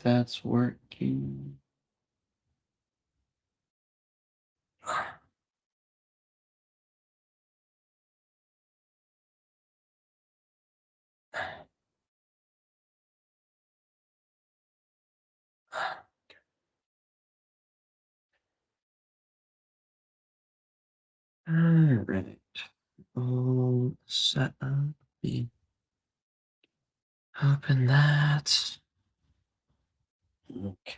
that's working. All right. All set up. Be open that. Okay.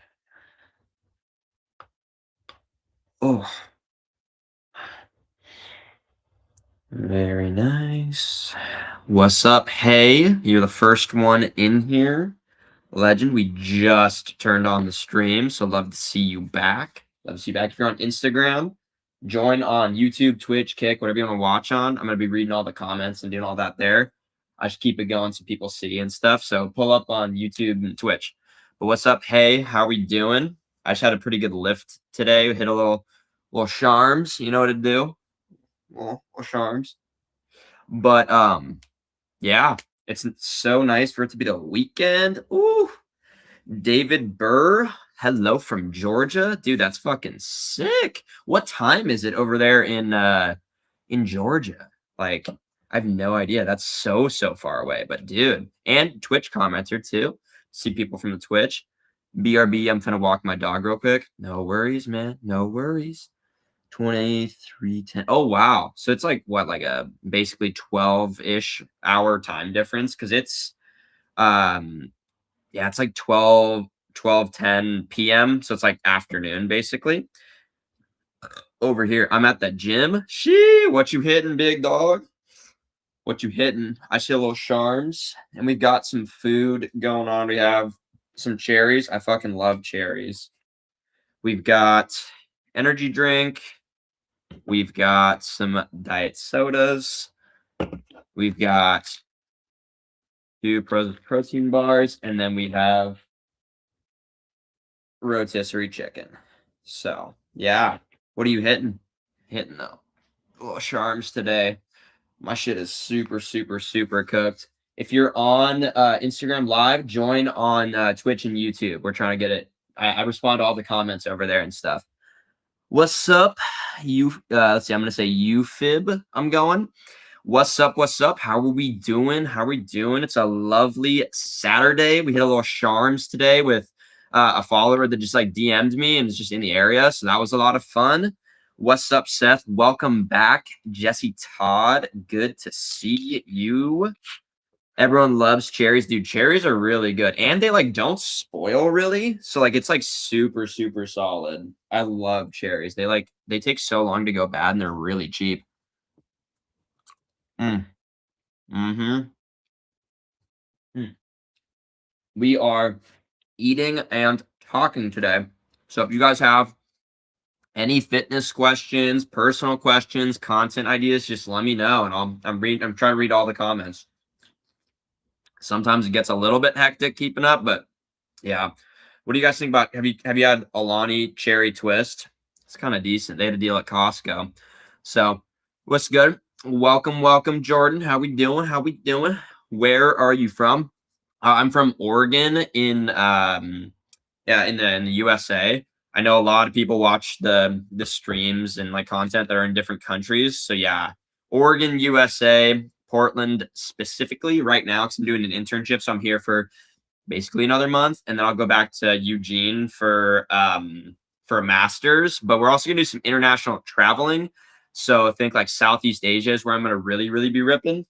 Oh, very nice. What's up? Hey, you're the first one in here. Legend, we just turned on the stream, so love to see you back. Love to see you back. If you're on Instagram, join on YouTube, Twitch, Kick, whatever you want to watch on. I'm going to be reading all the comments and doing all that there. I should keep it going so people see and stuff. So pull up on YouTube and Twitch. But what's up? Hey, how we doing? I just had a pretty good lift today. We hit a little charms. You know what to do? Little charms. But yeah, it's so nice for it to be the weekend. Ooh. David Burr, hello from Georgia. Dude, that's fucking sick. What time is it over there in Georgia? Like, I have no idea. That's so far away. But dude, and Twitch commenter too. See people from the Twitch. BRB, I'm gonna walk my dog real quick. No worries, man. No worries. 23:10. Oh wow. So it's like what, like a basically 12-ish hour time difference? Because it's yeah, it's like 10 PM, so it's like afternoon, basically. Over here, I'm at the gym. What you hitting, big dog? What you hitting? I see a little charms, and we've got some food going on. We have some cherries. I fucking love cherries. We've got energy drink. We've got some diet sodas. We've got two protein bars, and then we have rotisserie chicken. So, yeah. What are you hitting? Hitting the little charms today. My shit is super cooked. If you're on Instagram Live, join on Twitch and YouTube. We're trying to get it. I respond to all the comments over there and stuff. What's up? You let's see, I'm gonna say you fib. I'm going. What's up? What's up? How are we doing? How are we doing? It's a lovely Saturday. We hit a little charms today with a follower that just like DM'd me and is just in the area. So that was a lot of fun. What's up, Seth? Welcome back. Jesse Todd, good to see you. Everyone loves cherries. Dude, cherries are really good. And they like don't spoil really. So like it's like super solid. I love cherries. They take so long to go bad and they're really cheap. Mm. Mm-hmm. Mm. We are eating and talking today. So if you guys have any fitness questions, personal questions, content ideas, just let me know and I'm trying to read all the comments. Sometimes it gets a little bit hectic keeping up, but yeah. What do you guys think about have you had Alani Cherry Twist? It's kind of decent. They had a deal at Costco. So what's good? Welcome, Jordan. How we doing? How we doing? Where are you from? I'm from Oregon in the USA. I know a lot of people watch the streams and like content that are in different countries. So yeah, Oregon, USA, Portland specifically right now because I'm doing an internship. So I'm here for basically another month, and then I'll go back to Eugene for a master's. But we're also gonna do some international traveling. So I think like Southeast Asia is where I'm gonna really be ripping.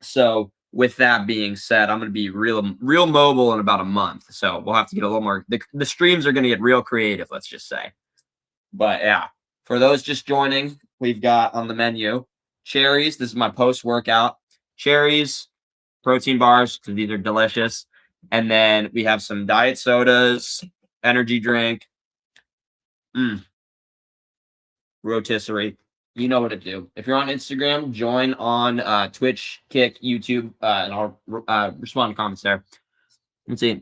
So with that being said, I'm going to be real mobile in about a month. So we'll have to get a little more. The streams are going to get real creative, let's just say. But yeah, for those just joining, we've got on the menu cherries. This is my post workout cherries, protein bars because these are delicious, and then we have some diet sodas, energy drink, rotisserie. You know what to do. If you're on Instagram, join on Twitch, Kick, YouTube, and I'll respond to comments there. Let's see.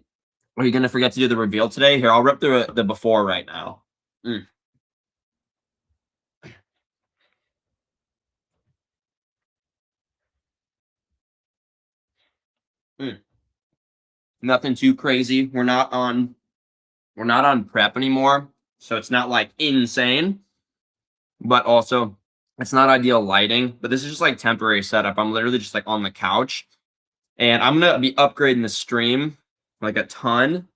Are you gonna forget to do the reveal today? Here, I'll rip through the before right now. Mm. Mm. Nothing too crazy. We're not on we're not on prep anymore, so it's not like insane, but also it's not ideal lighting. But this is just like temporary setup. I'm literally just like on the couch, and I'm gonna be upgrading the stream like a ton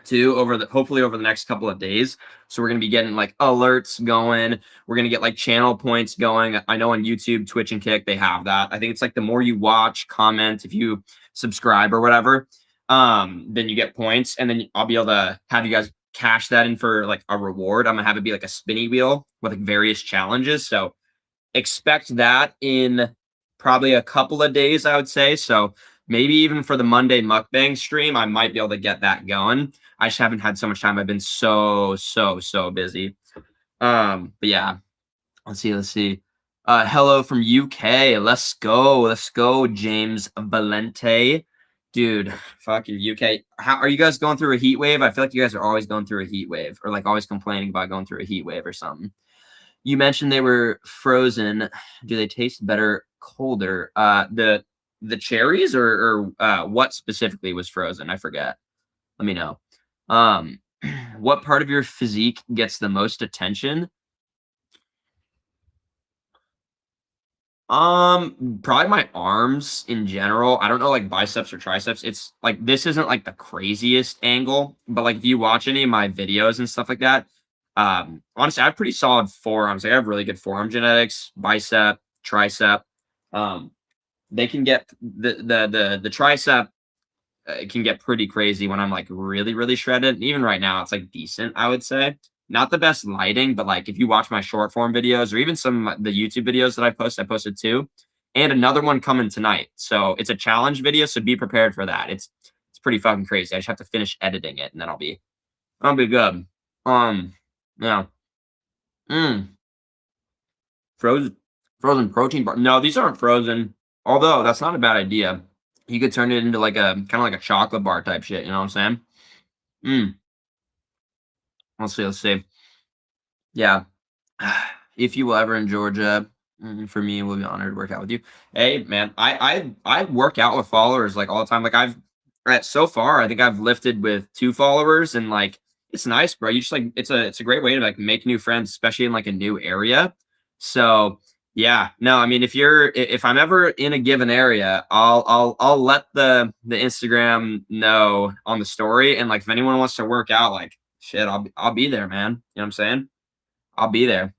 too over the hopefully over the next couple of days. So we're gonna be getting like alerts going. We're gonna get like channel points going. I know on YouTube, Twitch, and Kick they have that. I think it's like the more you watch, comment, if you subscribe or whatever, then you get points, and then I'll be able to have you guys cash that in for like a reward. I'm gonna have it be like a spinny wheel with like various challenges. So expect that in probably a couple of days, I would say. So maybe even for the Monday mukbang stream, I might be able to get that going. I just haven't had so much time. I've been so busy. But yeah, let's see. Hello from UK. Let's go, James Valente. Dude, fucking UK. How are you guys going through a heat wave? I feel like you guys are always going through a heat wave, or like always complaining about going through a heat wave or something. You mentioned they were frozen. Do they taste better colder? The cherries or what specifically was frozen? I forget. Let me know. What part of your physique gets the most attention? Probably my arms in general. I don't know like biceps or triceps. It's like this isn't like the craziest angle, but like if you watch any of my videos and stuff like that, honestly, I have pretty solid forearms. Like, I have really good forearm genetics, bicep, tricep. They can get the tricep can get pretty crazy when I'm like really shredded. Even right now, it's like decent, I would say. Not the best lighting, but like if you watch my short form videos or even some of the YouTube videos that I posted two, and another one coming tonight. So it's a challenge video, so be prepared for that. It's pretty fucking crazy. I just have to finish editing it, and then I'll be good. Yeah. Mm. Frozen protein bar. No, these aren't frozen. Although that's not a bad idea. You could turn it into like a kind of like a chocolate bar type shit. You know what I'm saying? Mm. Let's see. Yeah. If you will ever in Georgia, for me, we'll be honored to work out with you. Hey, man, I work out with followers like all the time. Like so far, I think I've lifted with 2 followers, and like it's nice, bro. You just like it's a great way to like make new friends, especially in like a new area. So yeah, no, I mean if I'm ever in a given area, I'll let the Instagram know on the story, and like if anyone wants to work out, like shit, I'll be there, man. You know what I'm saying? I'll be there.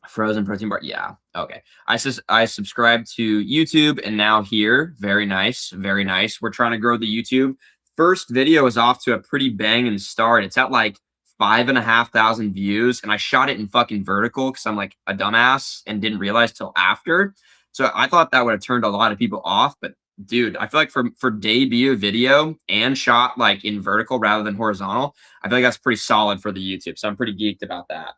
Frozen protein bar. Yeah. Okay. I subscribe to YouTube and now here. Very nice. Very nice. We're trying to grow the YouTube. First video is off to a pretty banging start. It's at like 5,500 views, and I shot it in fucking vertical because I'm like a dumbass and didn't realize till after. So I thought that would have turned a lot of people off, but dude, I feel like for debut video and shot like in vertical rather than horizontal, I feel like that's pretty solid for the YouTube. So I'm pretty geeked about that.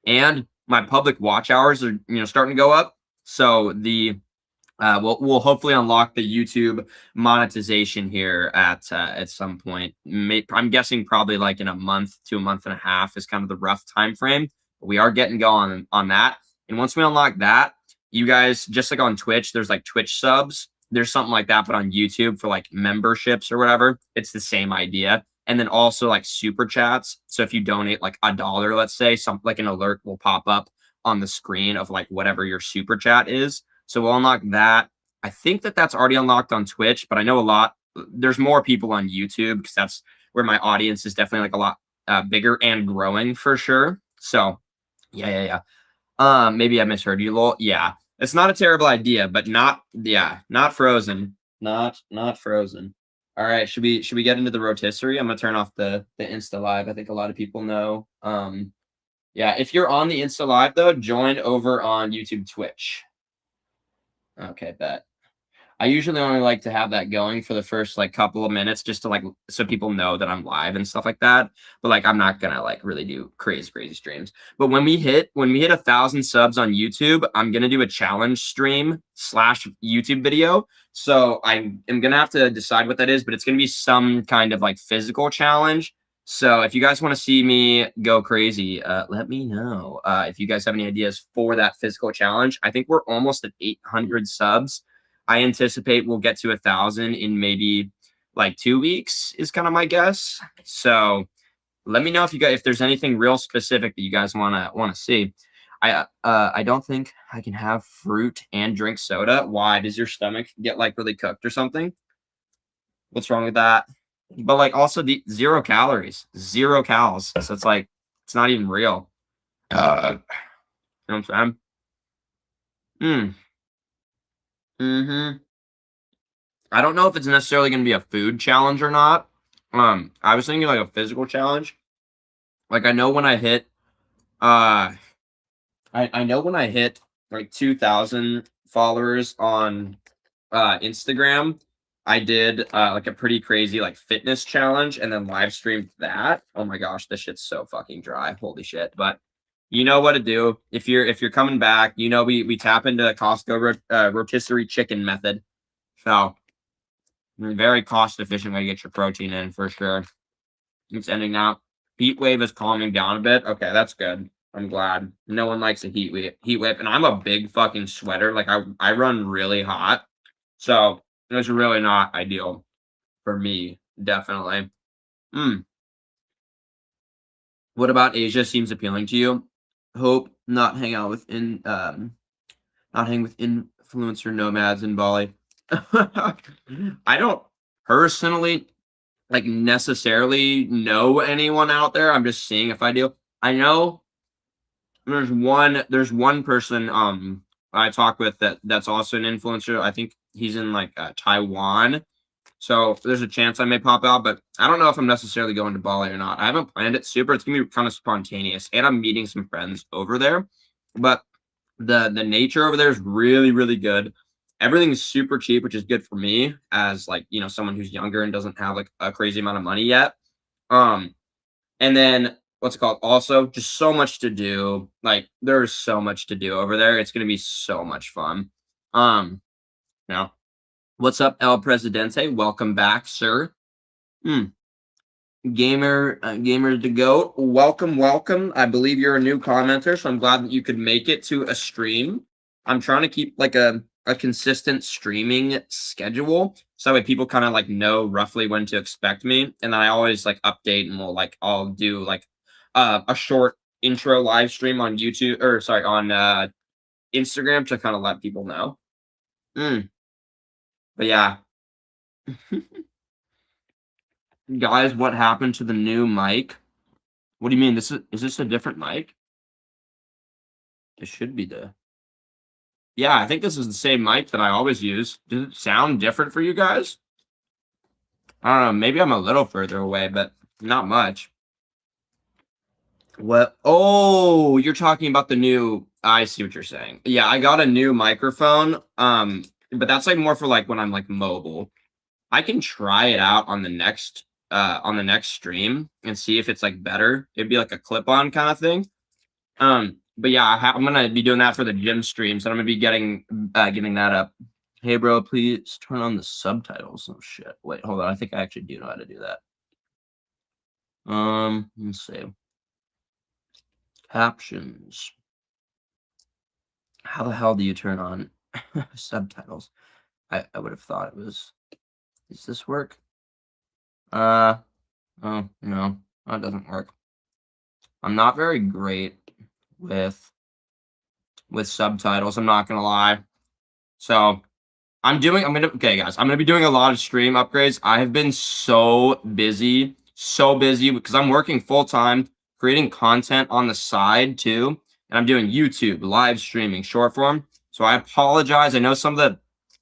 And my public watch hours are starting to go up, so we'll hopefully unlock the YouTube monetization here at some point. I'm guessing probably like in a month to a month and a half is kind of the rough time frame, but we are getting going on that. And once we unlock that, you guys, just like on Twitch, there's like Twitch subs, there's something like that, but on YouTube for like memberships or whatever, it's the same idea. And then also like super chats. So if you donate like $1, let's say, something like an alert will pop up on the screen of like whatever your super chat is. So we'll unlock that. I think that's already unlocked on Twitch, but I know there's more people on YouTube because that's where my audience is definitely like a lot bigger and growing for sure. So yeah. Maybe I misheard you, lol. Yeah, it's not a terrible idea, but not frozen. Not frozen. All right, should we get into the rotisserie? I'm gonna turn off the Insta Live. I think a lot of people know. Yeah, if you're on the Insta Live though, join over on YouTube, Twitch. Okay, bet. I usually only like to have that going for the first like couple of minutes just to like so people know that I'm live and stuff like that. But like I'm not gonna like really do crazy streams. But when we hit 1,000 subs on YouTube, I'm gonna do a challenge stream / YouTube video. So I am gonna have to decide what that is, but it's gonna be some kind of like physical challenge. So if you guys want to see me go crazy, let me know. If you guys have any ideas for that physical challenge. I think we're almost at 800 subs. I anticipate we'll get to 1,000 in maybe like 2 weeks is kind of my guess. So let me know if there's anything real specific that you guys wanna see. I don't think I can have fruit and drink soda. Why? Does your stomach get like really cooked or something? What's wrong with that? But like also the 0 calories, 0 calories. So it's like it's not even real. You know what I'm saying? Mm-hmm. I don't know if it's necessarily gonna be a food challenge or not. I was thinking like a physical challenge. Like I know when I hit uh I know when I hit like 2,000 followers on Instagram, I did like a pretty crazy like fitness challenge and then live streamed that. Oh my gosh, this shit's so fucking dry. Holy shit. But you know what to do. If you're coming back, you know we tap into Costco rotisserie chicken method. So very cost efficient way to get your protein in for sure. It's ending now. Heat wave is calming down a bit. Okay, that's good. I'm glad. No one likes a heat wave, and I'm a big fucking sweater. Like I run really hot, so it's really not ideal for me. Definitely. Hmm. What about Asia seems appealing to you? Hope not hang out with not hang with influencer nomads in Bali. I don't personally like necessarily know anyone out there. I'm just seeing if I do. I know there's one person I talk with that's also an influencer. I think he's in like Taiwan. So there's a chance I may pop out, but I don't know if I'm necessarily going to Bali or not. I haven't planned it super. It's gonna be kind of spontaneous, and I'm meeting some friends over there. But the nature over there is really, really good. Everything's super cheap, which is good for me as like, someone who's younger and doesn't have like a crazy amount of money yet. Um, and then what's it called? Also, just so much to do. Like there's so much to do over there. It's gonna be so much fun. Now, what's up, El Presidente? Welcome back, sir. Hmm. Gamer to go. Welcome. I believe you're a new commenter, so I'm glad that you could make it to a stream. I'm trying to keep like a consistent streaming schedule, so that way people kind of like know roughly when to expect me, and then I always like update and I'll do like a short intro live stream on YouTube or sorry on Instagram to kind of let people know. Mm, but yeah, guys, what happened to the new mic? What do you mean? Is this a different mic? It should be the Yeah, I think this is the same mic that I always use. Does it sound different for you guys? I don't know. Maybe I'm a little further away, but not much. What? Oh, you're talking about the new. I see what you're saying. Yeah, I got a new microphone. But that's like more for like when I'm like mobile. I can try it out on the next stream and see if it's like better. It'd be like a clip-on kind of thing. But yeah, I'm gonna be doing that for the gym streams, and I'm gonna be getting that up. Hey, bro, please turn on the subtitles. Oh shit! Wait, hold on. I think I actually do know how to do that. Let's see. Captions. How the hell do you turn on subtitles? I would have thought it was. Does this work? Oh no, that doesn't work. I'm not very great with subtitles. I'm not gonna lie. So okay, guys. I'm gonna be doing a lot of stream upgrades. I have been so busy because I'm working full time, creating content on the side too, and I'm doing YouTube live streaming, short form. So I apologize. I know some of the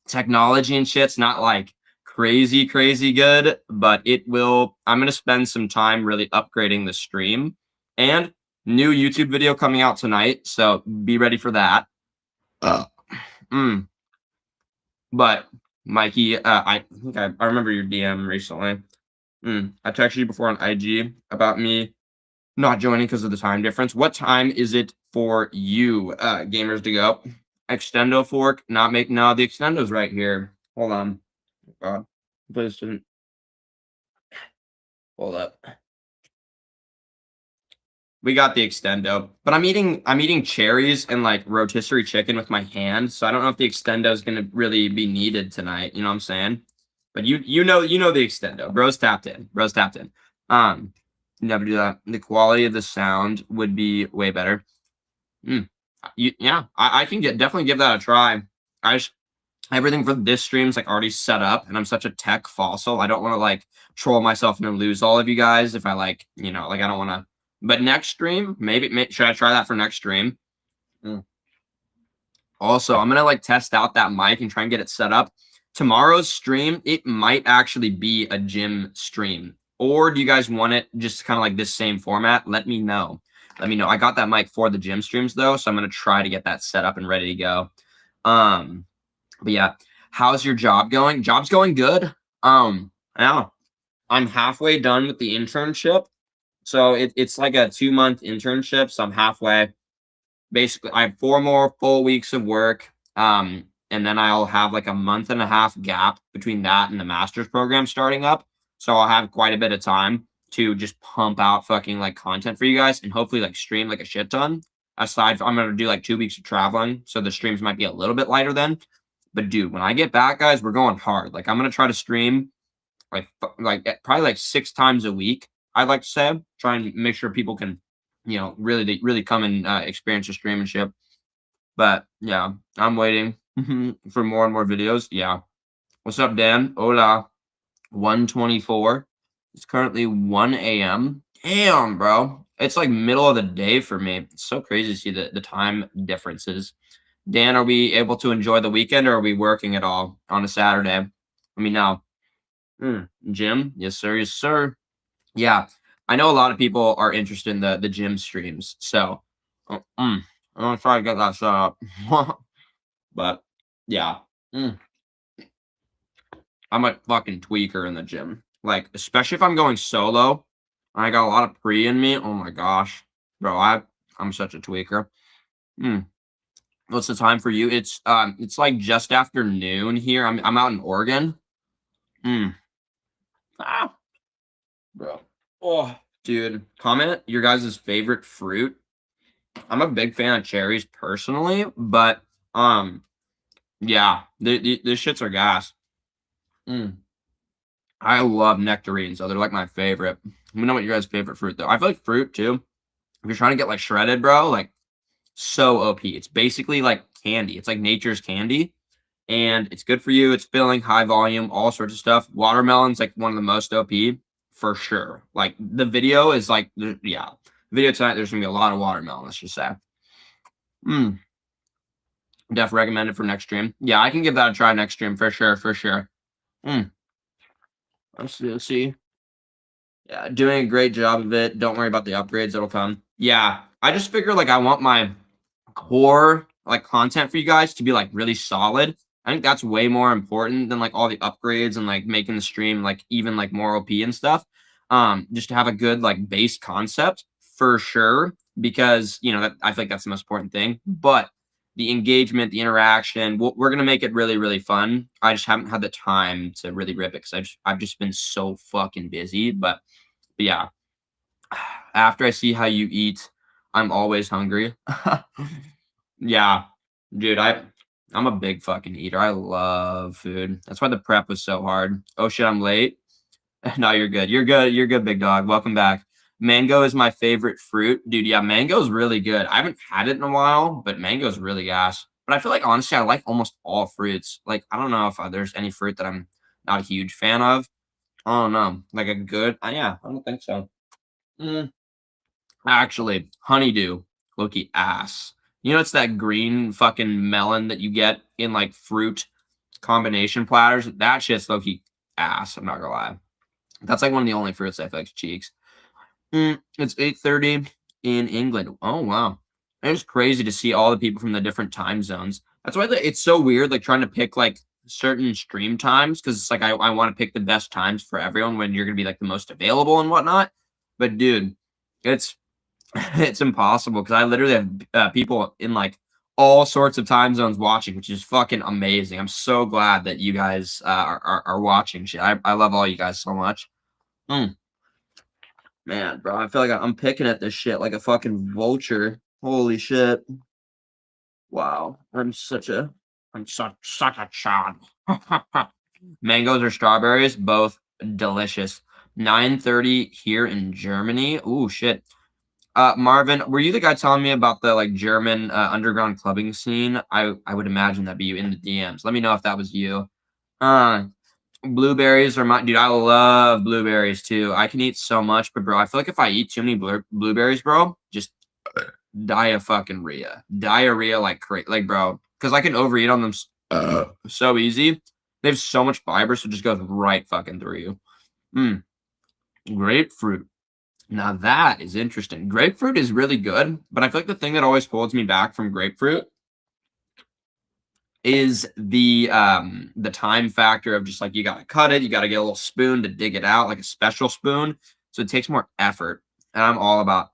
technology and shit's not like crazy good, but I'm gonna spend some time really upgrading the stream and new YouTube video coming out tonight. So be ready for that. But Mikey, I think I remember your DM recently. I texted you before on IG about me not joining because of the time difference. What time is it for you, gamers to go? Extendo fork, not make no, the extendo's right here. Hold on. Oh, God. Please didn't hold up. We got the extendo, but I'm eating cherries and like rotisserie chicken with my hand, so I don't know if the extendo is gonna really be needed tonight. You know what I'm saying? But you know the extent though. Bros tapped in. Bros tapped in. Never do that. The quality of the sound would be way better. Yeah, I can definitely give that a try. I just everything for this stream's like already set up, and I'm such a tech fossil. I don't want to like troll myself and lose all of you guys if I like, like I don't want to. But next stream, should I try that for next stream? Also, I'm gonna like test out that mic and try and get it set up. Tomorrow's stream, it might actually be a gym stream. Or do you guys want it just kind of like this same format? Let me know. Let me know. I got that mic for the gym streams though, so I'm gonna try to get that set up and ready to go. But yeah, how's your job going? Job's going good. Yeah, I'm halfway done with the internship. So it's like a 2-month internship. So I'm halfway. Basically, I have 4 more full weeks of work. And then I'll have like a month and a half gap between that and the master's program starting up. So I'll have quite a bit of time to just pump out fucking like content for you guys and hopefully like stream like a shit ton. Aside from, I'm gonna do like 2 weeks of traveling, so the streams might be a little bit lighter then. But dude, when I get back, guys, we're going hard. Like I'm gonna try to stream probably like 6 times a week. I'd like to say, try and make sure people can, really come and experience the streamanship. But yeah, I'm waiting for more and more videos. Yeah. What's up, Dan? Hola. 1:24. It's currently 1 a.m. Damn, bro. It's like middle of the day for me. It's so crazy to see the time differences. Dan, are we able to enjoy the weekend or are we working at all on a Saturday? Let me know. Gym? Yes, sir. Yes, sir. Yeah. I know a lot of people are interested in the gym streams. So I'm gonna try to get that set up. But yeah. I'm a fucking tweaker in the gym. Like, especially if I'm going solo. I got a lot of pre in me. Oh my gosh. Bro, I'm such a tweaker. What's the time for you? It's like just after noon here. I'm out in Oregon. Ah, bro. Oh, dude. Comment your guys' favorite fruit. I'm a big fan of cherries personally, but yeah, these shits are gas. I love nectarines, though. They're like my favorite. Let me know what your guys' favorite fruit though. I feel like fruit too. If you're trying to get like shredded, bro, like so OP. It's basically like candy. It's like nature's candy. And it's good for you. It's filling, high volume, all sorts of stuff. Watermelon's like one of the most OP for sure. Like the video is like, yeah, video tonight. There's gonna be a lot of watermelon. Let's just say. Def recommended for next stream. Yeah, I can give that a try next stream for sure. For sure. Let's see. Yeah, doing a great job of it. Don't worry about the upgrades that'll come. Yeah, I just figure like I want my core like content for you guys to be like really solid. I think that's way more important than like all the upgrades and like making the stream like even like more OP and stuff. Just to have a good like base concept for sure, because I feel like that's the most important thing. But the engagement, the interaction, we're gonna make it really, really fun. I just haven't had the time to really rip it because I've just been so fucking busy. But yeah, after I see how you eat, I'm always hungry. Yeah, dude, I'm a big fucking eater. I love food. That's why the prep was so hard. Oh shit, I'm late. No, you're good. You're good. You're good, big dog. Welcome back. Mango is my favorite fruit, dude. Yeah, mango's really good. I haven't had it in a while, but mango's really gas. But I feel like honestly, I like almost all fruits. Like I don't know if there's any fruit that I'm not a huge fan of. I don't know. Like a good, yeah, I don't think so. Actually, honeydew, low-key ass. It's that green fucking melon that you get in like fruit combination platters. That shit's low-key ass. I'm not gonna lie. That's like one of the only fruits I feel like cheeks. It's 8:30 in England. Oh wow, it's crazy to see all the people from the different time zones. That's why it's so weird, like trying to pick like certain stream times, because it's like I want to pick the best times for everyone when you're gonna be like the most available and whatnot. But dude, it's it's impossible because I literally have people in like all sorts of time zones watching, which is fucking amazing. I'm so glad that you guys are watching shit. I love all you guys so much. Man, bro, I feel like I'm picking at this shit like a fucking vulture. Holy shit. Wow. I'm such a chad. Mangoes or strawberries, both delicious. 9:30 here in Germany. Ooh, shit. Marvin, were you the guy telling me about the like German underground clubbing scene? I would imagine that'd be you in the DMs. Let me know if that was you. Uh, Blueberries are my dude. I love blueberries too. I can eat so much, but bro, I feel like if I eat too many blueberries, bro, just diarrhea like crazy, like bro, because I can overeat on them so easy. They have so much fiber, so it just goes right fucking through you. Mm, grapefruit. Now that is interesting. Grapefruit is really good, but I feel like the thing that always holds me back from grapefruit is the time factor of just like you gotta cut it, you gotta get a little spoon to dig it out, like a special spoon. So it takes more effort. And I'm all about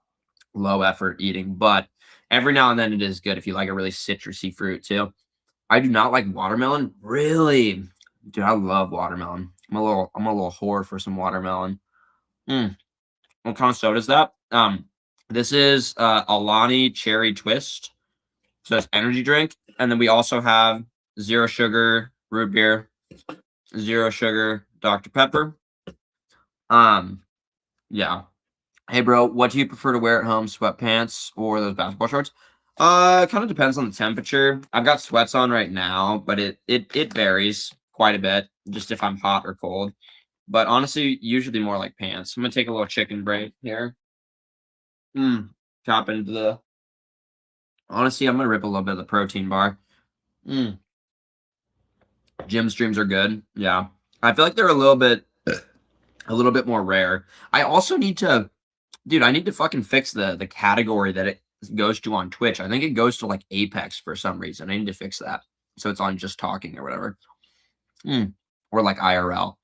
low effort eating, but every now and then it is good if you like a really citrusy fruit too. I do not like watermelon. Really? Dude, I love watermelon. I'm a little whore for some watermelon. Mm. What kind of soda is that? This is Alani Cherry Twist. So it's energy drink. And then we also have zero sugar root beer, zero sugar Dr. Pepper. Yeah. Hey bro, what do you prefer to wear at home? Sweatpants or those basketball shorts? It kind of depends on the temperature. I've got sweats on right now, but it varies quite a bit, just if I'm hot or cold. But honestly, usually more like pants. I'm gonna take a little chicken break here. Chop into the honestly, I'm gonna rip a little bit of the protein bar. Mm. Gym streams are good. Yeah. I feel like they're a little bit more rare. I also need to dude, I need to fucking fix the category that it goes to on Twitch. I think it goes to like Apex for some reason. I need to fix that. So it's on just talking or whatever. Or like IRL.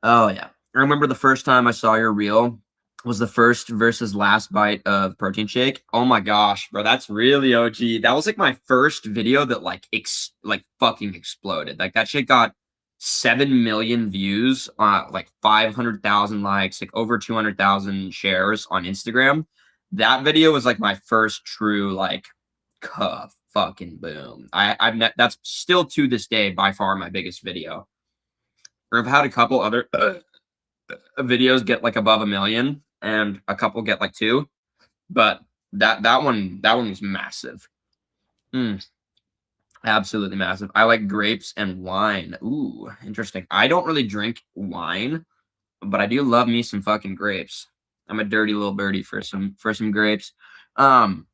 Oh yeah. I remember the first time I saw your reel was the first versus last bite of protein shake. Oh my gosh, bro, that's really OG. That was like my first video that like fucking exploded. Like that shit got 7 million views, like 500,000 likes, like over 200,000 shares on Instagram. That video was like my first true like cuff fucking boom. That's still to this day by far my biggest video. Or I've had a couple other videos get like above 1 million and a couple get like 2, but that one was massive. Absolutely massive. I like grapes and wine. Ooh, interesting. I don't really drink wine, but I do love me some fucking grapes. I'm a dirty little birdie for some grapes. Um,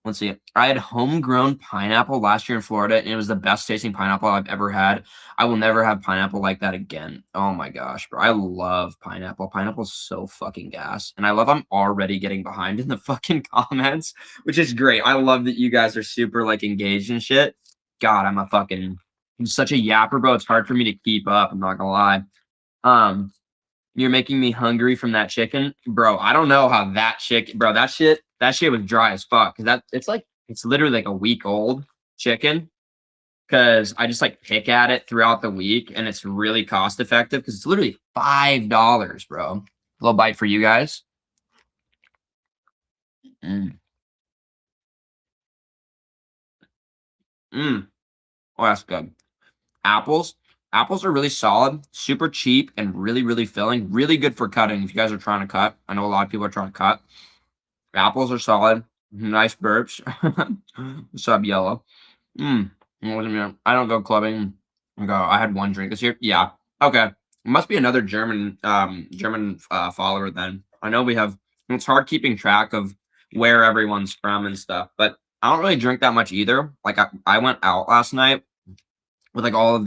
Let's see. I had homegrown pineapple last year in Florida, and it was the best tasting pineapple I've ever had. I will never have pineapple like that again. Oh my gosh, bro. I love pineapple. Pineapple's so fucking gas. And I love I'm already getting behind in the fucking comments, which is great. I love that you guys are super like engaged and shit. God, I'm such a yapper, bro. It's hard for me to keep up. I'm not gonna lie. Um, you're making me hungry from that chicken, bro. I don't know how that chicken, bro. That shit was dry as fuck. Cause it's literally like a week old chicken. Cause I just like pick at it throughout the week, and it's really cost effective because it's literally $5, bro. A little bite for you guys. Mm. Mm. Oh, that's good. Apples. Apples are really solid, super cheap, and really, really filling. Really good for cutting if you guys are trying to cut. I know a lot of people are trying to cut. Apples are solid. Nice burps. What's up, yellow? Mm. I don't go clubbing. I had one drink this year. Yeah. Okay. It must be another German follower then. I know we have. It's hard keeping track of where everyone's from and stuff, but I don't really drink that much either. Like I went out last night with like all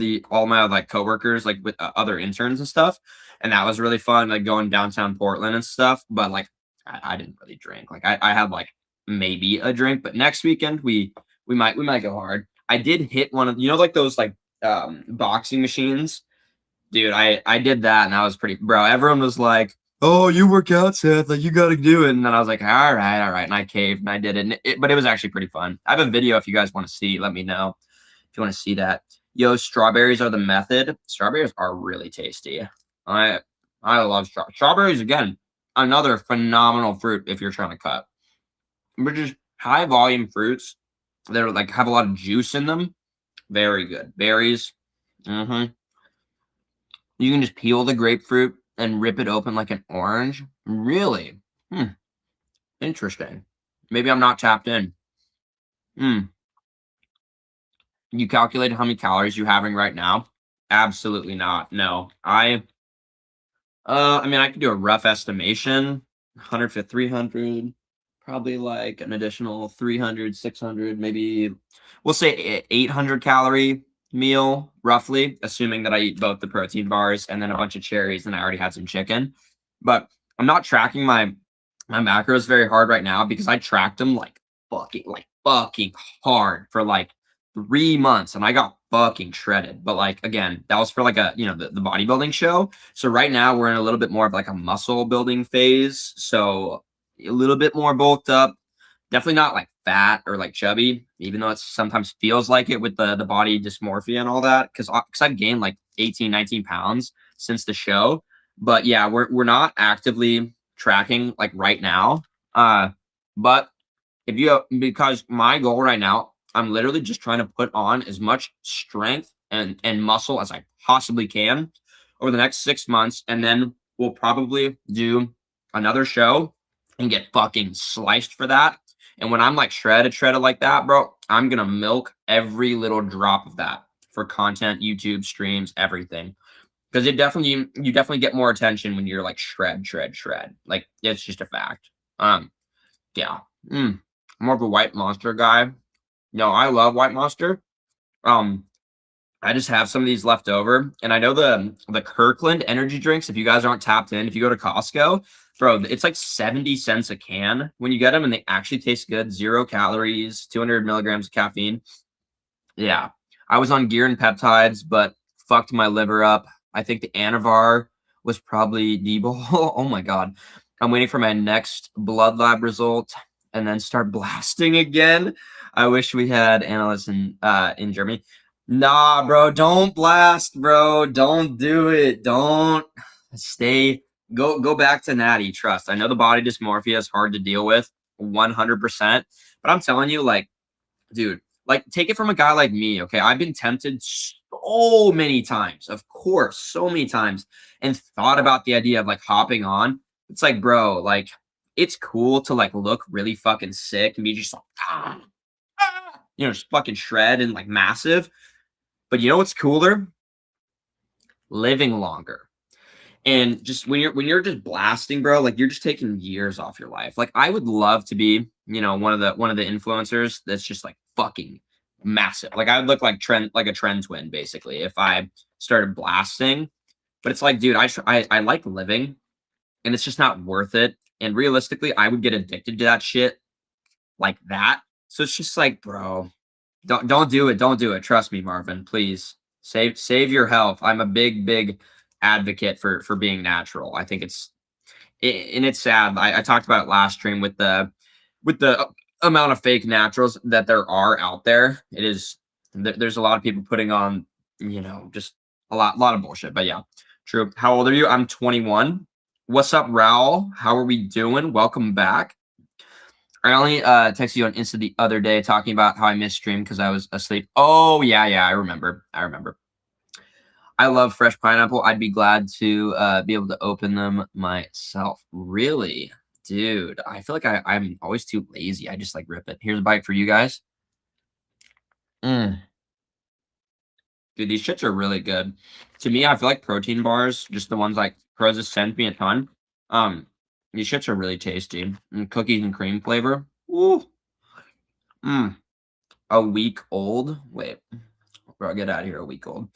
my like coworkers, like with other interns and stuff, and that was really fun. Like going downtown Portland and stuff. But like I didn't really drink. Like I had like maybe a drink, but next weekend we might go hard. I did hit one of like those like boxing machines, dude. I did that and that was pretty, bro. Everyone was like, "Oh, you work out, Seth. Like you got to do it." And then I was like, all right," and I caved and I did it. But it was actually pretty fun. I have a video if you guys want to see. Let me know if you want to see that. Yo, strawberries are the method. Strawberries are really tasty. I I love strawberries again. Another phenomenal fruit if you're trying to cut. But just high volume fruits that are like have a lot of juice in them. Very good. Berries, Mm-hmm. You can just peel the grapefruit and rip it open like an orange. Really? Hmm. Interesting. Maybe I'm not tapped in. Hmm. You calculated how many calories you're having right now? Absolutely not. No. I mean, I could do a rough estimation. 100 to 300, probably like an additional 300, 600, maybe we'll say 800 calorie meal, roughly, assuming that I eat both the protein bars and then a bunch of cherries and I already had some chicken. But I'm not tracking my macros very hard right now because I tracked them like fucking hard for like 3 months and I got fucking shredded. But like again, that was for like the bodybuilding show. So right now we're in a little bit more of like a muscle building phase. So a little bit more bulked up. Definitely not like fat or like chubby, even though it sometimes feels like it with the body dysmorphia and all that. Because I've gained like 18, 19 pounds since the show. But yeah, we're not actively tracking like right now. But if you because my goal right now, I'm literally just trying to put on as much strength and muscle as I possibly can over the next 6 months, and then we'll probably do another show and get fucking sliced for that. And when I'm like shredded like that, bro, I'm gonna milk every little drop of that for content, YouTube streams, everything. Because you definitely get more attention when you're like shred. Like it's just a fact. Yeah. Mm. More of a white monster guy. No, I love white monster. Um, I just have some of these left over, and I know the Kirkland energy drinks. If you guys aren't tapped in, if you go to Costco, bro, it's like 70 cents a can when you get them, and they actually taste good. 0 calories, 200 milligrams of caffeine. Yeah. I was on gear and peptides, but fucked my liver up. I think the Anavar was probably Debo. Oh my god. I'm waiting for my next blood lab result and then start blasting again. I wish we had analysts in Germany. Nah, bro, don't blast, bro. Don't do it. Don't stay. Go back to Natty. Trust. I know the body dysmorphia is hard to deal with, 100%. But I'm telling you, like, dude, like take it from a guy like me, okay? I've been tempted so many times, of course, so many times, and thought about the idea of like hopping on. It's like, bro, like it's cool to like look really fucking sick and be just like, just fucking shred and like massive. But you know what's cooler? Living longer. And just when you're just blasting, bro, like you're just taking years off your life. Like I would love to be, one of the influencers that's just like fucking massive. Like I would look like a trend twin basically if I started blasting. But it's like, dude, I like living and it's just not worth it. And realistically, I would get addicted to that shit like that. So it's just like, bro, don't do it. Don't do it. Trust me, Marvin. Please save your health. I'm a big advocate for being natural. I think and it's sad. I talked about it last stream with the amount of fake naturals that there are out there. There's a lot of people putting on just a lot of bullshit. But yeah, true. How old are you? I'm 21. What's up, Raul? How are we doing? Welcome back. I only texted you on Insta the other day talking about how I missed stream because I was asleep. Oh yeah, I remember. I love fresh pineapple. I'd be glad to be able to open them myself. Really, dude. I feel like I'm always too lazy. I just like rip it. Here's a bite for you guys. Mm. Dude, these shits are really good. To me, I feel like protein bars, just the ones like Pros has sent me a ton. Um, these shits are really tasty. And cookies and cream flavor. Ooh. Mm. A week old. Wait, bro, get out of here. A week old.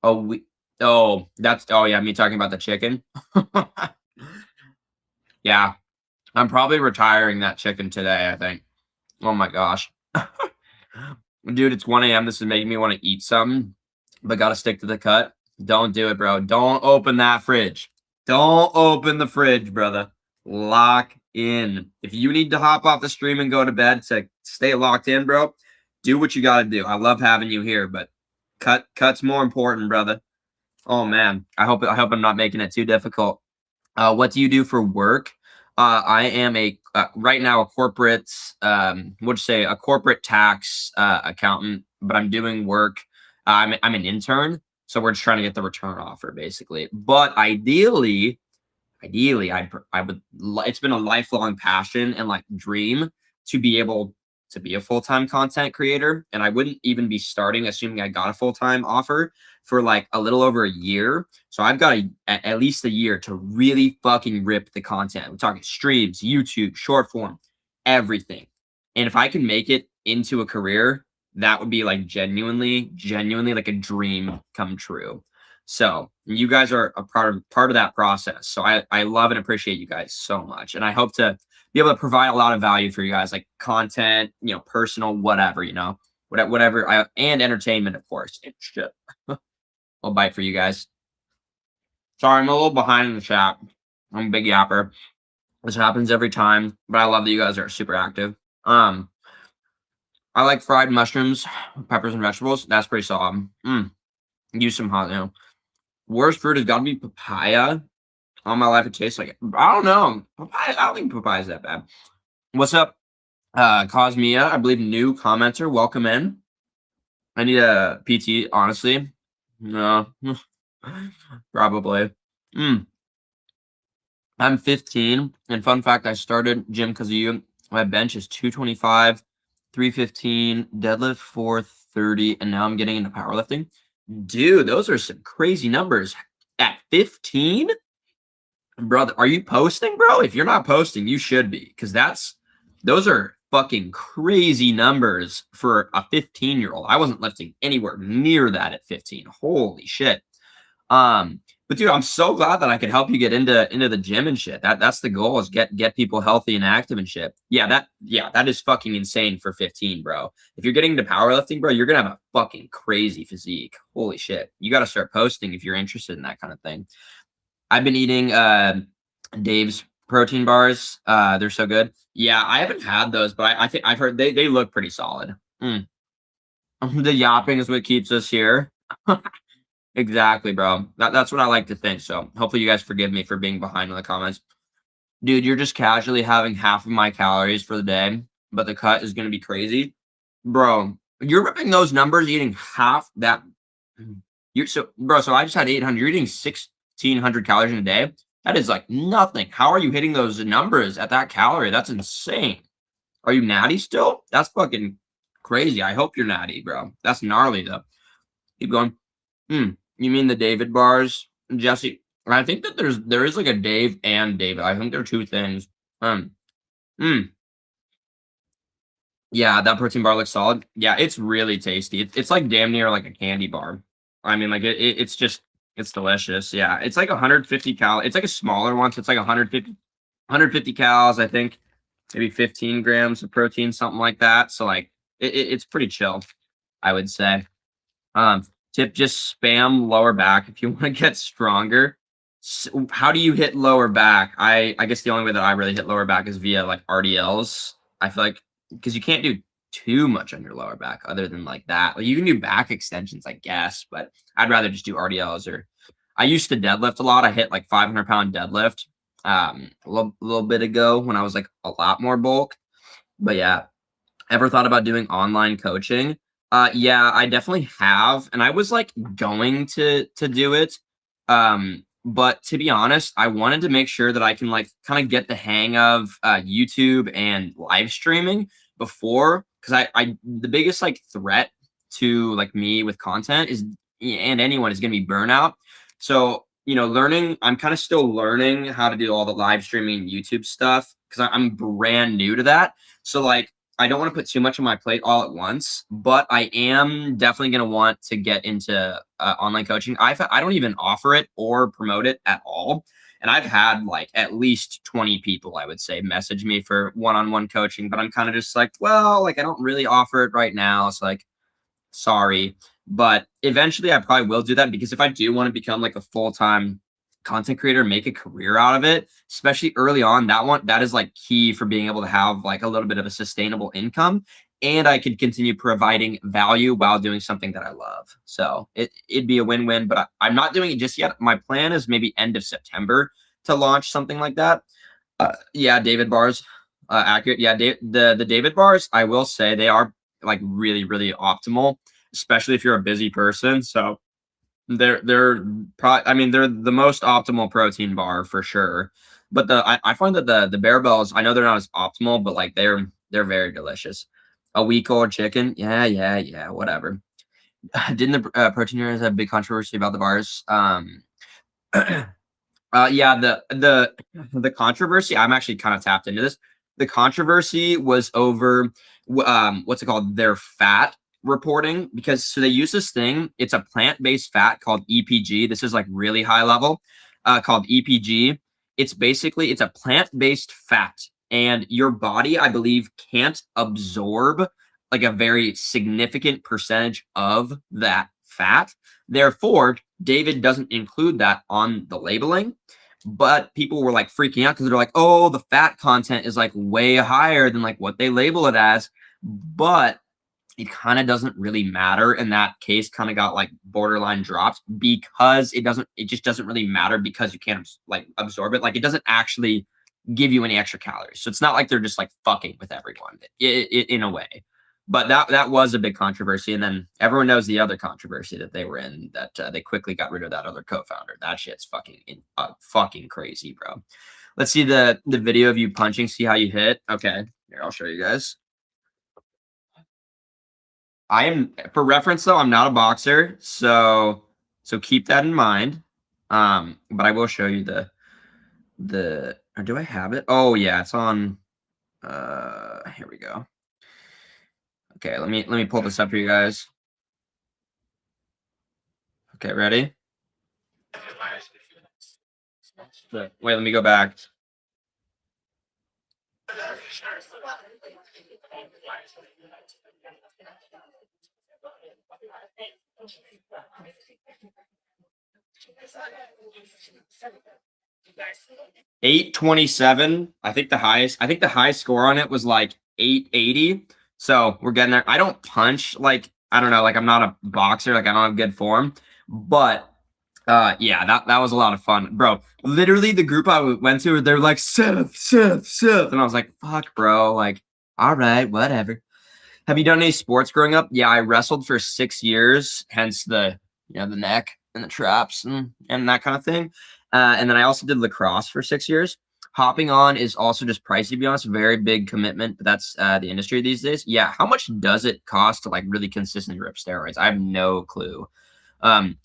A week. Oh yeah, me talking about the chicken. Yeah, I'm probably retiring that chicken today, I think. Oh my gosh. Dude, it's 1 a.m. This is making me want to eat something, but gotta stick to the cut. Don't do it, bro. Don't open that fridge. Don't open the fridge, brother. Lock in. If you need to hop off the stream and go to bed to stay locked in, bro, do what you gotta do. I love having you here, but cut's more important, brother. Oh man. I hope I'm not making it too difficult. What do you do for work? I am right now a corporate, a corporate tax accountant, but I'm doing work I'm an intern, so we're just trying to get the return offer basically. But ideally, I would. It's been a lifelong passion and like dream to be able to be a full-time content creator, and I wouldn't even be starting assuming I got a full-time offer for like a little over a year. So I've got at least a year to really fucking rip the content. We're talking streams, YouTube, short form, everything. And if I can make it into a career, that would be like genuinely like a dream come true. So you guys are a part of that process. So I love and appreciate you guys so much. And I hope to be able to provide a lot of value for you guys, like content, personal, whatever, whatever, and entertainment, of course. Shit. I'll bite for you guys. Sorry, I'm a little behind in the chat. I'm a big yapper. This happens every time, but I love that you guys are super active. I like fried mushrooms, peppers, and vegetables. That's pretty solid. Use some hot. Worst fruit has got to be papaya. All my life, it tastes like it. I don't know. Papaya, I don't think papaya is that bad. What's up, Cosmia? I believe new commenter. Welcome in. I need a PT, honestly. No, probably. I'm 15, and fun fact, I started gym because of you. My bench is 225, 315, deadlift 430, and now I'm getting into powerlifting. Dude, those are some crazy numbers. At 15? Brother, are you posting, bro? If you're not posting, you should be, because those are fucking crazy numbers for a 15-year-old. I wasn't lifting anywhere near that at 15. Holy shit. But dude, I'm so glad that I could help you get into the gym and shit. That's the goal, is get people healthy and active and shit. Yeah, that is fucking insane for 15, bro. If you're getting into powerlifting, bro, you're gonna have a fucking crazy physique. Holy shit. You gotta start posting if you're interested in that kind of thing. I've been eating Dave's protein bars. They're so good. Yeah, I haven't had those, but I think I've heard they look pretty solid. The yapping is what keeps us here. Exactly, bro. That's what I like to think. So hopefully you guys forgive me for being behind in the comments. Dude, you're just casually having half of my calories for the day, but the cut is going to be crazy. Bro, you're ripping those numbers, eating half that. So I just had 800. You're eating 1,600 calories in a day. That is like nothing. How are you hitting those numbers at that calorie? That's insane. Are you natty still? That's fucking crazy. I hope you're natty, bro. That's gnarly, though. Keep going. You mean the David bars, Jesse? I think that there is like a Dave and David. I think they're two things. Yeah, that protein bar looks solid. Yeah, it's really tasty. It's like damn near like a candy bar. I mean, like it's delicious. Yeah, it's like 150 cal. It's like a smaller one, so it's like 150 calories. I think maybe 15 grams of protein, something like that. So like it's pretty chill, I would say. Tip, just spam lower back if you want to get stronger. So how do you hit lower back? I guess the only way that I really hit lower back is via like RDLs. I feel like, because you can't do too much on your lower back other than like that. Like you can do back extensions, I guess, but I'd rather just do RDLs. Or I used to deadlift a lot. I hit like 500-pound deadlift a little bit ago when I was like a lot more bulk. But yeah, ever thought about doing online coaching? Yeah, I definitely have, and I was like going to do it. But to be honest, I wanted to make sure that I can like kind of get the hang of YouTube and live streaming before, because I the biggest like threat to like me with content is, and anyone, is gonna be burnout. So I'm kind of still learning how to do all the live streaming YouTube stuff because I'm brand new to that. So like, I don't want to put too much on my plate all at once, but I am definitely going to want to get into online coaching. I don't even offer it or promote it at all. And I've had like at least 20 people, I would say, message me for one-on-one coaching, but I'm kind of just like, well, like I don't really offer it right now. It's like, sorry. But eventually I probably will do that, because if I do want to become like a full-time content creator, make a career out of it, especially early on, that is like key for being able to have like a little bit of a sustainable income, and I could continue providing value while doing something that I love. So it'd be a win-win, but I'm not doing it just yet. My plan is maybe end of September to launch something like that. Yeah, David bars, accurate. Yeah, the David bars, I will say they are like really, really optimal. especially if you're a busy person. So they're probably, I mean, they're the most optimal protein bar for sure. But I find that the bear bells, I know they're not as optimal, but like they're very delicious. A week old chicken, yeah, whatever. Didn't the protein heroes have a big controversy about the bars? Yeah, the controversy. I'm actually kind of tapped into this. The controversy was over what's it called? Their fat reporting, because so they use this thing. It's a plant-based fat called EPG. This is like really high level, called EPG. It's a plant-based fat, and your body, I believe, can't absorb like a very significant percentage of that fat. Therefore, David doesn't include that on the labeling, but people were like freaking out because they're like, oh, the fat content is like way higher than like what they label it as. But it kind of doesn't really matter. In that case, kind of got like borderline dropped because it just doesn't really matter because you can't like absorb it. Like it doesn't actually give you any extra calories. So it's not like they're just like fucking with everyone in a way. But that was a big controversy, and then everyone knows the other controversy that they were in, that they quickly got rid of that other co-founder. That shit's fucking crazy, bro. Let's see the video of you punching. See how you hit. Okay, here I'll show you guys. I am, for reference though, I'm not a boxer, so keep that in mind. But I will show you or do I have it? Oh yeah, it's on. Here we go. Okay, let me pull this up for you guys. Okay, ready? Wait, let me go back. $827. I think the highest score on it was like 880. So we're getting there. I don't punch like, I don't know, like I'm not a boxer, like I don't have good form, but yeah, that was a lot of fun, bro. Literally, the group I went to, they're like Seth, and I was like, fuck, bro, like, all right, whatever. Have you done any sports growing up? Yeah, I wrestled for 6 years, hence the the neck and the traps and that kind of thing. And then I also did lacrosse for 6 years. Hopping on is also just pricey, to be honest. Very big commitment, but that's the industry these days. Yeah, how much does it cost to like really consistently rip steroids? I have no clue. Um,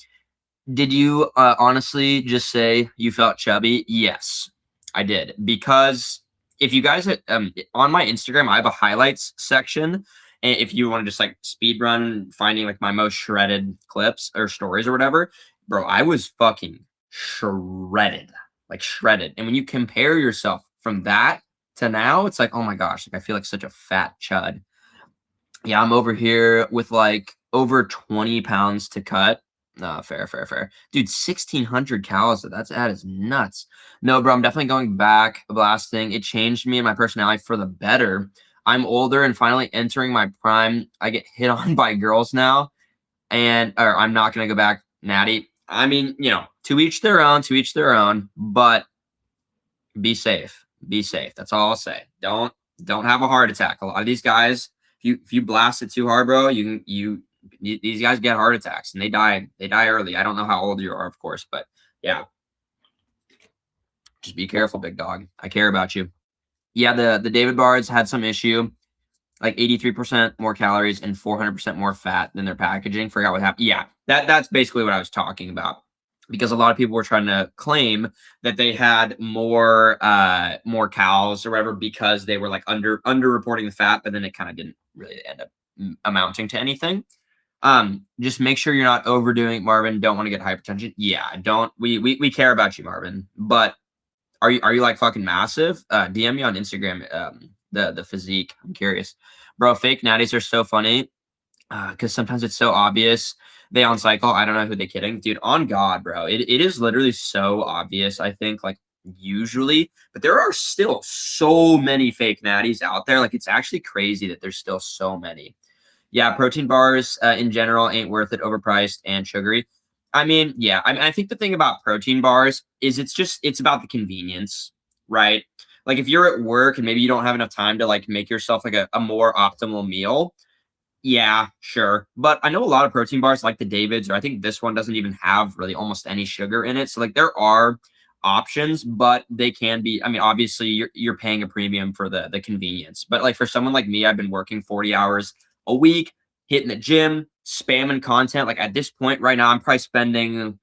did you honestly just say you felt chubby? Yes, I did. Because if you guys on my Instagram, I have a highlights section. And if you want to just like speed run finding like my most shredded clips or stories or whatever, bro, I was fucking shredded, like shredded. And when you compare yourself from that to now, it's like, oh my gosh, like I feel like such a fat chud. Yeah, I'm over here with like over 20 pounds to cut. No, fair. Dude, 1,600 calories. That is nuts. No, bro, I'm definitely going back blasting. It changed me and my personality for the better. I'm older and finally entering my prime. I get hit on by girls now, or I'm not gonna go back natty. I mean, to each their own, but be safe. Be safe. That's all I'll say. Don't have a heart attack. A lot of these guys, if you blast it too hard, bro, these guys get heart attacks and they die early. I don't know how old you are, of course, but yeah. Just be careful, big dog. I care about you. Yeah, the David bars had some issue, like 83% more calories and 400% more fat than their packaging. Forgot what happened. Yeah, that's basically what I was talking about. Because a lot of people were trying to claim that they had more cows or whatever because they were like underreporting the fat, but then it kind of didn't really end up amounting to anything. Just make sure you're not overdoing it, Marvin. Don't want to get hypertension. Yeah, don't. We care about you, Marvin. But are you like fucking massive? DM me on Instagram. The physique. I'm curious, bro. Fake natties are so funny because sometimes it's so obvious. They on cycle. I don't know who they're kidding, dude. On God, bro. It is literally so obvious. I think like usually, but there are still so many fake natties out there. Like it's actually crazy that there's still so many. Yeah, protein bars in general ain't worth it, overpriced and sugary. I mean, yeah, I think the thing about protein bars is it's about the convenience, right? Like if you're at work and maybe you don't have enough time to like make yourself like a more optimal meal, Yeah, sure. But I know a lot of protein bars like the David's, or I think this one doesn't even have really almost any sugar in it. So like there are options, but they can be, I mean, obviously you're paying a premium for the convenience. But like for someone like me, I've been working 40 hours a week, hitting the gym, spamming content. Like at this point right now, I'm probably spending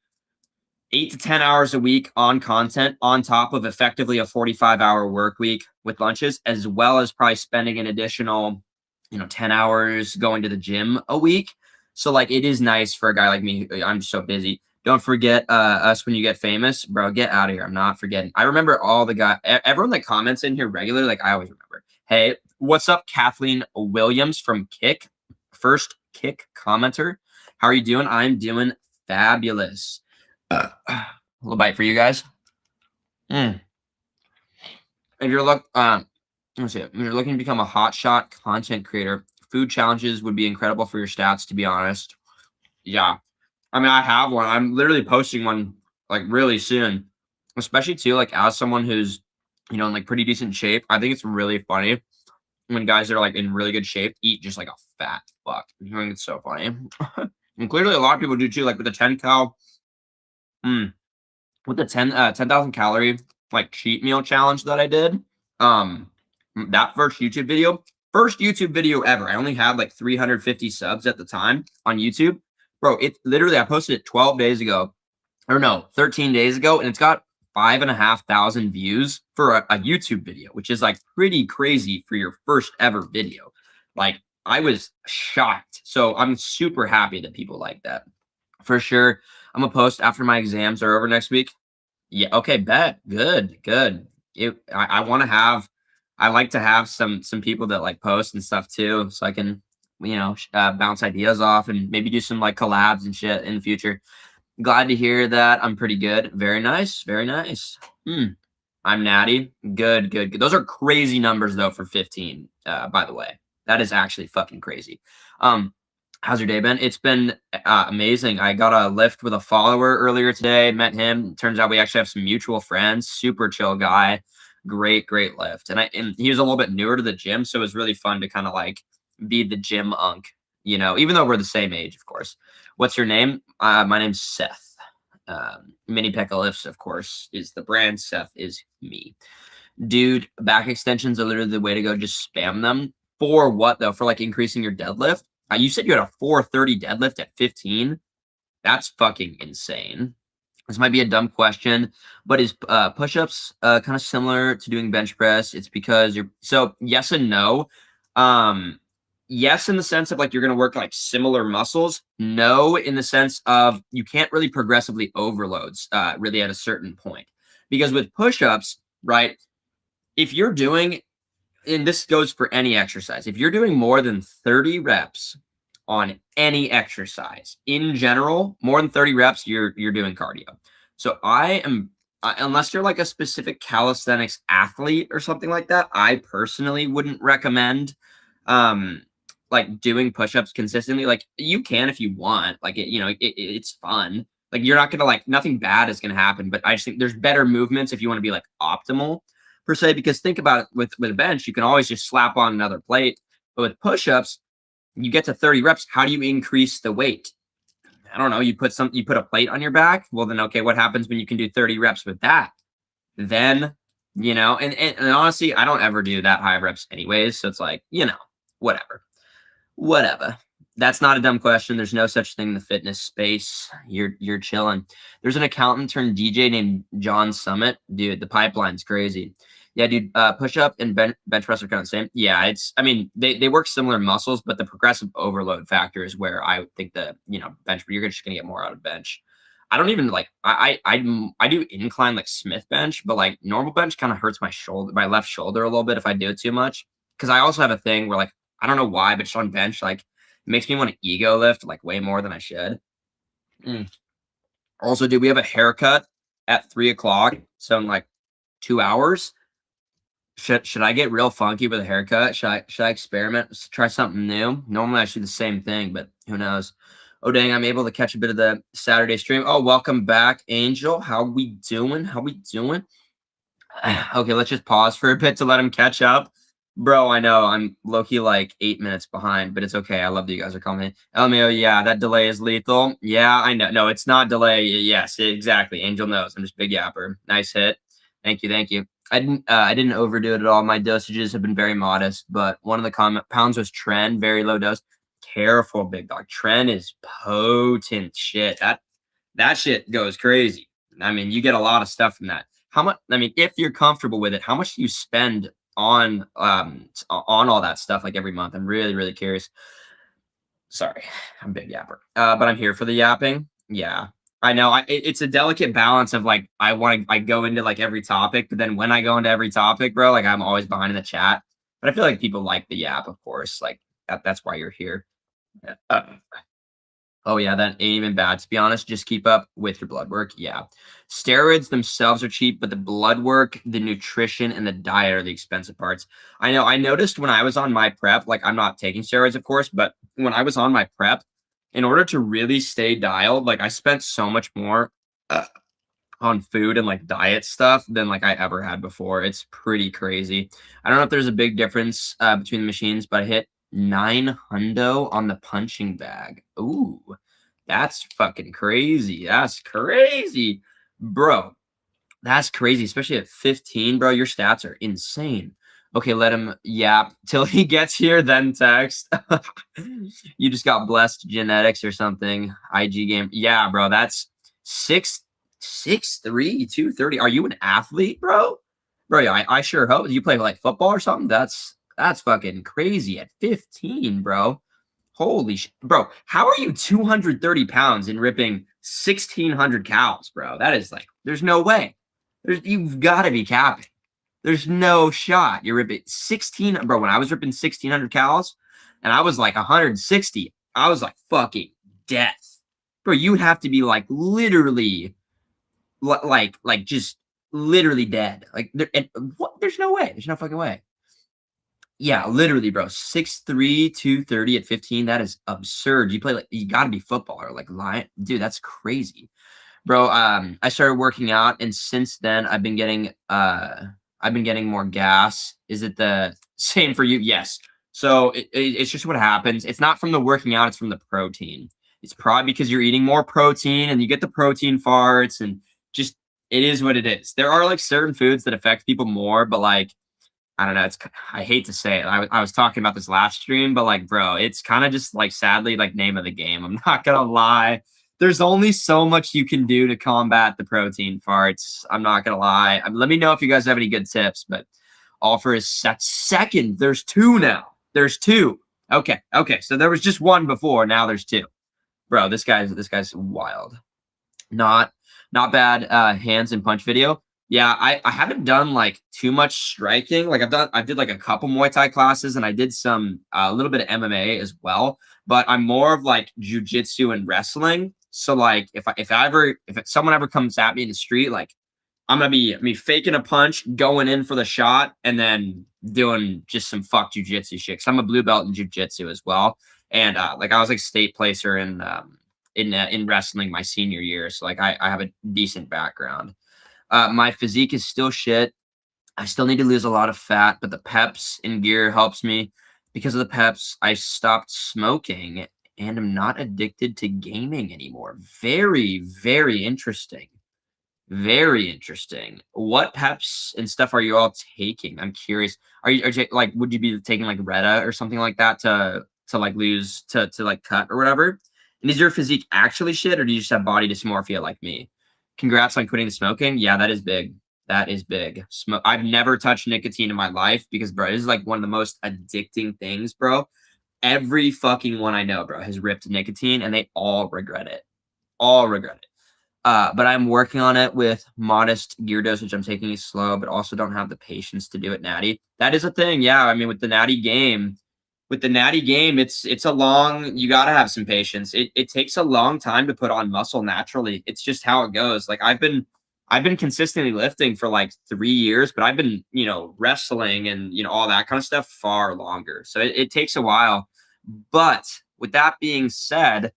8 to 10 hours a week on content on top of effectively a 45-hour work week with lunches, as well as probably spending an additional, 10 hours going to the gym a week. So like it is nice for a guy like me. I'm so busy. Don't forget us when you get famous, bro. Get out of here. I'm not forgetting. I remember all the guy, everyone that comments in here regularly. Like I always remember. Hey, what's up, Kathleen Williams from Kick? First Kick commenter. How are you doing? I'm doing fabulous. A little bite for you guys. If you're let's see. If you're looking to become a hotshot content creator, food challenges would be incredible for your stats. To be honest, yeah. I mean, I have one. I'm literally posting one like really soon, especially too like as someone who's in like pretty decent shape. I think it's really funny when guys that are like in really good shape eat just like a fat fuck. I think it's so funny, and clearly a lot of people do too. Like with the 10 cal. With the 10,000 calorie like cheat meal challenge that I did, um, that first YouTube video ever. I only had like 350 subs at the time on YouTube, bro. It literally I posted it 12 days ago, or no, 13 days ago, and it's got 5,500 views for a YouTube video, which is like pretty crazy for your first ever video. Like I was shocked, so I'm super happy that people like that for sure. I'm gonna post after my exams are over next week. Yeah. Okay. Bet. Good. Good. I want to have. I like to have some people that like post and stuff too, so I can bounce ideas off and maybe do some like collabs and shit in the future. Glad to hear that. I'm pretty good. Very nice. Very nice. I'm natty. Good. Good. Good. Those are crazy numbers though for 15. By the way, that is actually fucking crazy. How's your day been? It's been amazing. I got a lift with a follower earlier today. Met him. Turns out we actually have some mutual friends. Super chill guy. Great, great lift. And he was a little bit newer to the gym, so it was really fun to kind of like be the gym unk. Even though we're the same age, of course. What's your name? My name's Seth. Mini Pekka Lifts, of course, is the brand. Seth is me. Dude, back extensions are literally the way to go. Just spam them. For what though? For like increasing your deadlift? You said you had a 430 deadlift at 15. That's fucking insane. This might be a dumb question, but is push-ups kind of similar to doing bench press? It's because so yes and no. Yes, in the sense of like you're gonna work like similar muscles. No, in the sense of you can't really progressively overloads really at a certain point. Because with push-ups, right? If you're doing, and this goes for any exercise, if you're doing more than 30 reps on any exercise in general, more than 30 reps, you're doing cardio. So unless you're like a specific calisthenics athlete or something like that, I personally wouldn't recommend like doing push-ups consistently. Like you can if you want, like it's fun. Like you're not gonna like nothing bad is gonna happen, but I just think there's better movements if you want to be like optimal per se. Because think about it, with a bench, you can always just slap on another plate, but with push-ups, you get to 30 reps. How do you increase the weight? I don't know. You put a plate on your back. Well, then, okay, what happens when you can do 30 reps with that? Then, and honestly, I don't ever do that high reps anyways. So it's like, whatever. That's not a dumb question. There's no such thing in the fitness space. You're chilling. There's an accountant turned DJ named John Summit. Dude, the pipeline's crazy. Yeah, dude, push up and bench press are kind of the same. Yeah, they work similar muscles, but the progressive overload factor is where I think bench, you're just gonna get more out of bench. I don't even like, I do incline like Smith bench, but like normal bench kind of hurts my left shoulder a little bit if I do it too much. Cause I also have a thing where like, I don't know why, but just on bench, like it makes me want to ego lift like way more than I should. Also, dude, we have a haircut at 3:00. So in like 2 hours. Should I get real funky with a haircut? Should I experiment? Try something new? Normally I should do the same thing, but who knows? Oh dang, I'm able to catch a bit of the Saturday stream. Oh, welcome back, Angel. How we doing? Okay, let's just pause for a bit to let him catch up. Bro, I know I'm low-key like 8 minutes behind, but it's okay. I love that you guys are coming. LMAO, yeah, that delay is lethal. Yeah, I know. No, it's not delay. Yes, exactly. Angel knows. I'm just big yapper. Nice hit. Thank you, thank you. I didn't overdo it at all. My dosages have been very modest, but one of the comment pounds was Tren, very low dose. Careful, big dog. Tren is potent shit. That shit goes crazy. I mean, you get a lot of stuff from that. How much? I mean, if you're comfortable with it, how much do you spend on all that stuff like every month? I'm really really curious. Sorry, I'm a big yapper, but I'm here for the yapping. Yeah, I know. It's a delicate balance of like I go into like every topic, but then when I go into every topic, bro, like I'm always behind in the chat. But I feel like people like the yap, of course. Like that's why you're here. Uh, Oh yeah, that ain't even bad. To be honest, just keep up with your blood work. Yeah. Steroids themselves are cheap, but the blood work, the nutrition, and the diet are the expensive parts. I know. I noticed when I was on my prep, like I'm not taking steroids, of course, but when I was on my prep, in order to really stay dialed, like I spent so much more uh, on food and like diet stuff than like I ever had before. It's pretty crazy. I don't know if there's a big difference between the machines, but I hit 9 hundo on the punching bag. Ooh, that's fucking crazy. That's crazy, bro. That's crazy, especially at 15, bro. Your stats are insane. Okay, let him yap till he gets here, then text. You just got blessed genetics or something. IG game. Yeah, bro. That's 6'3", 230. Are you an athlete, bro? Bro, yeah, I sure hope. Do you play like football or something? That's fucking crazy at 15, bro. Holy sh, bro. How are you 230 pounds and ripping 1,600 cows, bro? That is like, there's no way. You've got to be capping. There's no shot. You're ripping 16, bro. When I was ripping 1,600 cows and I was like 160, I was like fucking death. Bro, you would have to be like literally, like just literally dead. Like, and what? There's no way. There's no fucking way. Yeah, literally, bro. 6'3", 230 at 15. That is absurd. You play like, you got to be footballer. Like, lion, dude, that's crazy. Bro, I started working out, and since then I've been getting more gas. Is it the same for you? Yes. So it's just what happens. It's not from the working out, it's from the protein. It's probably because you're eating more protein and you get the protein farts, and just it is what it is. There are like certain foods that affect people more, but like I don't know. I hate to say it. I was talking about this last stream, but like, bro, it's kind of just like sadly like name of the game. I'm not gonna lie. There's only so much you can do to combat the protein farts. I'm not gonna lie. Let me know if you guys have any good tips. But all for his second. There's two now. There's two. Okay, okay. So there was just one before. Now there's two. Bro, this guy's wild. Not not bad hands and punch video. Yeah, I haven't done like too much striking. Like I did like a couple Muay Thai classes and I did some a little bit of MMA as well, but I'm more of like jujitsu and wrestling. So like if someone ever comes at me in the street, like I'm gonna be faking a punch, going in for the shot, and then doing just some fuck jujitsu shit. Cause I'm a blue belt in jujitsu as well, and like I was like state placer in wrestling my senior year, so like I have a decent background. My physique is still shit. I still need to lose a lot of fat, but the peps in gear helps me. Because of the peps, I stopped smoking and I'm not addicted to gaming anymore. Very, very interesting. Very interesting. What peps and stuff are you all taking? I'm curious. Like, would you be taking like Retta or something like that to like lose to like cut or whatever? And is your physique actually shit, or do you just have body dysmorphia like me? Congrats on quitting the smoking. Yeah, that is big. That is big. Smoke. I've never touched nicotine in my life because, bro, this is like one of the most addicting things, bro. Every fucking one I know, bro, has ripped nicotine, and they all regret it. All regret it. But I'm working on it with modest gear dosage. I'm taking it slow, but also don't have the patience to do it natty. That is a thing. Yeah. I mean, with the natty game, it's a long, you got to have some patience. It takes a long time to put on muscle naturally. It's just how it goes. Like I've been consistently lifting for like 3 years, but I've been, wrestling and, all that kind of stuff far longer. So it takes a while. But with that being said,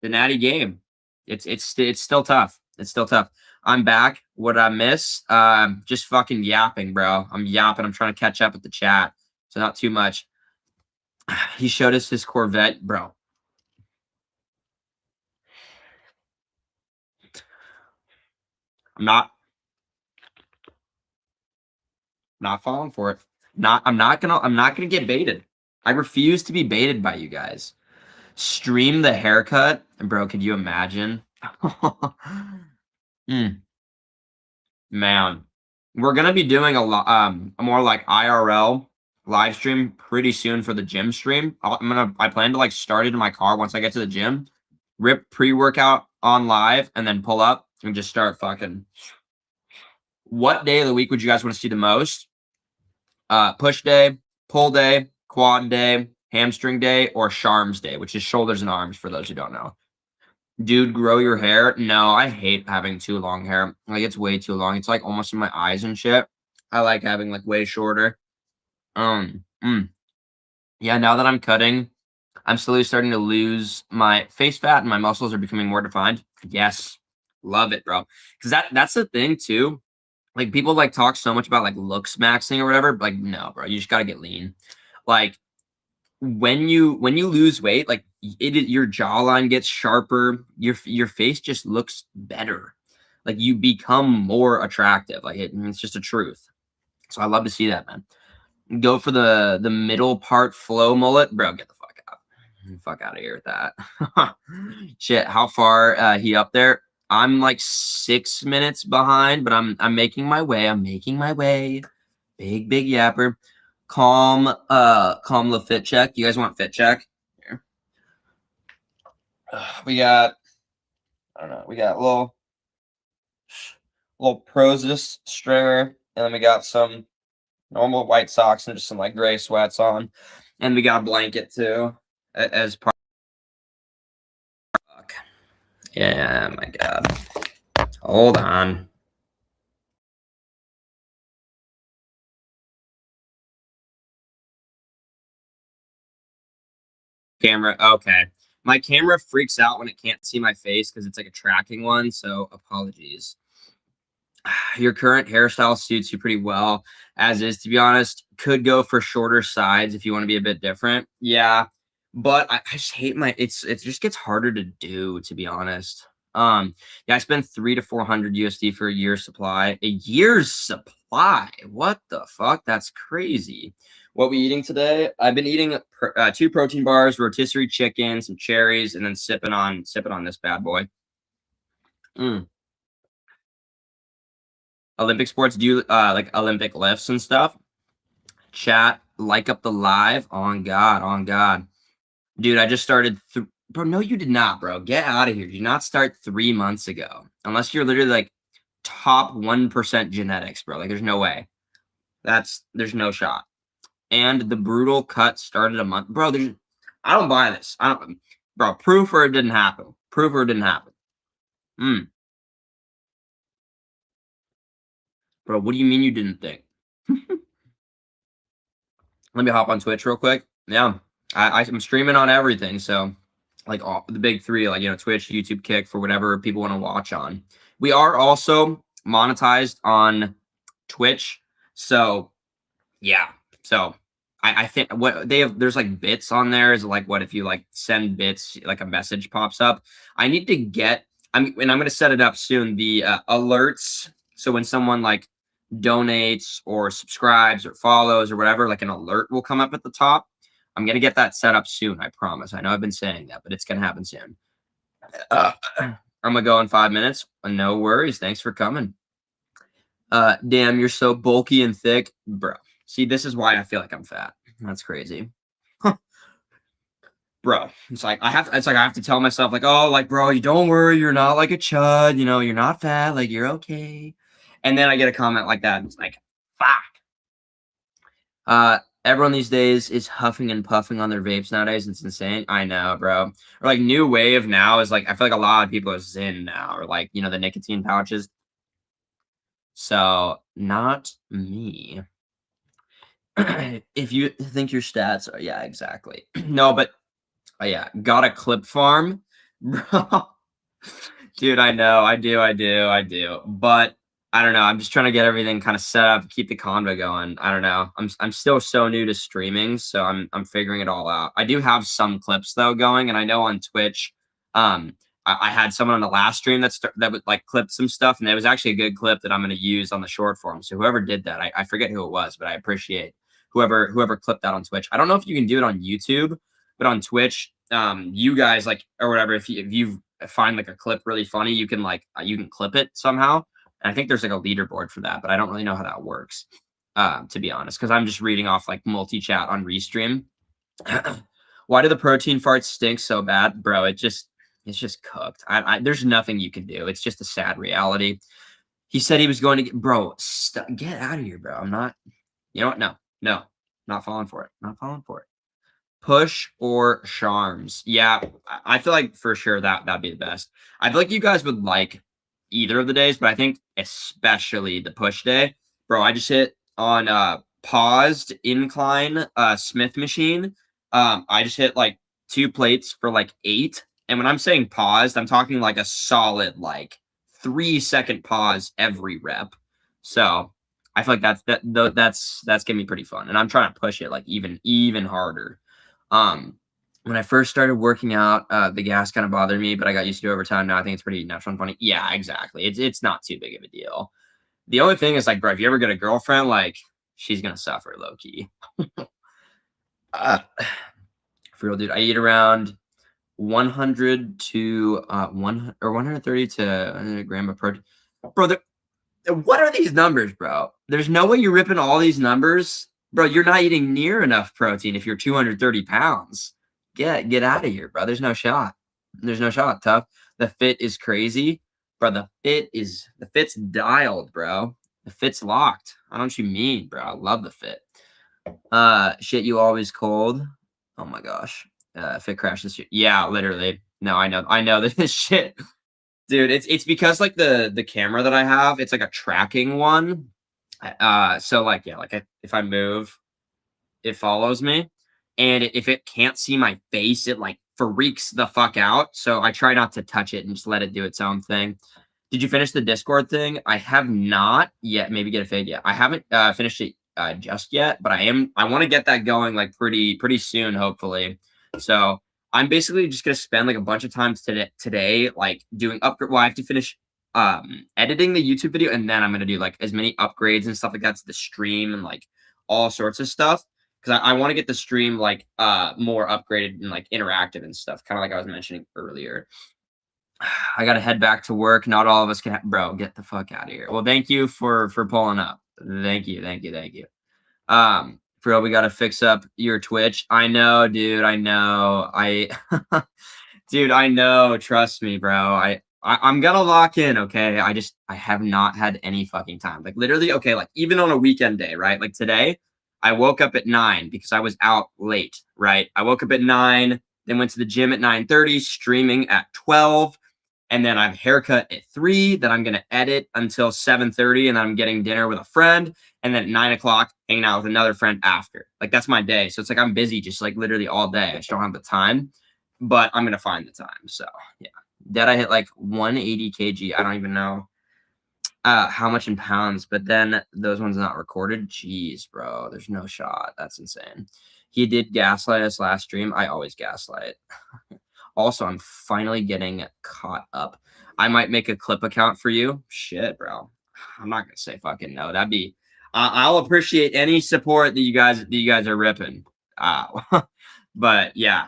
the natty game, it's still tough. It's still tough. I'm back. What I miss? Just fucking yapping, bro. I'm yapping. I'm trying to catch up with the chat. so not too much. He showed us his Corvette, bro. I'm not falling for it. I'm not gonna get baited. I refuse to be baited by you guys. Stream the haircut, bro. Could you imagine? Man, we're gonna be doing a more like IRL live stream pretty soon for the gym stream. I plan to like start it in my car once I get to the gym, rip pre-workout on live, and then pull up and just start fucking. What day of the week would you guys want to see the most? Push day, pull day, quad day, hamstring day, or Sharms day, which is shoulders and arms for those who don't know. Dude, grow your hair. No, I hate having too long hair. Like, it's way too long. It's like almost in my eyes and shit. I like having like way shorter. Yeah, now that I'm cutting, I'm slowly starting to lose my face fat and my muscles are becoming more defined. Yes. Love it, bro. Because that's the thing too. Like, people like talk so much about like looks maxing or whatever. Like, no, bro, you just gotta get lean. Like, when you lose weight, like your jawline gets sharper, your face just looks better. Like, you become more attractive. Like, it's just a truth. So I love to see that, man. Go for the middle part flow mullet, bro. Get the fuck out. Fuck out of here with that. Shit, how far he up there? I'm like 6 minutes behind, but I'm making my way. I'm making my way. Big yapper. Calm the fit check. You guys want fit check? Here. We got, I don't know, we got a little Prozis stringer, and then we got some normal white socks and just some like gray sweats on. And we got a blanket too as part. Yeah, my God. Hold on. Camera. Okay. My camera freaks out when it can't see my face because it's like a tracking one. So apologies. Your current hairstyle suits you pretty well as is, to be honest. Could go for shorter sides if you want to be a bit different. Yeah. But I just hate it just gets harder to do, to be honest. Yeah, I spent 300 to 400 USD for a year's supply. A year's supply? What the fuck? That's crazy. What we eating today? I've been eating 2 protein bars, rotisserie chicken, some cherries, and then sipping on this bad boy. Olympic sports, do you like Olympic lifts and stuff? Chat, like up the live. On God. Dude, I just started. Bro, no, you did not, bro. Get out of here. You did not start 3 months ago. Unless you're literally like top 1% genetics, bro. Like, there's no way. There's no shot. And the brutal cut started a month. Bro, I don't buy this. Bro, proof or it didn't happen. Proof or it didn't happen. Bro, what do you mean you didn't think? Let me hop on Twitch real quick. Yeah, I'm streaming on everything. So, like, all the big three, like, Twitch, YouTube, Kick, for whatever people want to watch on. We are also monetized on Twitch. So, yeah. So, I think what they have, there's like bits on there is like, what if you like send bits, like a message pops up. I need to get, and I'm going to set it up soon, the alerts. So when someone like donates or subscribes or follows or whatever, like an alert will come up at the top. I'm going to get that set up soon. I promise. I know I've been saying that, but it's going to happen soon. I'm going to go in 5 minutes. No worries. Thanks for coming. Damn, you're so bulky and thick, bro. See, this is why I feel like I'm fat. That's crazy. Bro, it's like I have to tell myself, like, oh, like, bro, you don't worry, you're not like a chud, you're not fat, like, you're okay. And then I get a comment like that, and it's like, fuck. Everyone these days is huffing and puffing on their vapes nowadays. It's insane. I know, bro. Or like new wave now is like, I feel like a lot of people are Zen now, or like, the nicotine pouches. So not me. If you think your stats are, yeah, exactly. No, but yeah, got a clip farm, bro. Dude, I know, I do. But I don't know. I'm just trying to get everything kind of set up, keep the convo going. I don't know. I'm still so new to streaming, so I'm figuring it all out. I do have some clips though going, and I know on Twitch, um, I had someone on the last stream that would like clip some stuff, and it was actually a good clip that I'm going to use on the short form. So whoever did that, I forget who it was, but I appreciate whoever clipped that on Twitch. I don't know if you can do it on YouTube, but on Twitch, you guys like or whatever, if you find like a clip really funny, you can clip it somehow. And I think there's like a leaderboard for that, but I don't really know how that works, to be honest, because I'm just reading off like multi-chat on Restream. Why do the protein farts stink so bad, bro? It's just cooked. There's nothing you can do. It's just a sad reality. He said he was going to get out of here, bro. I'm not. You know what? No, not falling for it. Not falling for it. Push or Charms? Yeah, I feel like for sure that'd be the best. I feel like you guys would like either of the days, but I think especially the push day. Bro, I just hit on paused incline Smith machine. I just hit like 2 plates for like 8. And when I'm saying paused, I'm talking like a solid like 3-second pause every rep. So I feel like that's gonna be pretty fun. And I'm trying to push it like even harder. When I first started working out, the gas kind of bothered me, but I got used to it over time. Now I think it's pretty natural and funny. Yeah, exactly. It's not too big of a deal. The only thing is like, bro, if you ever get a girlfriend, like she's gonna suffer low key. For real, dude. I eat around 100 to 130 to a gram of protein. Bro, what are these numbers, bro? There's no way you're ripping all these numbers. Bro, you're not eating near enough protein if you're 230 pounds. Get out of here, bro. There's no shot. There's no shot. Tough. The fit is crazy. Bro, the fit's dialed, bro. The fit's locked. I don't you mean, bro. I love the fit. Shit, you always cold. Oh my gosh. Fit crashes. Yeah, literally. No, I know this shit. Dude, it's because like the camera that I have, it's like a tracking one. So like yeah, like if I move, it follows me, and if it can't see my face, it like freaks the fuck out. So I try not to touch it and just let it do its own thing. Did you finish the Discord thing? I have not yet. Maybe get a fade yet. I haven't finished it just yet, but I want to get that going like pretty soon, hopefully. So I'm basically just gonna spend like a bunch of times today like doing upgrade. Well, I have to finish editing the YouTube video, and then I'm gonna do like as many upgrades and stuff like that to the stream and like all sorts of stuff, because I want to get the stream like more upgraded and like interactive and stuff, kind of like I was mentioning earlier. I gotta head back to work. Not all of us can. Bro, get the fuck out of here. Well, thank you for pulling up. Thank you. For real, we gotta fix up your Twitch. I know, dude. I know. Dude, I know. Trust me, bro. I'm gonna lock in. Okay. I have not had any fucking time. Like literally. Okay. Like even on a weekend day, right? Like today, I woke up at 9 because I was out late. Right. I woke up at 9, then went to the gym at 9:30, streaming at 12. And then I have a haircut at 3 that I'm going to edit until 7:30. And then I'm getting dinner with a friend. And then at 9 o'clock, hanging out with another friend after. Like, that's my day. So it's like I'm busy just like literally all day. I just don't have the time, but I'm going to find the time. So, yeah. Did I hit like 180 kg? I don't even know how much in pounds, but then those ones not recorded. Jeez, bro. There's no shot. That's insane. He did gaslight us last stream. I always gaslight. Also, I'm finally getting caught up. I might make a clip account for you. Shit, bro. I'm not gonna say fucking no. That'd be. I'll appreciate any support that you guys are ripping. But yeah.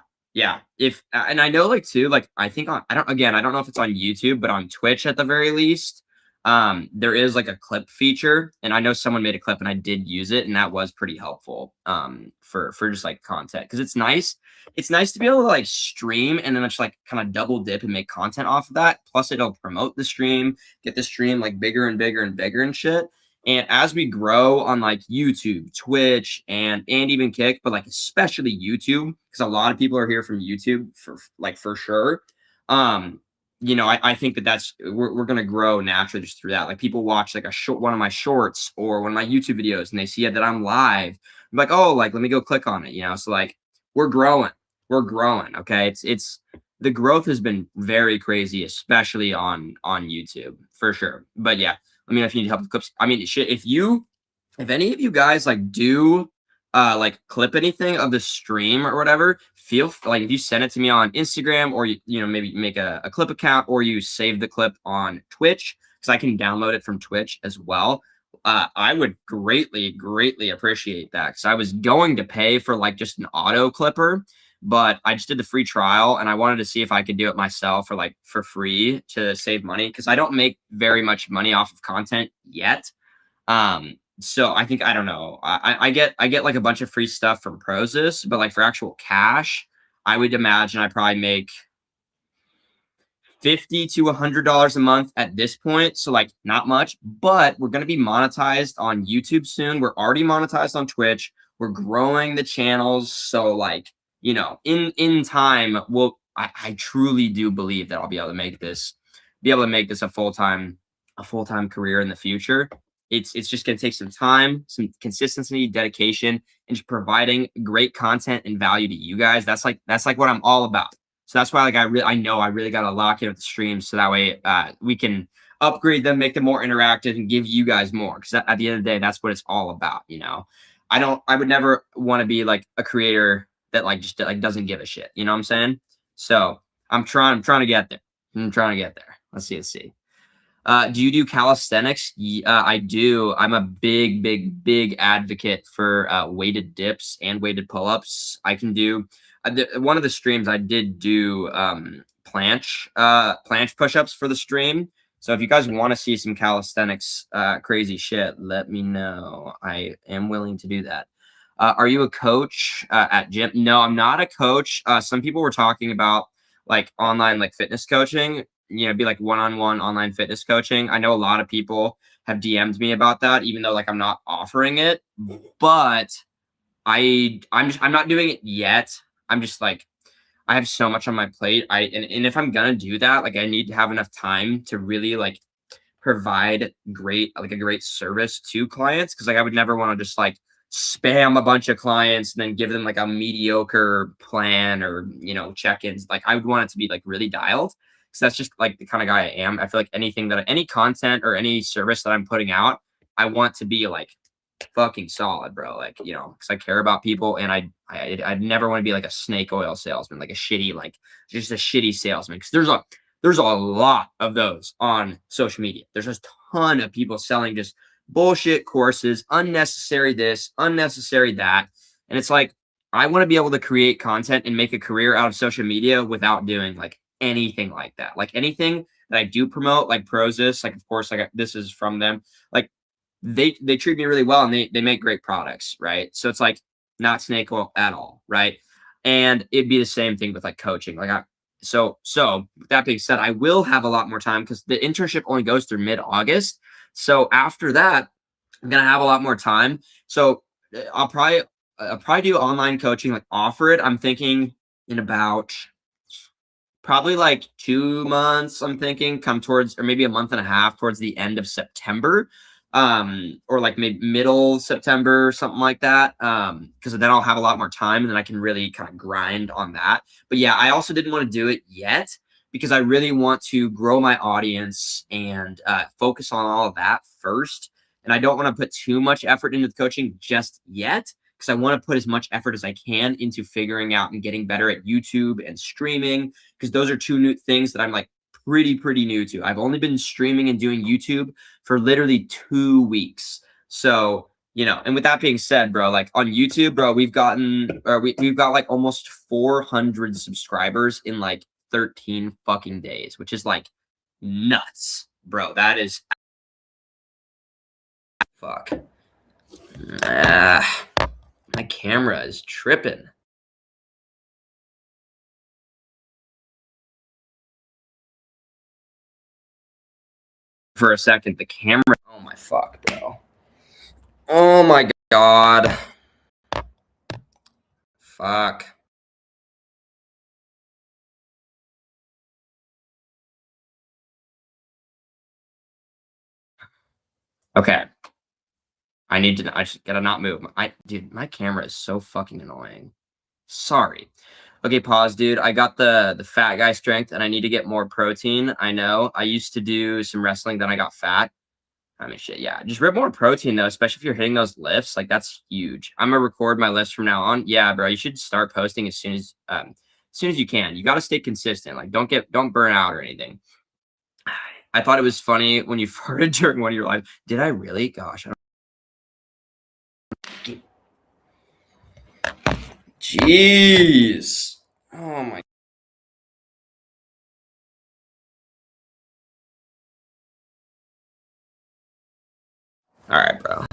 If and I know like too, like I think I don't know if it's on YouTube, but on Twitch at the very least, there is like a clip feature, and I know someone made a clip and I did use it, and that was pretty helpful for just like content, because it's nice to be able to like stream and then just like kind of double dip and make content off of that. Plus it'll promote the stream, get the stream like bigger and bigger and bigger and shit. And as we grow on like YouTube, Twitch, and even Kick, but like especially YouTube, because a lot of people are here from YouTube for sure. I think that's we're gonna grow naturally just through that. Like people watch like one of my shorts or one of my YouTube videos, and they see that I'm live. I'm like, oh, like let me go click on it, So like we're growing. Okay, it's the growth has been very crazy, especially on YouTube for sure. But yeah, Let me know if you need help with clips. I mean, shit, if any of you guys like do like clip anything of the stream or whatever, like if you send it to me on Instagram, or you know, maybe make a clip account, or you save the clip on Twitch, because I can download it from Twitch as well. I would greatly appreciate that, because I was going to pay for like just an auto clipper, but I just did the free trial and I wanted to see if I could do it myself for free to save money, because I don't make very much money off of content yet. So I think, I don't know, I get like a bunch of free stuff from Prozis, but like for actual cash, I would imagine I probably make $50 to $100 a month at this point. So like not much, but we're going to be monetized on YouTube soon. We're already monetized on Twitch. We're growing the channels. So like, you know, in time, I truly do believe that I'll be able to make this a full-time career in the future. It's just going to take some time, some consistency, dedication, and just providing great content and value to you guys. That's like what I'm all about. So that's why, like, I know I really got to lock in with the streams, so that way we can upgrade them, make them more interactive, and give you guys more. Because at the end of the day, that's what it's all about, you know. I would never want to be like a creator that like just like doesn't give a shit. You know what I'm saying? So I'm trying to get there. I'm trying to get there. Let's see. Do you do calisthenics? I do. I'm a big advocate for weighted dips and weighted pull-ups. I can do one of the streams I did do planche push-ups for the stream. So if you guys want to see some calisthenics crazy shit, let me know. I am willing to do that. Are you a coach at gym? No, I'm not a coach. Some people were talking about like online like fitness coaching, you know, be like one-on-one online fitness coaching. I know a lot of people have DM'd me about that, even though like I'm not offering it, but I'm not doing it yet. I'm just like, I have so much on my plate. And if I'm gonna do that, like I need to have enough time to really like provide a great service to clients. Cause like I would never want to just like spam a bunch of clients and then give them like a mediocre plan or, you know, check-ins. Like I would want it to be like really dialed. So that's just like the kind of guy I am. I feel like any content or any service that I'm putting out, I want to be like fucking solid, bro. Like, you know, because I care about people, and I'd never want to be like a snake oil salesman, like just a shitty salesman. Because there's a lot of those on social media. There's just a ton of people selling just bullshit courses, unnecessary this, unnecessary that, and it's like I want to be able to create content and make a career out of social media without doing like anything like that. Like anything that I do promote, like Prozis, like of course, like this is from them. Like they treat me really well, and they make great products, right? So it's like not snake oil at all, right? And it'd be the same thing with like coaching. So with that being said, I will have a lot more time because the internship only goes through mid-August. So after that, I'm gonna have a lot more time. So I'll probably do online coaching, like offer it. I'm thinking in about probably like 2 months. I'm thinking come towards, or maybe a month and a half towards the end of September, or like middle September, something like that. Because then I'll have a lot more time, and then I can really kind of grind on that. But yeah, I also didn't want to do it yet because I really want to grow my audience and focus on all of that first. And I don't want to put too much effort into the coaching just yet, because I want to put as much effort as I can into figuring out and getting better at YouTube and streaming, because those are two new things that I'm like pretty new to. I've only been streaming and doing YouTube for literally 2 weeks. So, you know, and with that being said, bro, like on YouTube, bro, we've got like almost 400 subscribers in like 13 fucking days, which is like nuts, bro. That is fuck. My camera is tripping. For a second, the camera. Oh my fuck, bro. Oh my god. Fuck. Okay. I just gotta not move. Dude, my camera is so fucking annoying. Sorry. Okay, pause, dude. I got the fat guy strength, and I need to get more protein. I know. I used to do some wrestling, then I got fat. I mean, shit, yeah. Just rip more protein though, especially if you're hitting those lifts. Like that's huge. I'm gonna record my lifts from now on. Yeah, bro. You should start posting as soon as you can. You got to stay consistent. Like don't burn out or anything. I thought it was funny when you farted during one of your lives. Did I really? Gosh. Jeez. Oh my. All right, bro.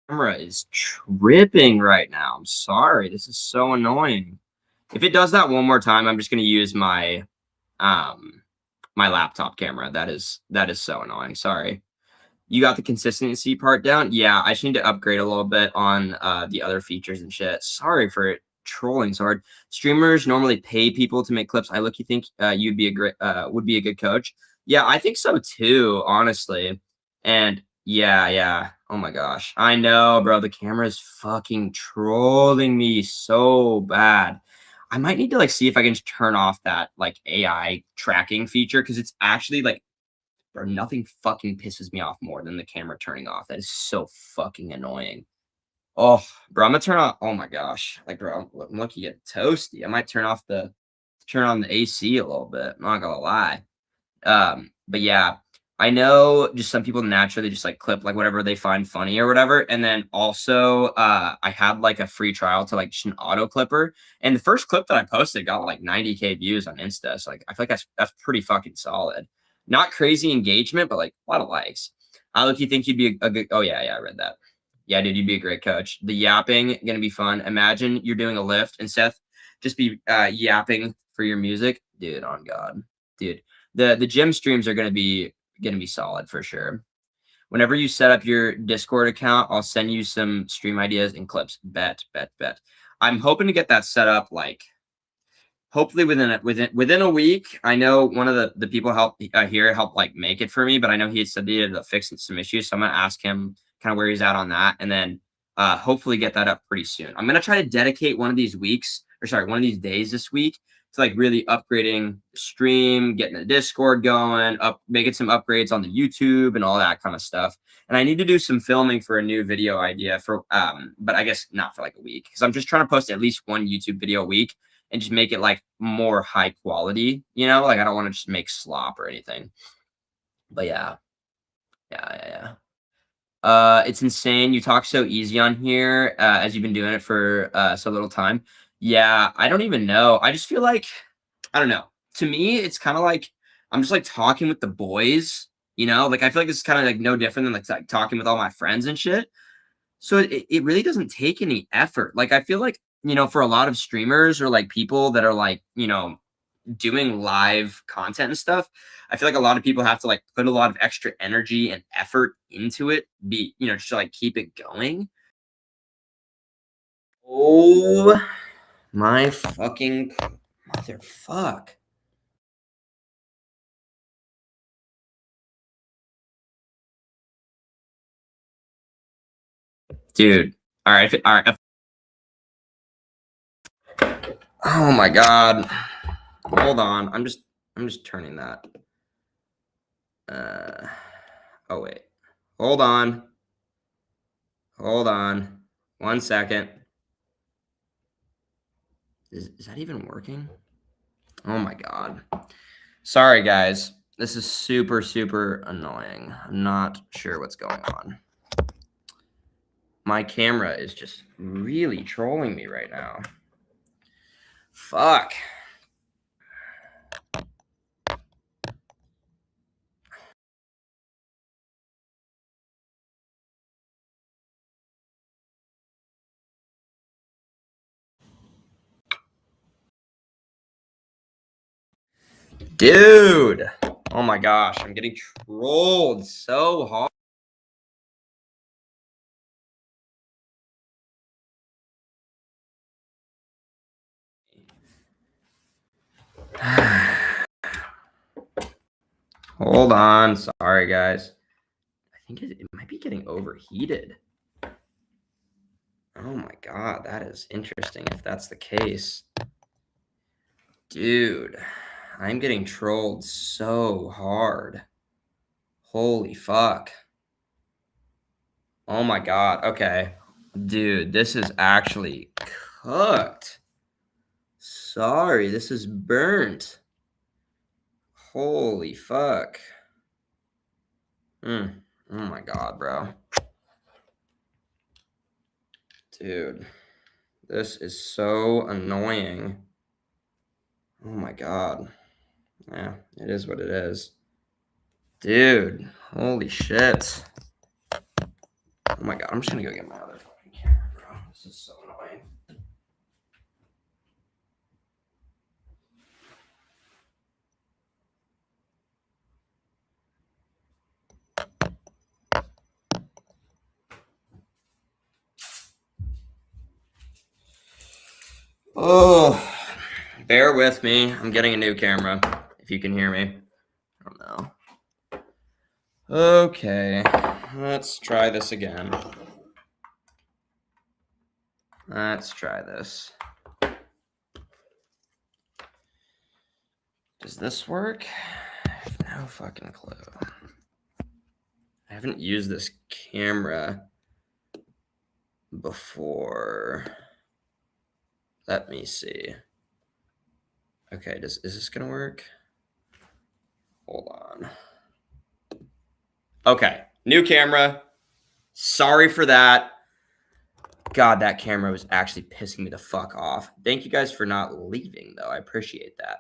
Camera is tripping right now. I'm sorry. This is so annoying. If it does that one more time, I'm just gonna use um my laptop camera. That is so annoying. Sorry. You got the consistency part down? Yeah, I just need to upgrade a little bit on the other features and shit. Sorry for trolling so hard. Streamers normally pay people to make clips. I look, you think you'd be a great would be a good coach? Yeah, I think so too, honestly. And yeah, yeah. Oh my gosh. I know, bro. The camera's fucking trolling me so bad. I might need to like see if I can just turn off that like AI tracking feature because it's actually like bro, nothing fucking pisses me off more than the camera turning off. That is so fucking annoying. Oh, bro, I'm gonna turn on. Oh my gosh, like, bro, I'm lucky get toasty. I might turn on the AC a little bit. I'm not gonna lie. But yeah, I know just some people naturally just like clip like whatever they find funny or whatever. And then also, I had like a free trial to like just an auto clipper, and the first clip that I posted got like 90K views on Insta. So like, I feel like that's pretty fucking solid. Not crazy engagement, but like a lot of likes. I look, you think you'd be a good? Oh yeah, yeah, I read that. Yeah, dude, you'd be a great coach. The yapping gonna be fun. Imagine you're doing a lift and Seth just be yapping for your music, dude. On God, dude. The gym streams are gonna be solid for sure. Whenever you set up your Discord account, I'll send you some stream ideas and clips. Bet, bet, bet. I'm hoping to get that set up like hopefully within a week. I know one of the people here helped like make it for me, but I know he had said he had to fix some issues, so I'm gonna ask him kind of where he's at on that, and then hopefully get that up pretty soon. I'm gonna try to dedicate one of these weeks, or sorry, one of these days this week to like really upgrading the stream, getting the Discord going, making some upgrades on the YouTube and all that kind of stuff. And I need to do some filming for a new video idea but I guess not for like a week because I'm just trying to post at least one YouTube video a week and just make it like more high quality, like I don't want to just make slop or anything. But yeah, yeah, yeah, yeah. It's insane. You talk so easy on here, as you've been doing it for so little time. Yeah, I don't even know. I just feel like I don't know. To me, it's kind of like I'm just like talking with the boys, Like I feel like it's kind of like no different than like talking with all my friends and shit. So it really doesn't take any effort. Like I feel like, for a lot of streamers or like people that are like, doing live content and stuff, I feel like a lot of people have to like put a lot of extra energy and effort into it, just to like keep it going. Oh my fucking motherfuck. Dude. All right. All right. Oh my god. Hold on. I'm just turning that. Oh wait. Hold on. Hold on. 1 second. Is that even working? Oh my god. Sorry guys. This is super, super annoying. I'm not sure what's going on. My camera is just really trolling me right now. Fuck. Dude. Oh my gosh. I'm getting trolled so hard. Hold on. Sorry, guys. I think it might be getting overheated. Oh my god, that is interesting if that's the case. Dude, I'm getting trolled so hard. Holy fuck. Oh my god, okay. Dude, this is actually cooked. Sorry, this is burnt. Holy fuck. Oh my god, bro. Dude, this is so annoying. Oh my god. Yeah, it is what it is. Dude, holy shit. Oh my god, I'm just gonna go get my other fucking camera, bro. This is so annoying. Oh, bear with me. I'm getting a new camera, if you can hear me. I don't know. Okay, let's try this again. Let's try this. Does this work? I have no fucking clue. I haven't used this camera before. Let me see. Okay, is this gonna work? Hold on. Okay, new camera. Sorry for that. God, that camera was actually pissing me the fuck off. Thank you guys for not leaving, though. I appreciate that.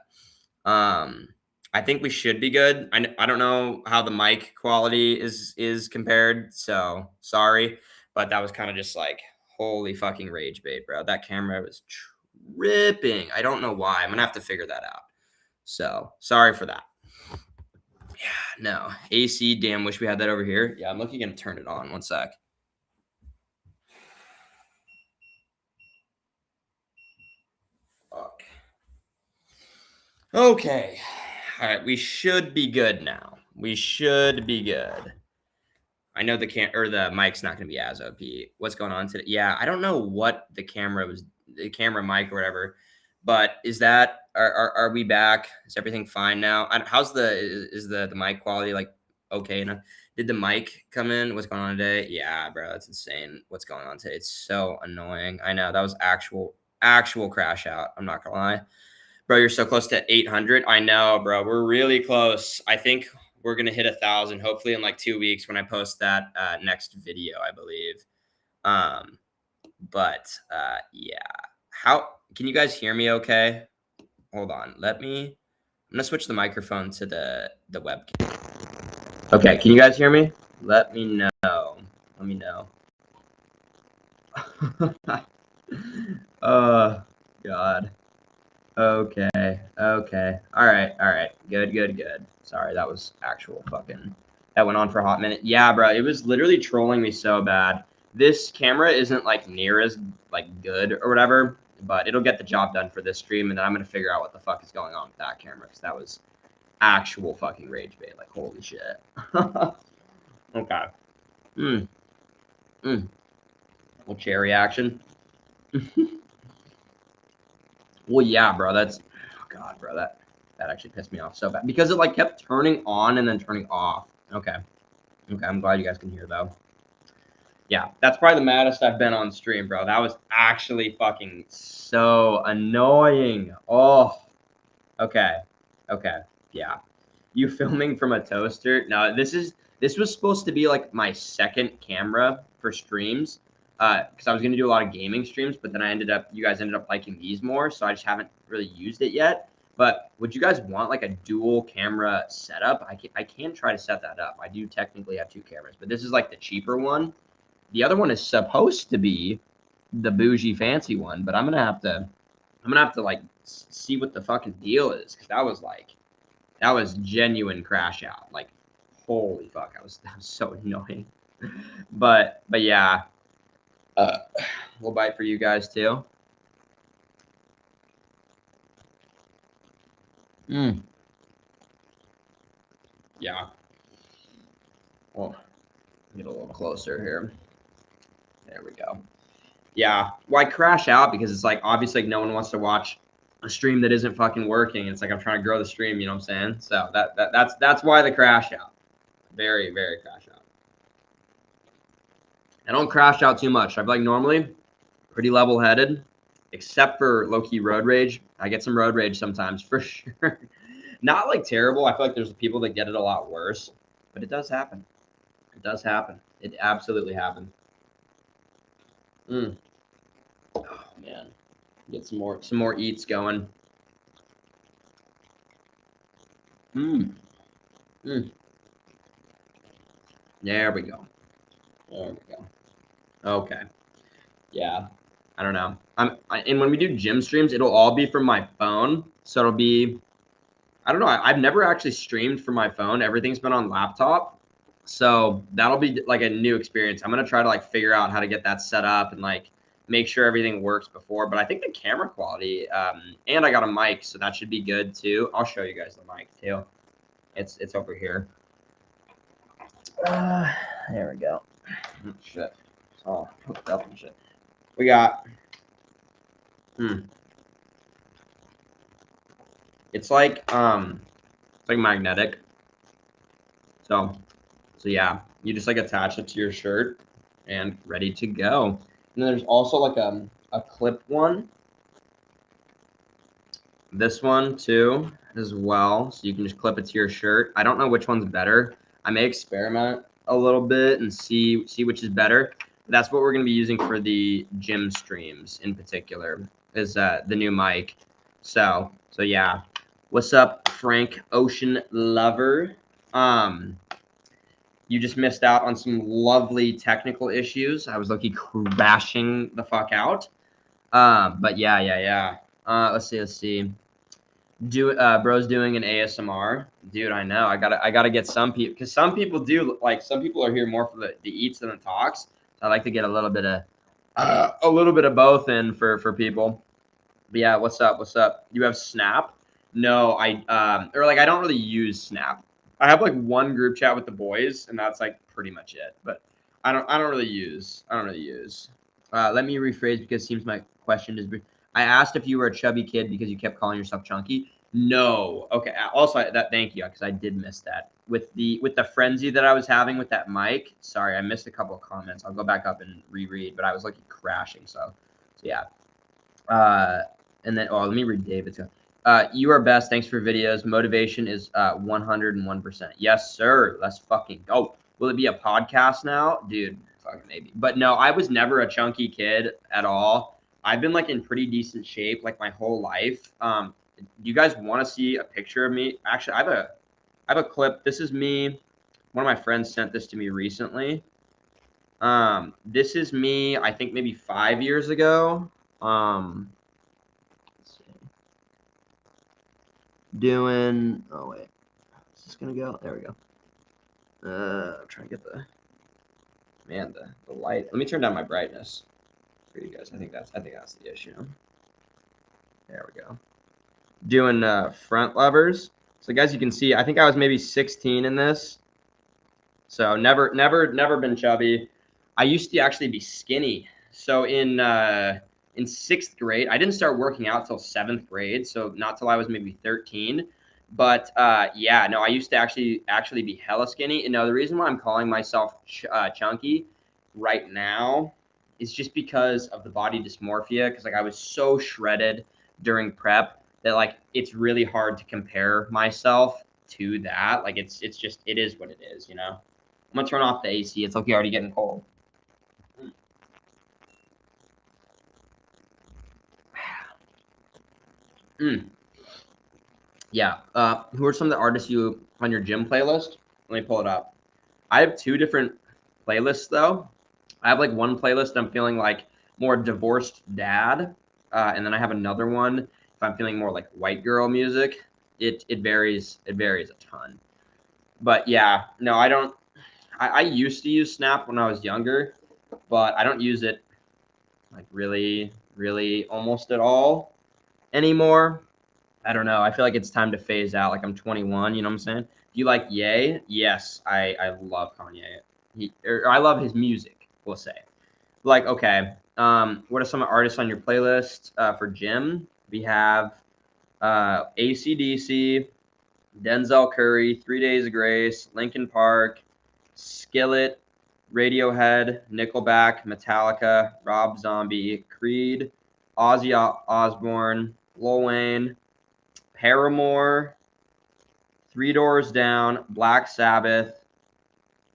I think we should be good. I don't know how the mic quality is compared, so sorry, but that was kind of just like holy fucking rage bait, bro. That camera was tripping. I don't know why. I'm gonna have to figure that out. So sorry for that. Yeah, no AC. Damn, wish we had that over here. Yeah, I'm looking to turn it on. One sec. Fuck. Okay. All right, we should be good now. We should be good. I know the mic's not going to be as OP. What's going on today? Yeah, I don't know what the camera mic or whatever. But is that are we back? Is everything fine now? How's the mic quality like? Okay enough? Did the mic come in? What's going on today? Yeah, bro, that's insane. What's going on today? It's so annoying. I know that was actual crash out. I'm not gonna lie. Bro, you're so close to 800. I know, bro. We're really close. I think we're gonna hit 1,000 hopefully in like 2 weeks when I post that next video, I believe. Um, but yeah. How can you guys hear me? Okay, hold on. I'm gonna switch the microphone to the webcam. Okay, can you guys hear me? Let me know. Let me know. Oh God. Okay. Okay. All right. Good. Sorry, that was actual fucking. That went on for a hot minute. Yeah, bro, it was literally trolling me so bad. This camera isn't like near as like good or whatever, but it'll get the job done for this stream, and then I'm gonna figure out what the fuck is going on with that camera because that was actual fucking rage bait. Like holy shit. Okay. Mm. Little cherry action. Well, yeah, bro. Oh God, bro. That actually pissed me off so bad because it like kept turning on and then turning off. Okay. I'm glad you guys can hear though. Yeah, that's probably the maddest I've been on stream, bro. That was actually fucking so annoying. Oh. Okay. Yeah. You filming from a toaster? No, this was supposed to be like my second camera for streams. Because I was gonna do a lot of gaming streams, but then you guys ended up liking these more, so I just haven't really used it yet. But would you guys want like a dual camera setup? I can try to set that up. I do technically have two cameras, but this is like the cheaper one. The other one is supposed to be the bougie fancy one, but I'm gonna have to like see what the fucking deal is because that was genuine crash out. Like, holy fuck, that was so annoying. But yeah, uh, we'll bite for you guys too. Yeah. Well, get a little closer here. There we go. Yeah. Why crash out? Because it's like obviously like, no one wants to watch a stream that isn't fucking working. It's like I'm trying to grow the stream, you know what I'm saying? So that's why the crash out. Very, very crash out. I don't crash out too much. I feel like normally pretty level headed, except for low key road rage. I get some road rage sometimes for sure. Not like terrible. I feel like there's people that get it a lot worse, but it does happen. It does happen. It absolutely happens. Oh man, get some more eats going. There we go. There we go. Okay. Yeah. I don't know. And when we do gym streams, it'll all be from my phone. So it'll be, I don't know. I've never actually streamed from my phone. Everything's been on laptop. So that'll be like a new experience. I'm gonna try to like figure out how to get that set up and like make sure everything works before. But I think the camera quality, and I got a mic, so that should be good too. I'll show you guys the mic too. It's over here. There we go. Oh, shit. It's all hooked up and shit. We got. It's like magnetic. So yeah, you just like attach it to your shirt and ready to go. And then there's also like a clip one. This one too as well. So you can just clip it to your shirt. I don't know which one's better. I may experiment a little bit and see which is better. That's what we're gonna be using for the gym streams in particular, is the new mic. So yeah. What's up, Frank Ocean Lover? You just missed out on some lovely technical issues. I was lucky crashing the fuck out. But yeah. Let's see. Bro's doing an ASMR. Dude, I know. I gotta get some people, because some people do, like, some people are here more for the eats than the talks. So I like to get a little bit of both in for people. But yeah, what's up? You have Snap? No, I don't really use Snap. I have like one group chat with the boys, and that's like pretty much it. But I don't really use. Let me rephrase, because it seems my question is. I asked if you were a chubby kid because you kept calling yourself chunky. No. Okay. Also, thank you, because I did miss that with the frenzy that I was having with that mic. Sorry, I missed a couple of comments. I'll go back up and reread, but I was like crashing. So yeah. And then let me read David's. You are best. Thanks for videos. Motivation is 101%. Yes, sir. Let's fucking go. Will it be a podcast now? Dude, fucking maybe. But no, I was never a chunky kid at all. I've been like in pretty decent shape like my whole life. Do you guys want to see a picture of me? Actually, I have a clip. This is me. One of my friends sent this to me recently. This is me, I think maybe 5 years ago. Doing, oh wait, is this gonna go? There we go. I'm trying to get the light. Let me turn down my brightness for you guys. I think that's the issue. There we go. Doing front levers. So guys, you can see, I think I was maybe 16 in this. So never been chubby. I used to actually be skinny. So in 6th grade, I didn't start working out till 7th grade, so not till I was maybe 13. But yeah, no, I used to actually be hella skinny. And no, the reason why I'm calling myself chunky right now is just because of the body dysmorphia. Because like I was so shredded during prep that like it's really hard to compare myself to that. Like it's just, it is what it is, you know. I'm gonna turn off the AC. It's like already getting cold. Yeah. Who are some of the artists you on your gym playlist? Let me pull it up. I have 2 different playlists though. I have like one playlist I'm feeling like more divorced dad, and then I have another one if I'm feeling more like white girl music. It varies. It varies a ton. But yeah, no, I don't. I used to use Snap when I was younger, but I don't use it like really almost at all anymore. I don't know. I feel like it's time to phase out. Like I'm 21, you know what I'm saying? Do you like Ye? Yes, I love Kanye. I love his music, we'll say. Like, okay, What are some artists on your playlist for gym? We have AC/DC, Denzel Curry, 3 Days of Grace, Linkin Park, Skillet, Radiohead, Nickelback, Metallica, Rob Zombie, Creed, Ozzy Osbourne, Lil Wayne, Paramore, Three Doors Down, Black Sabbath,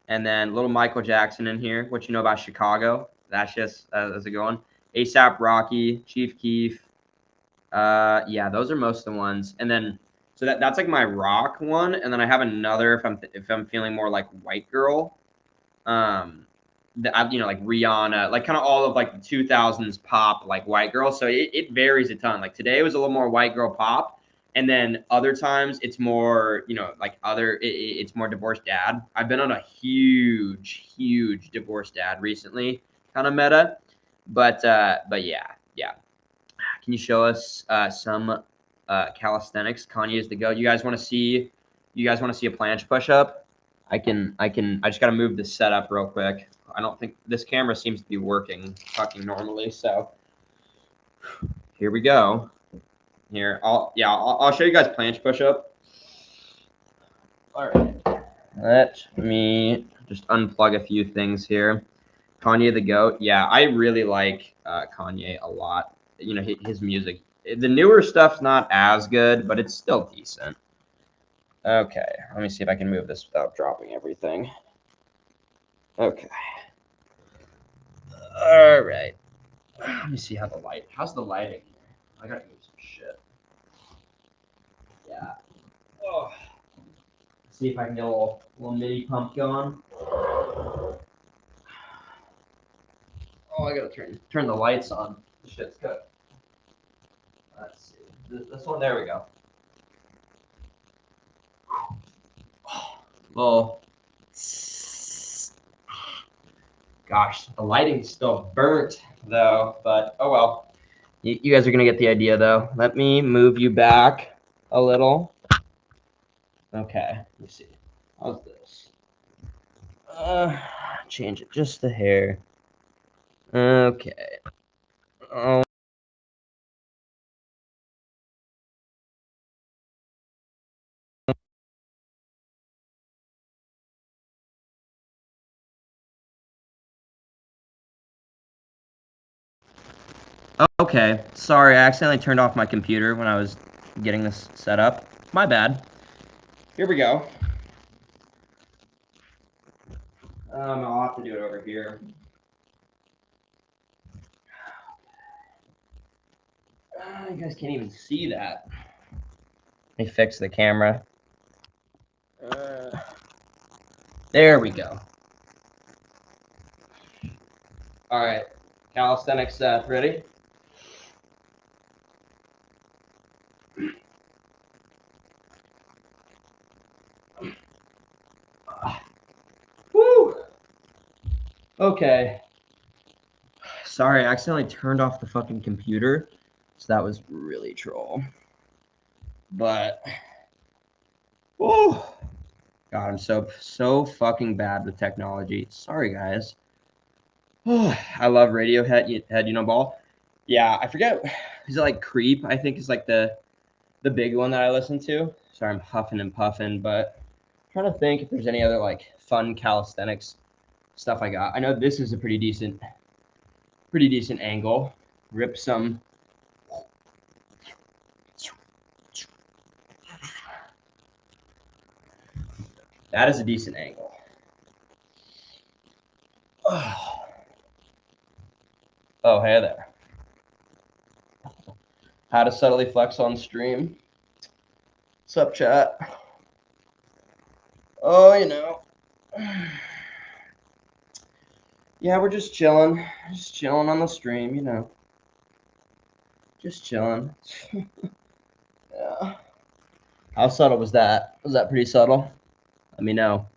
and then little Michael Jackson in here. What you know about Chicago? That's just that's a good one. ASAP Rocky, Chief Keef. Yeah, those are most of the ones. And then so that's like my rock one, and then I have another if I'm feeling more like white girl. Like Rihanna, like kind of all of like the 2000s pop, like white girl. So it varies a ton. Like today was a little more white girl pop, and then other times it's more, like it's more divorced dad. I've been on a huge divorced dad recently, kind of meta, but yeah. Can you show us some calisthenics? Kanye is the go. You guys want to see? You guys want to see a planche push up? I can. I just got to move this setup real quick. I don't think this camera seems to be working fucking normally. So here we go. Here, I'll show you guys planche push up. All right. Let me just unplug a few things here. Kanye the GOAT. Yeah, I really like Kanye a lot. His music. The newer stuff's not as good, but it's still decent. Okay, let me see if I can move this without dropping everything. Okay. All right. Let me see how's the lighting here? I gotta move some shit. Yeah. Oh. See if I can get a little mini pump going. Oh, I gotta turn the lights on. This shit's good. Let's see. This one, there we go. Well, gosh, the lighting's still burnt though, but oh well. You guys are gonna get the idea though. Let me move you back a little. Okay, let me see. How's this? Change it just a hair. Okay. Oh. Okay, sorry, I accidentally turned off my computer when I was getting this set up. My bad. Here we go. I'll have to do it over here. You guys can't even see that. Let me fix the camera. There we go. All right, calisthenics Seth, ready? Woo! Okay. Sorry, I accidentally turned off the fucking computer, so that was really troll. But, oh, God, I'm so fucking bad with technology. Sorry, guys. Oh, I love Radiohead, Ball. Yeah, I forget. Is it like Creep? I think is like the big one that I listen to. Sorry, I'm huffing and puffing, but I'm trying to think if there's any other like fun calisthenics stuff I got. I know this is a pretty decent angle. Rip some. That is a decent angle. Oh, hey there. How to subtly flex on stream. What's up, chat? Oh, yeah, we're just chilling on the stream, just chilling. Yeah. How subtle was that? Was that pretty subtle? Let me know.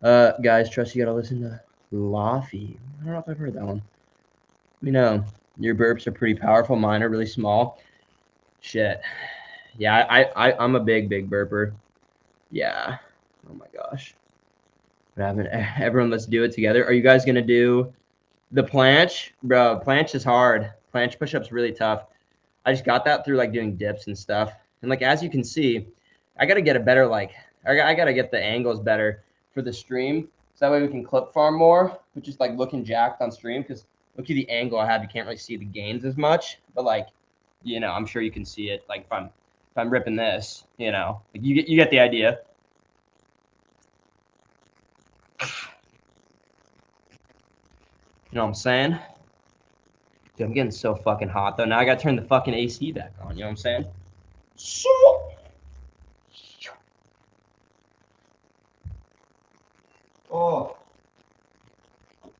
Guys, trust you gotta listen to Laffy. I don't know if I've heard that one. Let me know. Your burps are pretty powerful. Mine are really small. Shit. Yeah, I'm a big burper. Yeah. Oh my gosh. What happened? Everyone, let's do it together. Are you guys gonna do The planche, bro, planche is hard. Planche push-ups really tough. I just got that through like doing dips and stuff. And like as you can see, I gotta get a better I gotta get the angles better for the stream, so that way we can clip farm more, which is like looking jacked on stream. Because look at the angle I have, you can't really see the gains as much. But like, you know, I'm sure you can see it. Like if I'm ripping this, you know, like you get the idea. You know what I'm saying? Dude, I'm getting so fucking hot though. Now I gotta turn the fucking AC back on. You know what I'm saying? So. Oh.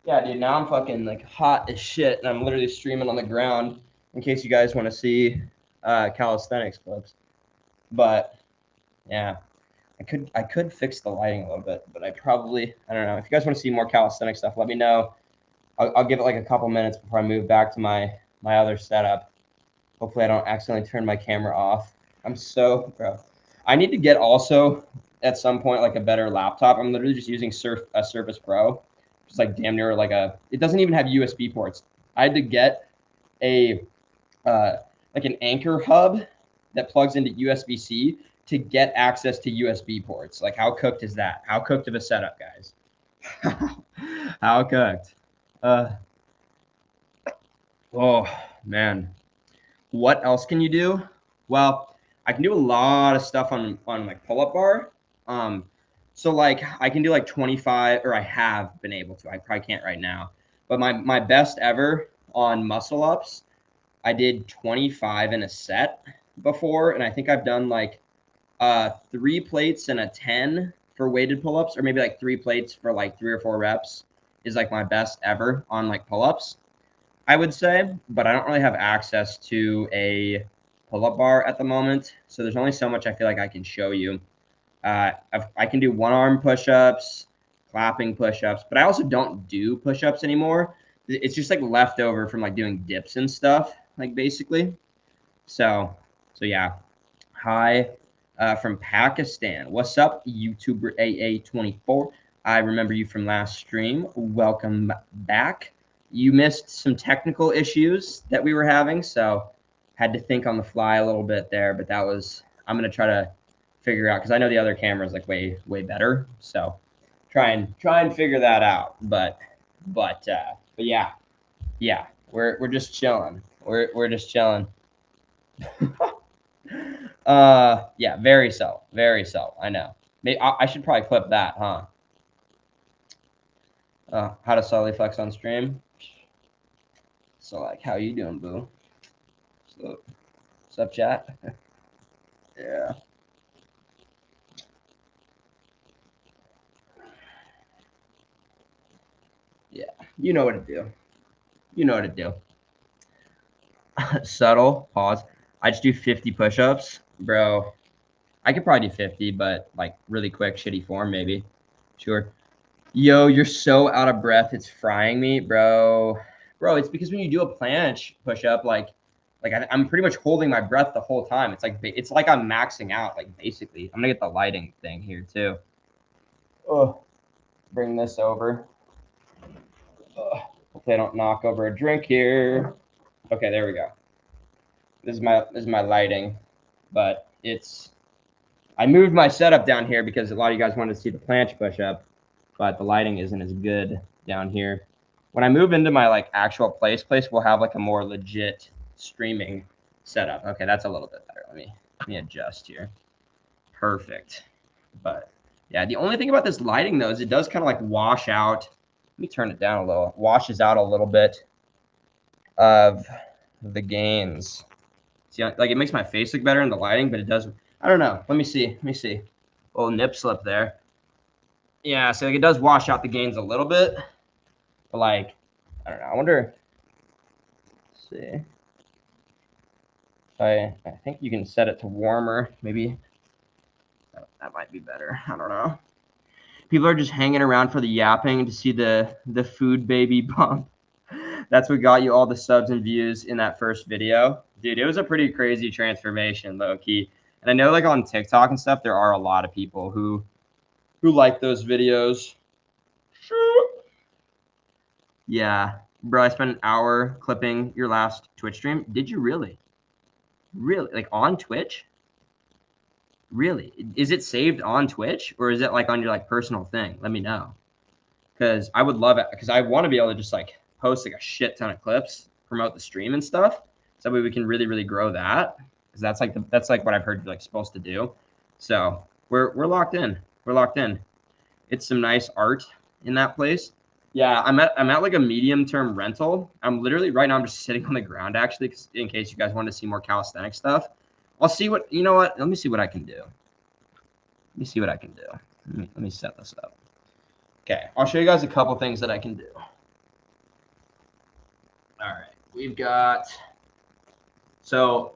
Yeah, dude. Now I'm fucking like hot as shit, and I'm literally streaming on the ground. In case you guys want to see calisthenics clips, but yeah, I could fix the lighting a little bit, but I don't know. If you guys want to see more calisthenics stuff, let me know. I'll give it like a couple minutes before I move back to my other setup. Hopefully I don't accidentally turn my camera off. Bro. I need to get also at some point like a better laptop. I'm literally just using a Surface Pro. It's like damn near like it doesn't even have USB ports. I had to get a like an Anchor hub that plugs into USB-C to get access to USB ports. Like how cooked is that? How cooked of a setup, guys? How cooked? Oh man. What else can you do? Well, I can do a lot of stuff on like pull-up bar. So like I can do like 25, or I have been able to. I probably can't right now. But my best ever on muscle ups, I did 25 in a set before, and I think I've done like 3 plates and a 10 for weighted pull-ups, or maybe like 3 plates for like 3 or 4 reps is like my best ever on like pull-ups, I would say. But I don't really have access to a pull-up bar at the moment, so there's only so much I feel like I can show you. I can do one-arm push-ups, clapping push-ups, but I also don't do push-ups anymore. It's just like leftover from like doing dips and stuff, like basically. So yeah. Hi from Pakistan. What's up, YouTuber AA24? I remember you from last stream. Welcome back. You missed some technical issues that we were having, so had to think on the fly a little bit there, but I'm going to try to figure out, because I know the other camera is like way better, so try and figure that out. But yeah, we're just chilling. We're just chilling. Yeah, very so. I know. Maybe I should probably clip that, huh? How to solely flex on stream. So like, how you doing, boo? What's up, chat? Yeah. Yeah, you know what to do. You know what to do. Subtle pause. I just do 50 push-ups, bro. I could probably do 50, but like really quick, shitty form, maybe. Sure. Yo, you're so out of breath. It's frying me, bro. Bro, it's because when you do a planche push-up, like I'm pretty much holding my breath the whole time. It's like I'm maxing out, like basically. I'm gonna get the lighting thing here too. Oh, bring this over. Hopefully I don't knock over a drink here. Okay, there we go. This is my lighting, but I moved my setup down here because a lot of you guys wanted to see the planche push-up, but the lighting isn't as good down here. When I move into my like actual place, we'll have like a more legit streaming setup. Okay, that's a little bit better. Let me adjust here. Perfect. But yeah, the only thing about this lighting though is it does kind of like wash out. Let me turn it down a little. It washes out a little bit of the gains. See, like it makes my face look better in the lighting, but it does. I don't know. Let me see. Oh, nip slip there. Yeah, so like it does wash out the gains a little bit, but like I don't know. I wonder. Let's see. I think you can set it to warmer. Maybe that might be better. I don't know. People are just hanging around for the yapping to see the food baby bump. That's what got you all the subs and views in that first video. Dude, it was a pretty crazy transformation, low key. And I know like on TikTok and stuff, there are a lot of people who like those videos. Yeah. Bro, I spent an hour clipping your last Twitch stream. Did you really? Really? Like on Twitch? Really? Is it saved on Twitch or is it like on your like personal thing? Let me know. Because I would love it. Because I want to be able to just like post like a shit ton of clips, promote the stream and stuff. So that way we can really, really grow that. Because that's like what I've heard you're like supposed to do. So we're locked in. We're locked in. It's some nice art in that place. Yeah, I'm at like a medium term rental. I'm literally right now I'm just sitting on the ground actually, in case you guys want to see more calisthenic stuff. I'll see what you know what. Let me see what I can do. Let me see what I can do. Let me set this up. Okay, I'll show you guys a couple things that I can do. All right, we've got so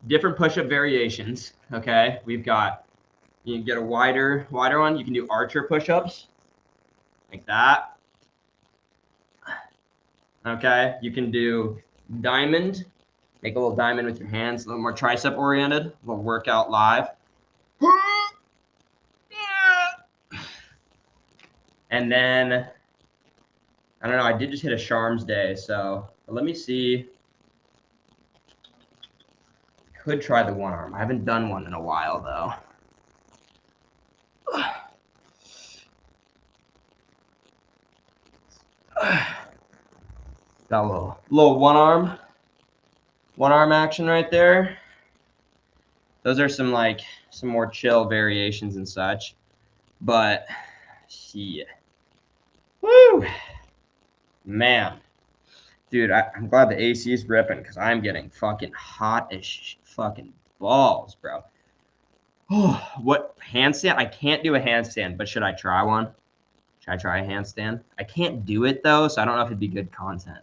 different push-up variations. Okay, we've got you can get a wider one. You can do archer push-ups like that. Okay, you can do diamond. Make a little diamond with your hands, a little more tricep oriented. A little workout live. And then, I don't know, I did just hit a Charms day, so let me see. Could try the one arm. I haven't done one in a while, though. Got a little one arm action right there. Those are some more chill variations and such. But, yeah. Woo! Man. Dude, I'm glad the AC is ripping because I'm getting fucking hot as fucking balls, bro. Oh, what handstand? I can't do a handstand, but should I try one? Should I try a handstand? I can't do it though, so I don't know if it'd be good content.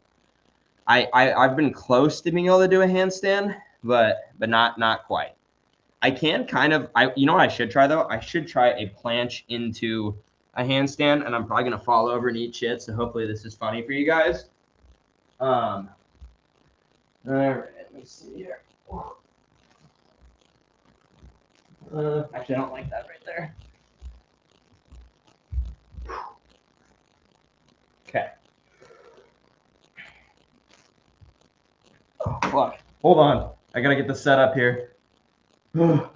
I've been close to being able to do a handstand, but not quite. I can kind of you know what I should try though? I should try a planche into a handstand, and I'm probably gonna fall over and eat shit. So hopefully this is funny for you guys. All right, let me see here. Actually, I don't like that right there. Okay. Oh, fuck. Hold on. I gotta get the setup here. Yeah,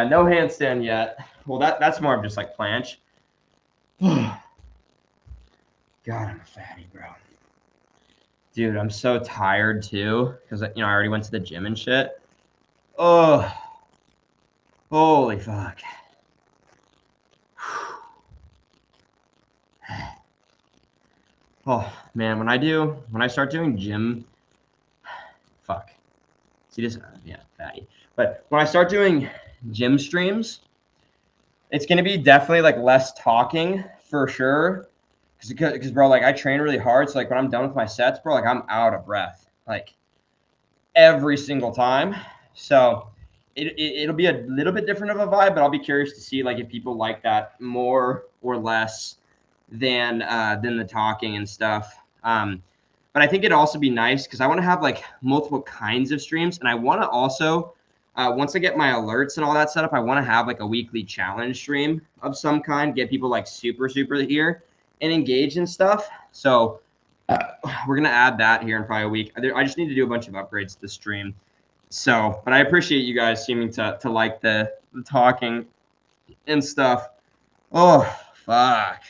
no handstand yet. Well, that's more of just like planche. God, I'm a fatty, bro. Dude, I'm so tired too because I already went to the gym and shit. Oh, holy fuck. Oh man, when I start doing gym, fuck. See this? Yeah, fatty. But when I start doing gym streams, it's gonna be definitely like less talking for sure. Because bro, like I train really hard, so like when I'm done with my sets, bro, like I'm out of breath, like every single time. So it'll be a little bit different of a vibe, but I'll be curious to see like if people like that more or less than the talking and stuff. But I think it'd also be nice because I want to have like multiple kinds of streams, and I want to also once I get my alerts and all that set up, I want to have like a weekly challenge stream of some kind, get people like super here and engage and stuff. So we're gonna add that here in probably a week. I just need to do a bunch of upgrades to the stream. So, but I appreciate you guys seeming to like the talking and stuff. Oh fuck.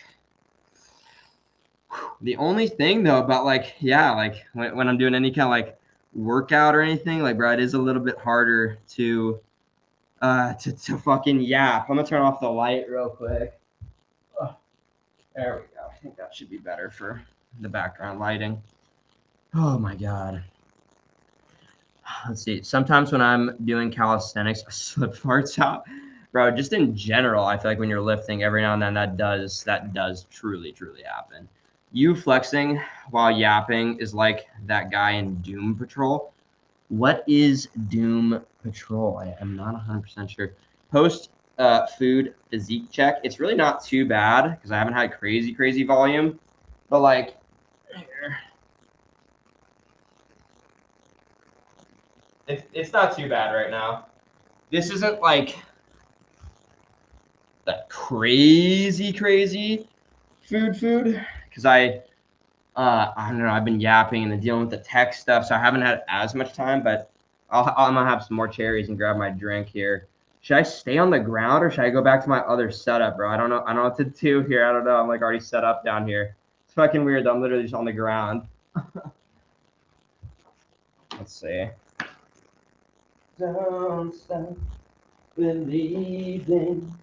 The only thing though about like when I'm doing any kind of like workout or anything, like bro, it is a little bit harder to fucking yap. I'm gonna turn off the light real quick. Oh, there we go. I think that should be better for the background lighting. Oh my god. Let's see. Sometimes when I'm doing calisthenics, I slip farts out. Bro, just in general, I feel like when you're lifting every now and then that does truly happen. You flexing while yapping is like that guy in Doom Patrol. What is Doom Patrol? I am not 100% sure. Post food physique check. It's really not too bad because I haven't had crazy volume, but like it's not too bad right now. This isn't like that crazy food because I don't know, I've been yapping and then dealing with the tech stuff, so I haven't had as much time, but I'm gonna have some more cherries and grab my drink here. Should I stay on the ground or should I go back to my other setup, bro? I don't know. I don't know what to do here. I don't know. I'm like already set up down here. It's fucking weird though. I'm literally just on the ground. Let's see. Don't stop believing.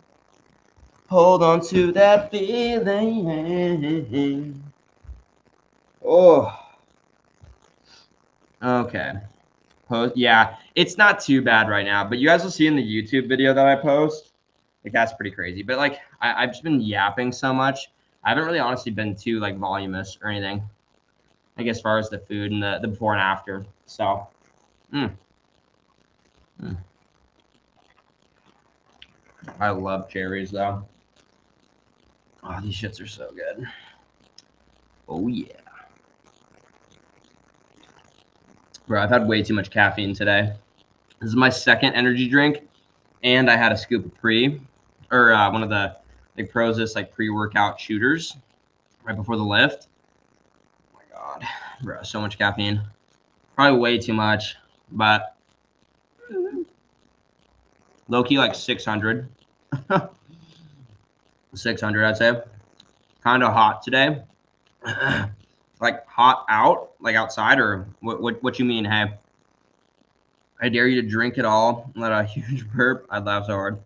Hold on to that feeling. Oh. Okay. Yeah, it's not too bad right now, but you guys will see in the YouTube video that I post, like that's pretty crazy. But like I've just been yapping so much. I haven't really honestly been too like voluminous or anything. Like as far as the food and the before and after. So I love cherries though. Oh, these shits are so good. Oh yeah. Bro, I've had way too much caffeine today. This is my second energy drink, and I had a scoop of pre, or one of the like Prozis like pre-workout shooters right before the lift. Oh my god, bro, so much caffeine. Probably way too much, but low key like 600. 600, I'd say. Kind of hot today. Like hot out, like outside, or what you mean? Hey, I dare you to drink it all. Let a huge burp. I'd laugh so hard.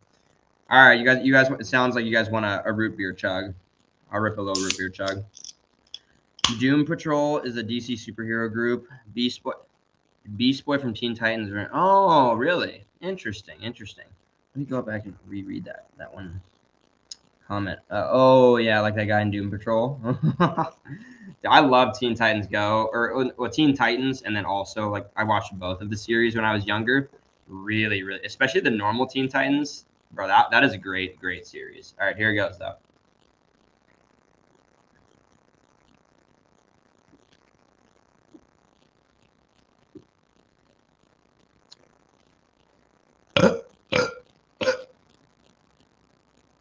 All right, you guys. It sounds like you guys want a root beer chug. I'll rip a little root beer chug. Doom Patrol is a DC superhero group. Beast Boy from Teen Titans. Oh, really? Interesting. Let me go back and reread that one comment. Oh yeah, like that guy in Doom Patrol. I love Teen Titans Go or Teen Titans, and then also like I watched both of the series when I was younger. Really, especially the normal Teen Titans, bro. That is a great series. All right, here it goes though.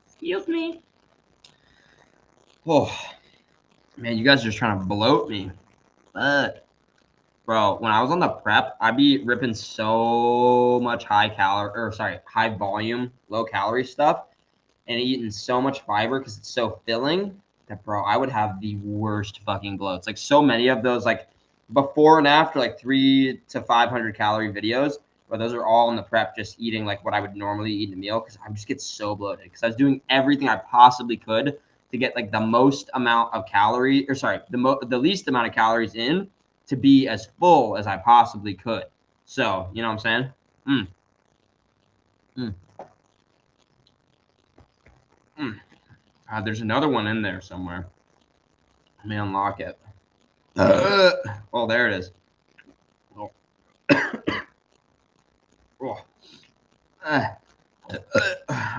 Excuse me. Oh man, you guys are just trying to bloat me. Bro, when I was on the prep, I'd be ripping so much high volume, low calorie stuff, and eating so much fiber because it's so filling that, bro, I would have the worst fucking bloats. Like so many of those, like before and after, like 300 to 500 calorie videos, but those are all in the prep, just eating like what I would normally eat in a meal because I just get so bloated because I was doing everything I possibly could to get like the most amount of calorie, or sorry, the least amount of calories in to be as full as I possibly could. So, you know what I'm saying? There's another one in there somewhere. Let me unlock it. Oh, there it is. Oh. Oh.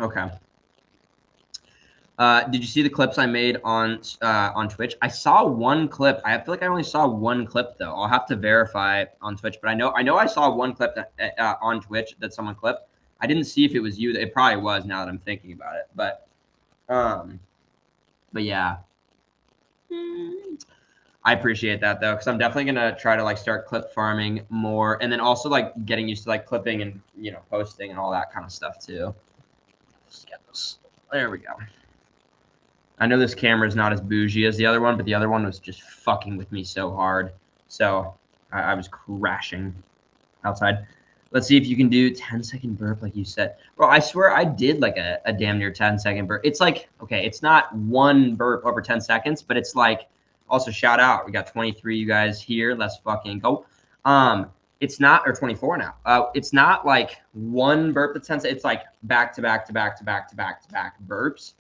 Okay. Did you see the clips I made on Twitch? I saw one clip. I feel like I only saw one clip though. I'll have to verify on Twitch, but I know I saw one clip that, on Twitch that someone clipped. I didn't see if it was you. It probably was. Now that I'm thinking about it, but yeah. I appreciate that though, because I'm definitely gonna try to like start clip farming more, and then also like getting used to like clipping and posting and all that kind of stuff too. Let's get this. There we go. I know this camera is not as bougie as the other one, but the other one was just fucking with me so hard. So I was crashing outside. Let's see if you can do 10-second burp like you said. Bro, I swear I did like a damn near 10-second burp. It's like, okay, it's not one burp over 10 seconds, but it's like, also shout out. We got 23 you guys here. Let's fucking go. It's not, or 24 now. It's not like one burp at 10 seconds. It's like back to back to back to back to back to back burps.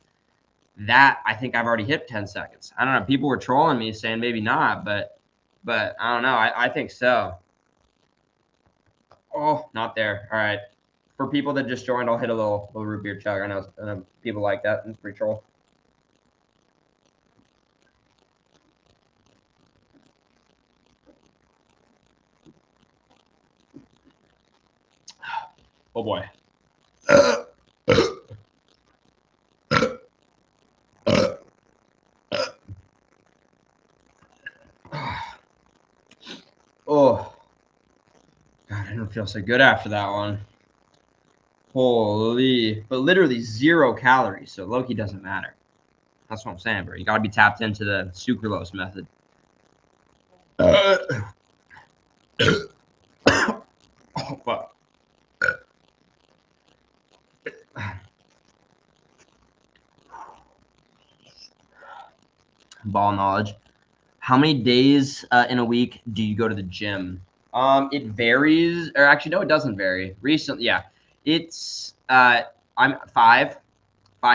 That I think I've already hit 10 seconds. I don't know. People were trolling me saying maybe not, but I don't know. I think so. Oh, not there. All right. For people that just joined, I'll hit a little root beer chug. I know people like that. It's pretty troll. Oh boy. Oh, God, I don't feel so good after that one. Holy, but literally 0 calories, so low-key doesn't matter. That's what I'm saying, bro. You gotta be tapped into the sucralose method. Oh, fuck. Ball knowledge. How many days in a week do you go to the gym? It varies, or actually, no, it doesn't vary. Recently, yeah, it's I'm 5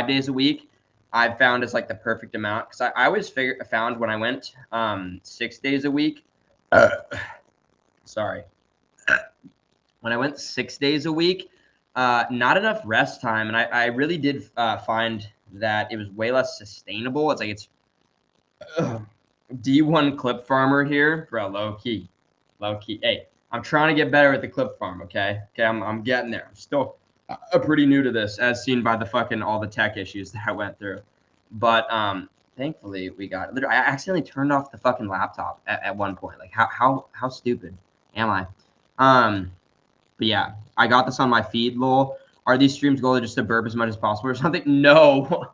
days a week. I've found is like the perfect amount because I always found when I went 6 days a week. Sorry, when I went 6 days a week, not enough rest time, and I really did find that it was way less sustainable. It's like it's D1 clip farmer here, bro. Low key. Hey, I'm trying to get better at the clip farm. Okay, I'm getting there. I'm still pretty new to this, as seen by the fucking all the tech issues that I went through. But thankfully we got. Literally, I accidentally turned off the fucking laptop at one point. Like how stupid am I? But yeah, I got this on my feed. Lol. Are these streams goal just to burp as much as possible or something? No,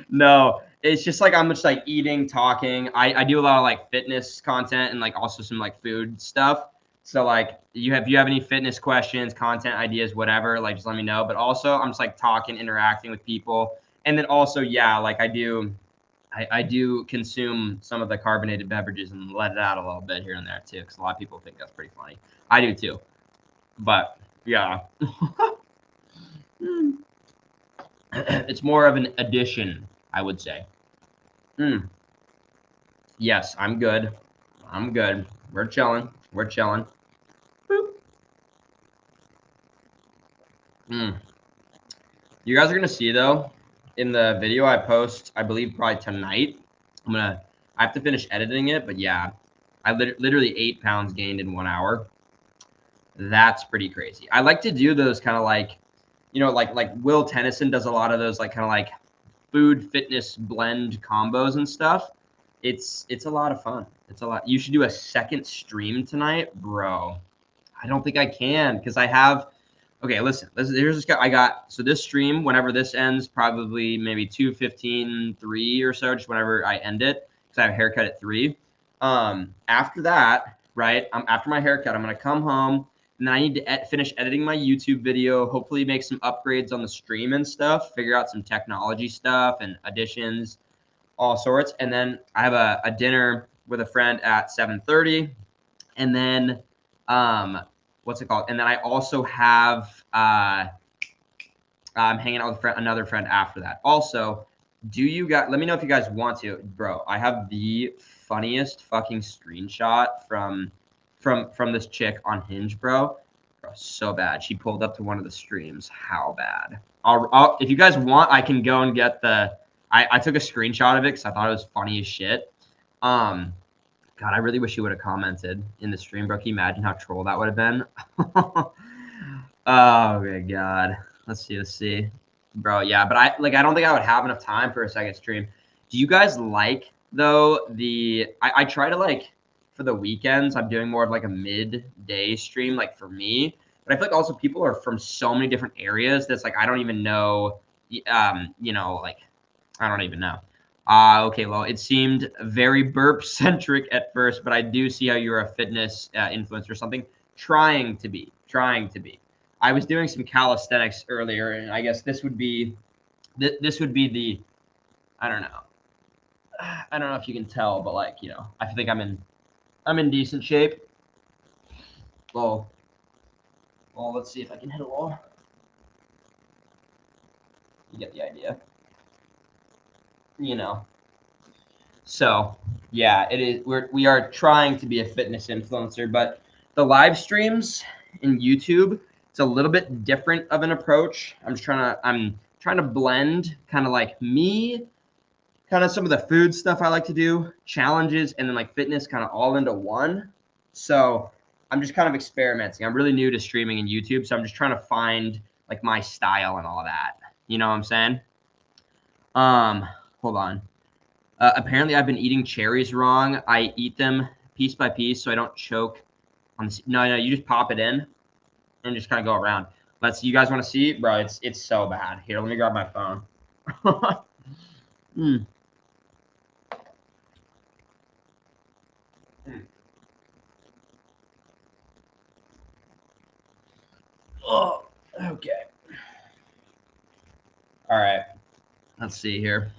no. It's just like I'm just like eating, talking. I do a lot of like fitness content and like also some like food stuff. So like you have any fitness questions, content ideas, whatever, like just let me know. But also I'm just like talking, interacting with people. And then also, yeah, like I do consume some of the carbonated beverages and let it out a little bit here and there too, because a lot of people think that's pretty funny. I do too. But yeah. It's more of an addition, I would say. Yes, I'm good. I'm good. We're chilling. We're chilling. You guys are gonna see though, in the video I post, I believe probably tonight. I have to finish editing it, but yeah, I literally 8 pounds gained in 1 hour. That's pretty crazy. I like to do those kind of like, like Will Tennyson does a lot of those like kind of like food fitness blend combos and stuff. It's a lot of fun. It's a lot. You should do a second stream tonight, bro. I don't think I can because I have. Okay, listen. Here's this guy. I got so this stream. Whenever this ends, probably maybe 2:15, 3 or so. Just whenever I end it, because I have a haircut at 3. After that, right? After my haircut, I'm gonna come home and then I need to finish editing my YouTube video. Hopefully, make some upgrades on the stream and stuff. Figure out some technology stuff and additions, all sorts. And then I have a dinner with a friend at 7:30, and then what's it called? And then I also have I'm hanging out with another friend after that. Also, do you guys let me know if you guys want to, bro? I have the funniest fucking screenshot from this chick on Hinge, bro. Bro, so bad. She pulled up to one of the streams. How bad? If you guys want, I can go and get the. I took a screenshot of it because I thought it was funny as shit. God, I really wish you would have commented in the stream, bro. Can you imagine how troll that would have been? Oh my god. Let's see. Bro, yeah, but I don't think I would have enough time for a second stream. Do you guys like though I try to like for the weekends, I'm doing more of like a midday stream, like for me. But I feel like also people are from so many different areas that's like I don't even know like I don't even know. Okay, well, it seemed very burp centric at first, but I do see how you're a fitness influencer or something. Trying to be. I was doing some calisthenics earlier, and I guess this would be the. I don't know. I don't know if you can tell, but like I think I'm in decent shape. Well, let's see if I can hit a wall. You get the idea. So yeah, it is. We are trying to be a fitness influencer, but the live streams in YouTube, it's a little bit different of an approach. I'm trying to blend kind of like me, kind of some of the food stuff I like to do, challenges, and then like fitness kind of all into one. So I'm just kind of experimenting. I'm really new to streaming in YouTube, so I'm just trying to find like my style and all that. You know what I'm saying? Hold on. Apparently, I've been eating cherries wrong. I eat them piece by piece so I don't choke on this. No, you just pop it in and just kind of go around. Let's. You guys want to see, bro? It's so bad. Here, let me grab my phone. mm. Mm. Oh, okay. All right. Let's see here.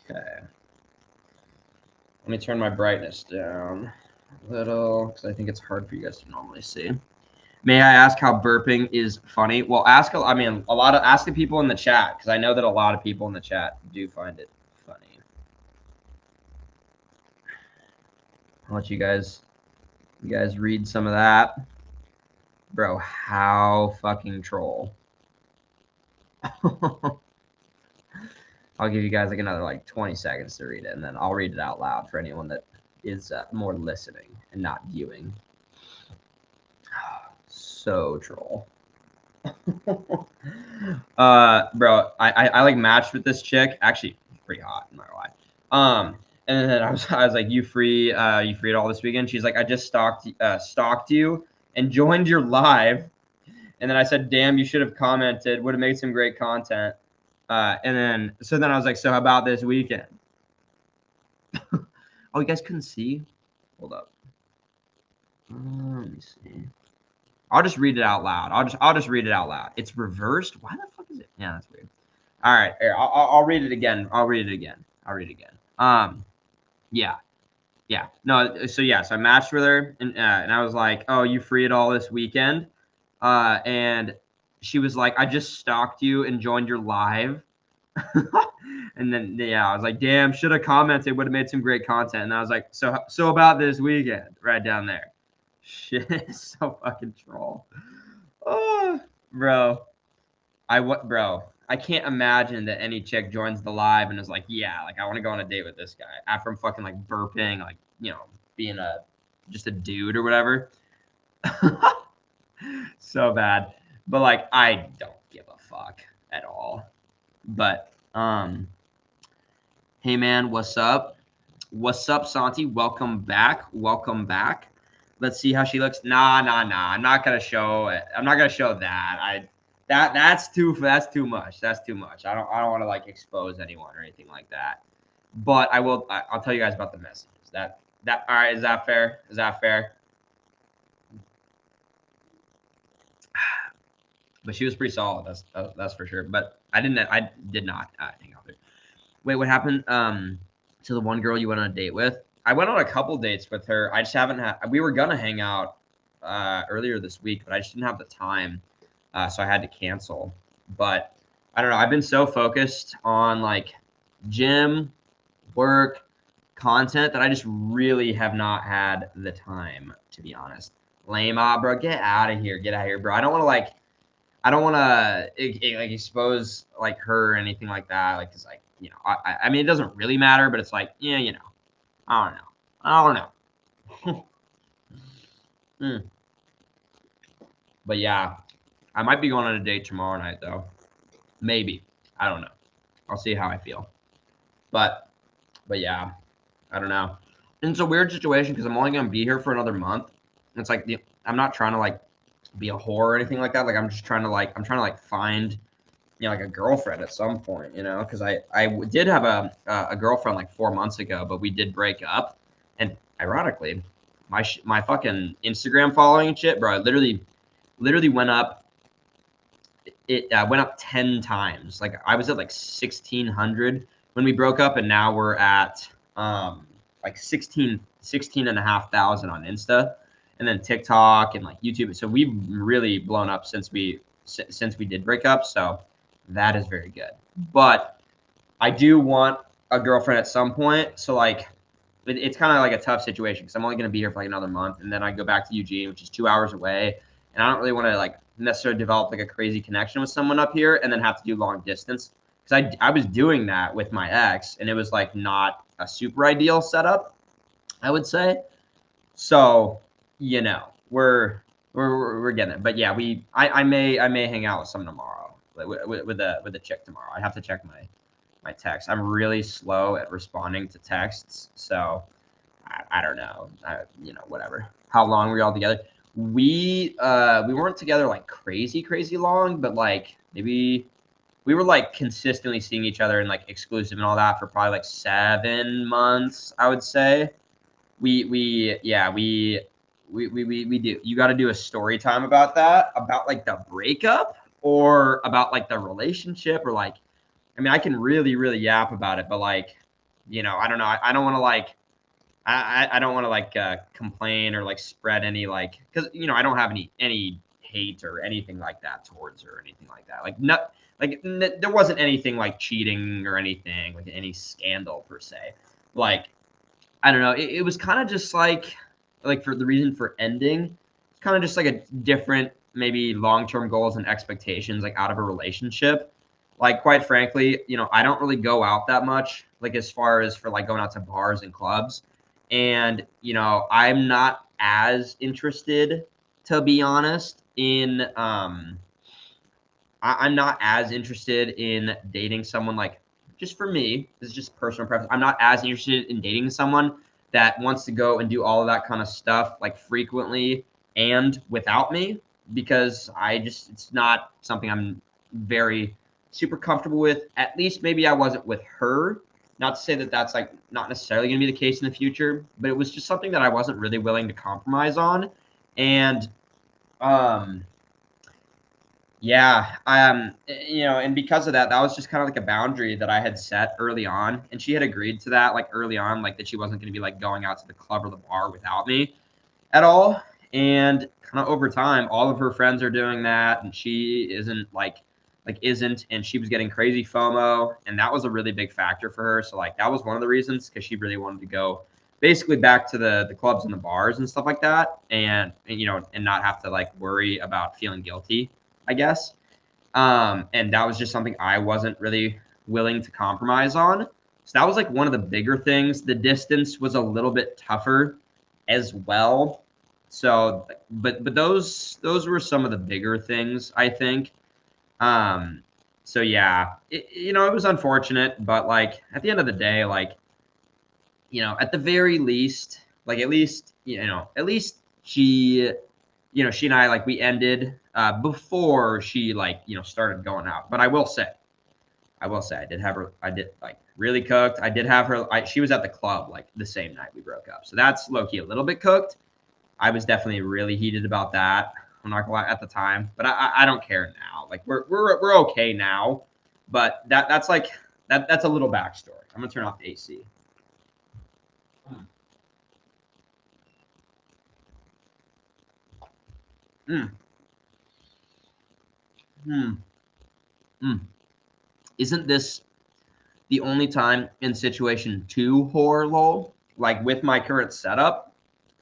Okay. Let me turn my brightness down a little because I think it's hard for you guys to normally see. May I ask how burping is funny? Well, ask the people in the chat because I know that a lot of people in the chat do find it funny. I'll let you guys read some of that. Bro, how fucking troll. I'll give you guys like another like 20 seconds to read it, and then I'll read it out loud for anyone that is more listening and not viewing. So troll. Bro, I like matched with this chick. Actually, pretty hot, I'm not gonna lie. And then I was like, you free at all this weekend? She's like, I just stalked you and joined your live. And then I said, damn, you should have commented. Would have made some great content. And then I was like, so how about this weekend? Oh, you guys couldn't see? Hold up. Let me see. I'll just read it out loud. I'll just read it out loud. It's reversed. Why the fuck is it? Yeah, that's weird. All right, here, I'll read it again. Yeah. No, so I matched with her, and I was like, oh, you free at all this weekend? And she was like, I just stalked you and joined your live. And then I was like, damn, should have commented, would have made some great content. And I was like, so about this weekend, right down there. Shit, so fucking troll. Oh, bro. I can't imagine that any chick joins the live and is like, yeah, like I want to go on a date with this guy after I'm fucking like burping, like, being just a dude or whatever. So bad. But like I don't give a fuck at all. But hey man, what's up? What's up, Santi? Welcome back. Let's see how she looks. Nah. I'm not gonna show it. I'm not gonna show that. That's too much. I don't want to like expose anyone or anything like that. But I'll tell you guys about the messages. That all right, is that fair? But she was pretty solid. That's for sure. But I did not hang out with her. Wait, what happened? To the one girl you went on a date with? I went on a couple dates with her. I just haven't had. We were gonna hang out earlier this week, but I just didn't have the time, so I had to cancel. But I don't know. I've been so focused on like gym, work, content that I just really have not had the time, to be honest. Lame, bro. Get out of here, bro. I don't want to like expose like her or anything like that. Like, cause like I mean, it doesn't really matter, but it's like I don't know. But yeah, I might be going on a date tomorrow night though. Maybe, I don't know. I'll see how I feel. But yeah, I don't know. And it's a weird situation because I'm only gonna be here for another month. It's like I'm not trying to like be a whore or anything like that. Like I'm trying to find like a girlfriend at some point, because I did have a girlfriend like 4 months ago, but we did break up. And ironically, my fucking Instagram following and shit, bro, literally went up. It went up 10 times. Like I was at like 1,600 when we broke up, and now we're at like 16,500 on Insta, and then TikTok and like YouTube. So we've really blown up since we did break up. So that is very good. But I do want a girlfriend at some point. So like it's kind of like a tough situation because I'm only going to be here for like another month, and then I go back to Eugene, which is 2 hours away, and I don't really want to like necessarily develop like a crazy connection with someone up here and then have to do long distance, because I was doing that with my ex, and it was like not a super ideal setup, I would say. So we're getting it. But yeah, I may hang out with some tomorrow, with a chick tomorrow. I have to check my texts. I'm really slow at responding to texts, so I don't know. Whatever. How long were y'all together? We weren't together like crazy long, but like maybe we were like consistently seeing each other and like exclusive and all that for probably like 7 months, I would say. We do. You got to do a story time about that, about like the breakup or about like the relationship or like, I mean, I can really yap about it, but like, I don't know. I don't want to like, I don't want to like complain or like spread any like, because I don't have any hate or anything like that towards her or anything like that. Like not like there wasn't anything like cheating or anything like any scandal per se. Like I don't know. It was kind of just like for the reason for ending, kind of just like a different maybe long-term goals and expectations like out of a relationship. Like quite frankly, I don't really go out that much like as far as for like going out to bars and clubs. And I'm not as interested, to be honest, in I'm not as interested in dating someone like, just for me, this is just personal preference. I'm not as interested in dating someone that wants to go and do all of that kind of stuff like frequently and without me, because it's not something I'm very super comfortable with. At least maybe I wasn't with her. Not to say that that's like not necessarily going to be the case in the future, but it was just something that I wasn't really willing to compromise on. And um yeah, and because of that, that was just kind of like a boundary that I had set early on, and she had agreed to that like early on, like that she wasn't going to be like going out to the club or the bar without me at all. And kind of over time, all of her friends are doing that, and she isn't isn't, and she was getting crazy FOMO, and that was a really big factor for her. So like that was one of the reasons, because she really wanted to go basically back to the clubs and the bars and stuff like that, and not have to like worry about feeling guilty, I guess. And that was just something I wasn't really willing to compromise on. So that was like one of the bigger things. The distance was a little bit tougher as well. So, but those were some of the bigger things, I think. Um, so yeah, it was unfortunate, but like at the end of the day, like at the very least, like at least she she and I, like, we ended before she like started going out. But I will say I did like really cooked. I did have her. She was at the club like the same night we broke up, so that's low key a little bit cooked. I was definitely really heated about that. I'm not gonna lie at the time, but I don't care now. Like we're okay now, but that's like that's a little backstory. I'm gonna turn off the AC. Mm, mm, mm. Isn't this the only time in situation two horror lol? Like with my current setup,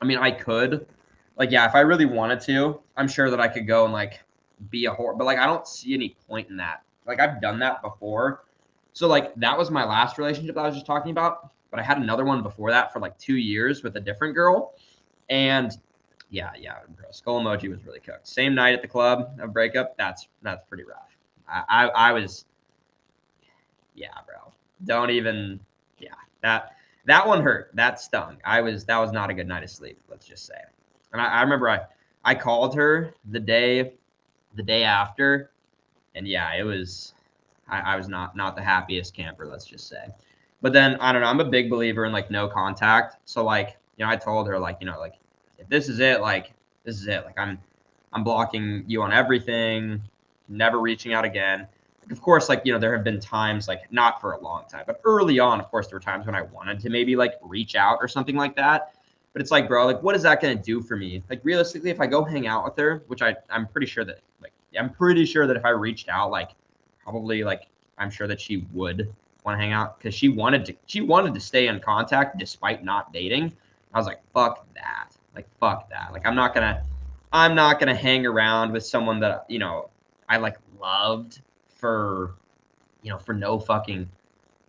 I mean, I could, like, yeah, if I really wanted to, I'm sure that I could go and like be a horror, but like, I don't see any point in that. Like, I've done that before. So, like, that was my last relationship that I was just talking about, but I had another one before that for like 2 years with a different girl. And yeah, bro, skull emoji was really cooked. Same night at the club of breakup. That's pretty rough. I was, yeah, bro. Don't even. Yeah, that one hurt. That stung. That was not a good night of sleep. Let's just say. And I remember I called her the day after, and yeah, it was. I was not the happiest camper. Let's just say. But then I don't know. I'm a big believer in like no contact. So like I told her like like if this is it, like this is it. Like I'm blocking you on everything, never reaching out again. Of course, like there have been times, like not for a long time, but early on, of course, there were times when I wanted to maybe like reach out or something like that. But it's like, bro, like what is that gonna do for me? Like realistically, if I go hang out with her, which I'm pretty sure that if I reached out, like probably like I'm sure that she would want to hang out, because she wanted to stay in contact despite not dating. I was like, fuck that. Like fuck that. Like I'm not gonna hang around with someone that I like loved for for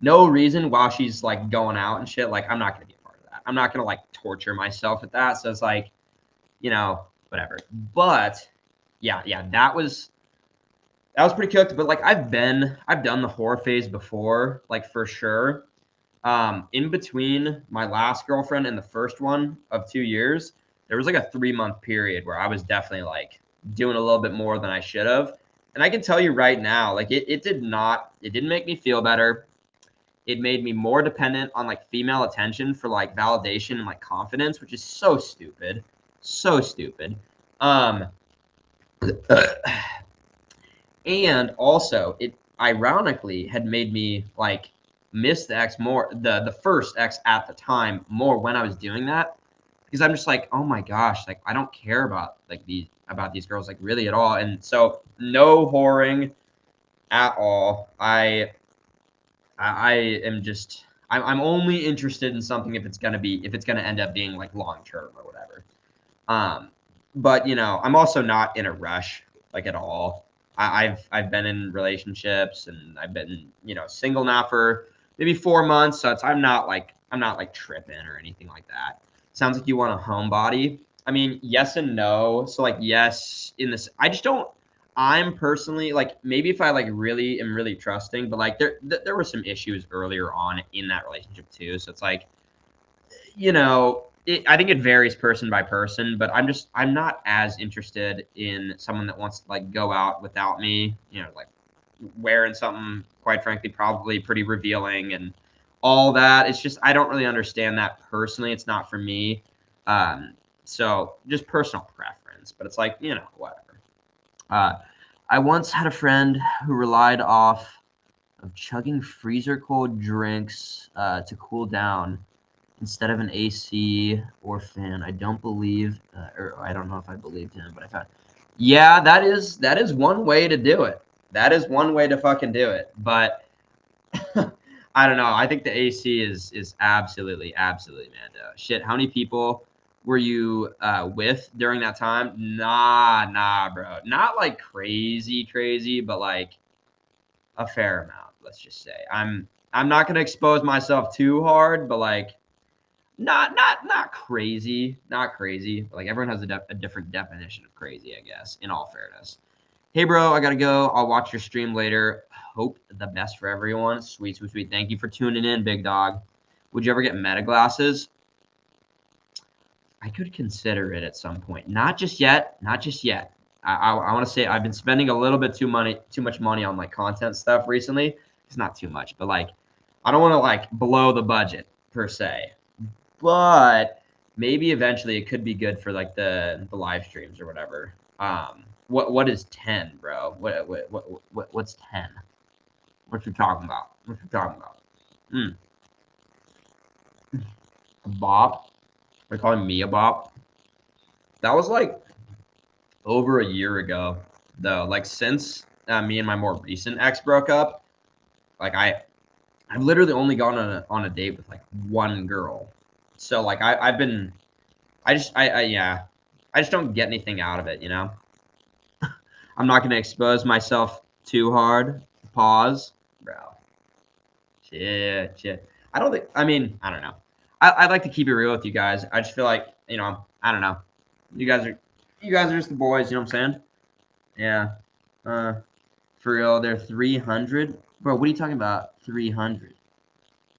no reason while she's like going out and shit. Like I'm not gonna be a part of that. I'm not gonna like torture myself with that. So it's like, whatever. But yeah, that was that was pretty cooked. But like I've done the horror phase before, like for sure. In between my last girlfriend and the first one of 2 years, there was like a 3 month period where I was definitely like doing a little bit more than I should have. And I can tell you right now, like it didn't make me feel better. It made me more dependent on like female attention for like validation and like confidence, which is so stupid. So stupid. Um, and also it ironically had made me like miss the ex more, the first ex at the time more when I was doing that, because I'm just like, oh my gosh, like I don't care about like these girls like really at all. And so no whoring at all. I am just I'm only interested in something if it's gonna end up being like long term or whatever. Um, but I'm also not in a rush like at all. I've been in relationships and I've been single now for maybe 4 months, so I'm not like tripping or anything like that. Sounds like you want a homebody. I mean, yes and no. So like yes, in this, I just don't. I'm personally like maybe if I like really am really trusting, but like there were some issues earlier on in that relationship too. So it's like I think it varies person by person, but I'm not as interested in someone that wants to like go out without me, like wearing something quite frankly probably pretty revealing and all that. It's just I don't really understand that personally. It's not for me. Um, so just personal preference, but it's like, whatever. Uh, I once had a friend who relied off of chugging freezer cold drinks to cool down instead of an AC or fan. I don't believe, or I don't know if I believed him, but I found, yeah, that is one way to do it. That is one way to fucking do it. But I don't know. I think the AC is absolutely, man. Shit, how many people were you with during that time? Nah, bro. Not like crazy, but like a fair amount. Let's just say I'm not gonna expose myself too hard, but like not crazy, not crazy. Like everyone has a different definition of crazy, I guess. In all fairness. Hey, bro, I gotta go. I'll watch your stream later. Hope the best for everyone. Sweet. Thank you for tuning in, big dog. Would you ever get meta glasses? I could consider it at some point. Not just yet. Not just yet. I want to say I've been spending a little bit too much money on like content stuff recently. It's not too much, but like I don't want to like blow the budget per se. But maybe eventually it could be good for like the live streams or whatever. What is 10, bro? What's 10? What you talking about? What you talking about? Mm. A bop? They're calling me a bop. That was like over a year ago, though. Like since me and my more recent ex broke up, like I've literally only gone on a date with like one girl. So like I've been I yeah, I just don't get anything out of it, I'm not gonna expose myself too hard. Pause, bro. Shit. I don't think. I mean, I don't know. I'd like to keep it real with you guys. I just feel like I don't know. You guys are just the boys. You know what I'm saying? Yeah. Uh, for real, they're 300, bro. What are you talking about? 300.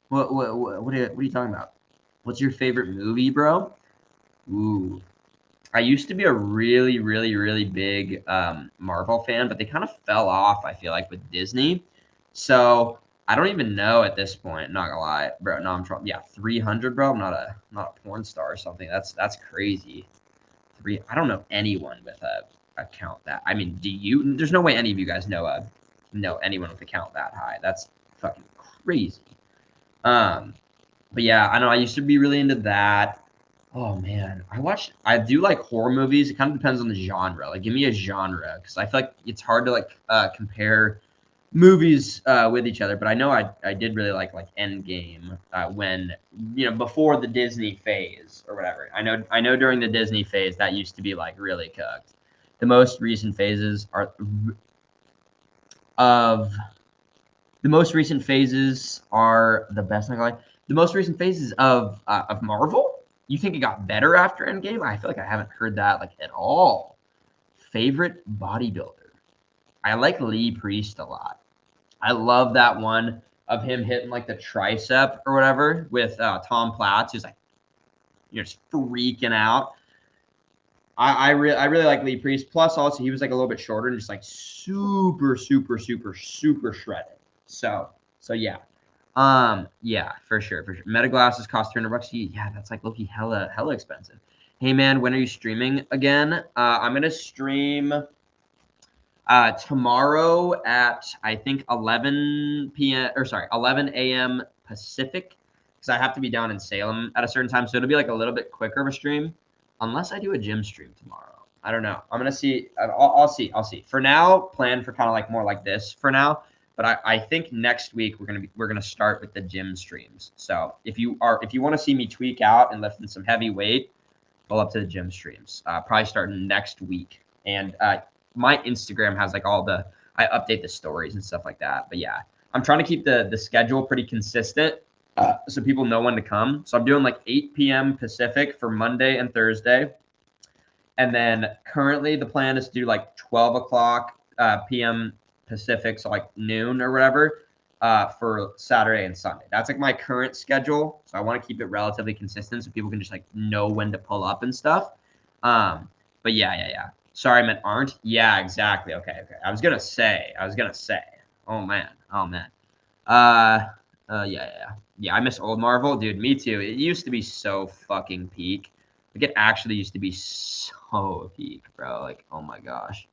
What are you talking about? What's your favorite movie, bro? Ooh. I used to be a really big Marvel fan, but they kind of fell off, I feel like, with Disney. So I don't even know at this point. Not gonna lie, bro. No, I'm trying. Yeah, 300, bro. I'm not a porn star or something. That's crazy. I don't know anyone with a account that. I mean, do you? There's no way any of you guys know anyone with a account that high. That's fucking crazy. Um, but yeah, I know I used to be really into that. Oh man, I do like horror movies. It kind of depends on the genre. Like, give me a genre because I feel like it's hard to like compare movies with each other. But I know I did really like Endgame when before the Disney phase or whatever. I know during the Disney phase that used to be like really cooked. The most recent phases are of the most recent phases are the best. Not gonna lie. The most recent phases of Marvel. You think it got better after Endgame? I feel like I haven't heard that like at all. Favorite bodybuilder? I like Lee Priest a lot. I love that one of him hitting like the tricep or whatever with Tom Platz, who's like, you're just freaking out. I really like Lee Priest. Plus, also he was like a little bit shorter and just like super shredded. So yeah, yeah, for sure. Meta glasses cost $300. Yeah, that's like low-key hella expensive. Hey man, when are you streaming again? I'm gonna stream tomorrow at I think 11 p.m. or sorry 11 a.m. Pacific, because I have to be down in Salem at a certain time, so it'll be like a little bit quicker of a stream, unless I do a gym stream tomorrow. I don't know. I'm gonna see. I'll see. For now, plan for kind of like more like this for now. But I think next week we're gonna start with the gym streams. So if you want to see me tweak out and lifting some heavy weight, pull up to the gym streams. Probably starting next week. And my Instagram has like I update the stories and stuff like that. But yeah, I'm trying to keep the schedule pretty consistent so people know when to come. So I'm doing like 8 p.m. Pacific for Monday and Thursday. And then currently the plan is to do like 12 o'clock p.m. Pacific, so like noon or whatever, for Saturday and Sunday. That's like my current schedule. So I want to keep it relatively consistent so people can just like know when to pull up and stuff. But yeah. Sorry, I meant aren't. Yeah, exactly. Okay. I was gonna say. Oh man. Yeah. I miss old Marvel, dude. Me too. It used to be so fucking peak. Like it actually used to be so peak, bro. Like, oh my gosh.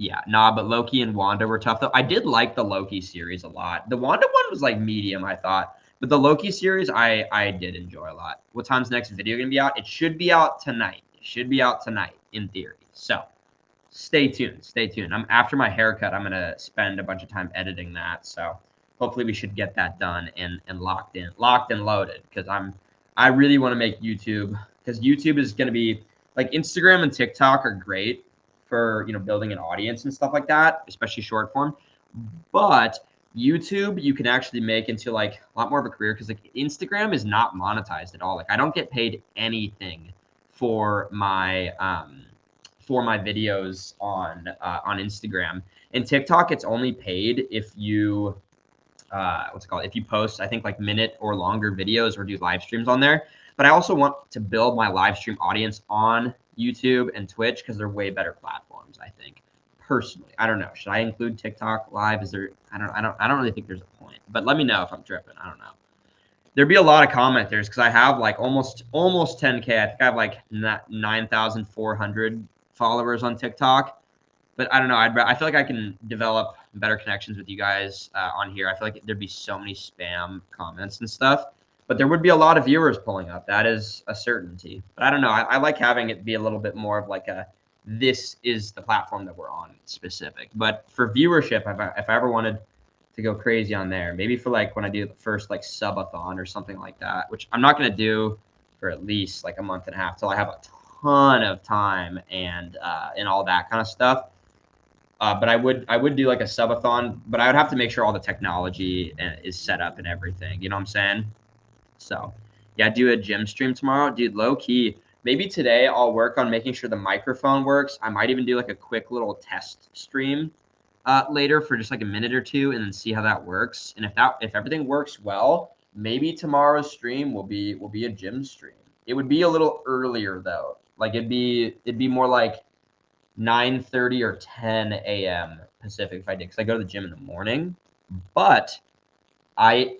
Yeah, nah, but Loki and Wanda were tough though. I did like the Loki series a lot. The Wanda one was like medium, I thought. But the Loki series I did enjoy a lot. What time's the next video gonna be out? It should be out tonight. In theory. So stay tuned. I'm after my haircut, I'm gonna spend a bunch of time editing that. So hopefully we should get that done and locked and loaded. Because I really want to make YouTube, because YouTube is gonna be like Instagram and TikTok are great for building an audience and stuff like that, especially short form. But YouTube you can actually make into like a lot more of a career, because like Instagram is not monetized at all. Like I don't get paid anything for my videos on Instagram. And TikTok, it's only paid if you if you post, I think like minute or longer videos or do live streams on there. But I also want to build my live stream audience on YouTube and Twitch, because they're way better platforms, I think. Personally, I don't know. Should I include TikTok live? Is there? I don't really think there's a point. But let me know if I'm tripping. I don't know. There'd be a lot of commenters, because I have like almost 10K. I think I have like 9,400 followers on TikTok. But I don't know. I feel like I can develop better connections with you guys on here. I feel like there'd be so many spam comments and stuff. But there would be a lot of viewers pulling up. That is a certainty. But I don't know. I like having it be a little bit more of like this is the platform that we're on specific. But for viewership, if I ever wanted to go crazy on there, maybe for like when I do the first like subathon or something like that, which I'm not going to do for at least like a month and a half till I have a ton of time and all that kind of stuff. But I would do like a subathon, but I would have to make sure all the technology is set up and everything. You know what I'm saying? So yeah, do a gym stream tomorrow, dude. Low key, maybe today I'll work on making sure the microphone works. I might even do like a quick little test stream later for just like a minute or two, and then see how that works. And if everything works well, maybe tomorrow's stream will be a gym stream. It would be a little earlier though. Like it'd be more like 9:30 or 10 a.m. Pacific if I did, because I go to the gym in the morning. But I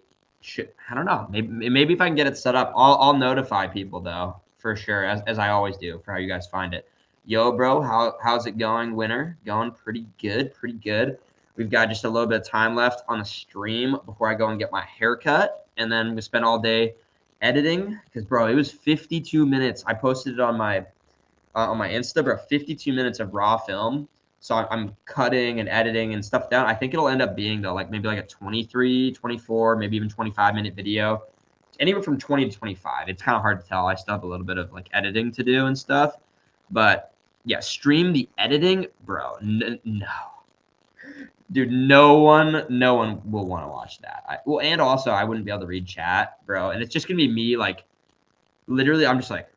don't know. Maybe if I can get it set up, I'll notify people though, for sure, as I always do, for how you guys find it. Yo, bro, how's it going, winner? Going pretty good. We've got just a little bit of time left on the stream before I go and get my haircut, and then we spend all day editing, because bro, it was 52 minutes. I posted it on my Insta, bro. 52 minutes of raw film. So I'm cutting and editing and stuff down. I think it'll end up being though like maybe like a 23, 24, maybe even 25-minute video. Anywhere from 20 to 25. It's kind of hard to tell. I still have a little bit of like editing to do and stuff. But yeah, stream the editing, bro. No. Dude, no one will want to watch that. And also I wouldn't be able to read chat, bro. And it's just gonna be me like literally I'm just like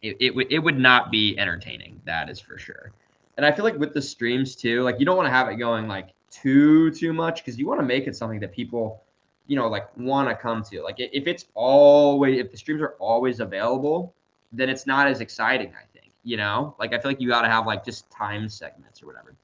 it would not be entertaining. That is for sure. And I feel like with the streams too, like you don't want to have it going like too much because you want to make it something that people, like want to come to. Like if if the streams are always available, then it's not as exciting. I think like I feel like you got to have like just time segments or whatever.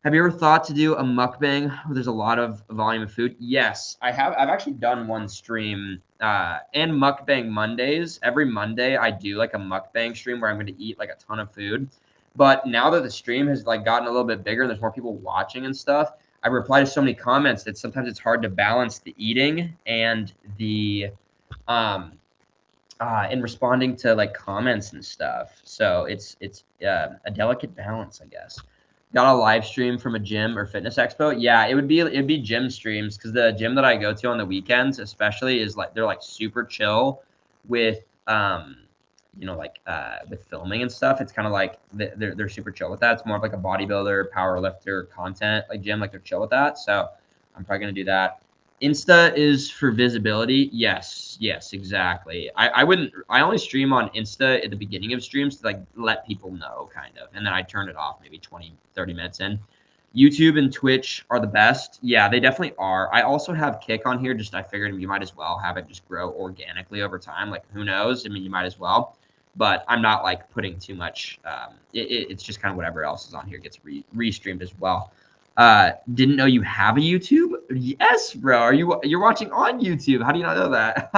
Have you ever thought to do a mukbang where there's a lot of volume of food? Yes, I have. I've actually done one stream and mukbang Mondays. Every Monday I do like a mukbang stream where I'm going to eat like a ton of food. But now that the stream has like gotten a little bit bigger and there's more people watching and stuff, I reply to so many comments that sometimes it's hard to balance the eating and the um in responding to like comments and stuff. So it's a delicate balance, I guess. Got a live stream from a gym or fitness expo? Yeah, it'd be gym streams because the gym that I go to on the weekends, especially, is like they're like super chill with with filming and stuff. It's kind of like they're super chill with that. It's more of like a bodybuilder, power lifter content like gym. Like they're chill with that. So I'm probably gonna do that. Insta is for visibility. Yes, exactly. I only stream on Insta at the beginning of streams to like let people know kind of. And then I turn it off maybe 20, 30 minutes in. YouTube and Twitch are the best. Yeah, they definitely are. I also have Kick on here. Just I figured you might as well have it just grow organically over time. Like who knows? I mean, you might as well. But I'm not like putting too much. It's just kind of whatever else is on here gets restreamed as well. Didn't know you have a YouTube? Yes, bro. You're watching on YouTube? How do you not know that?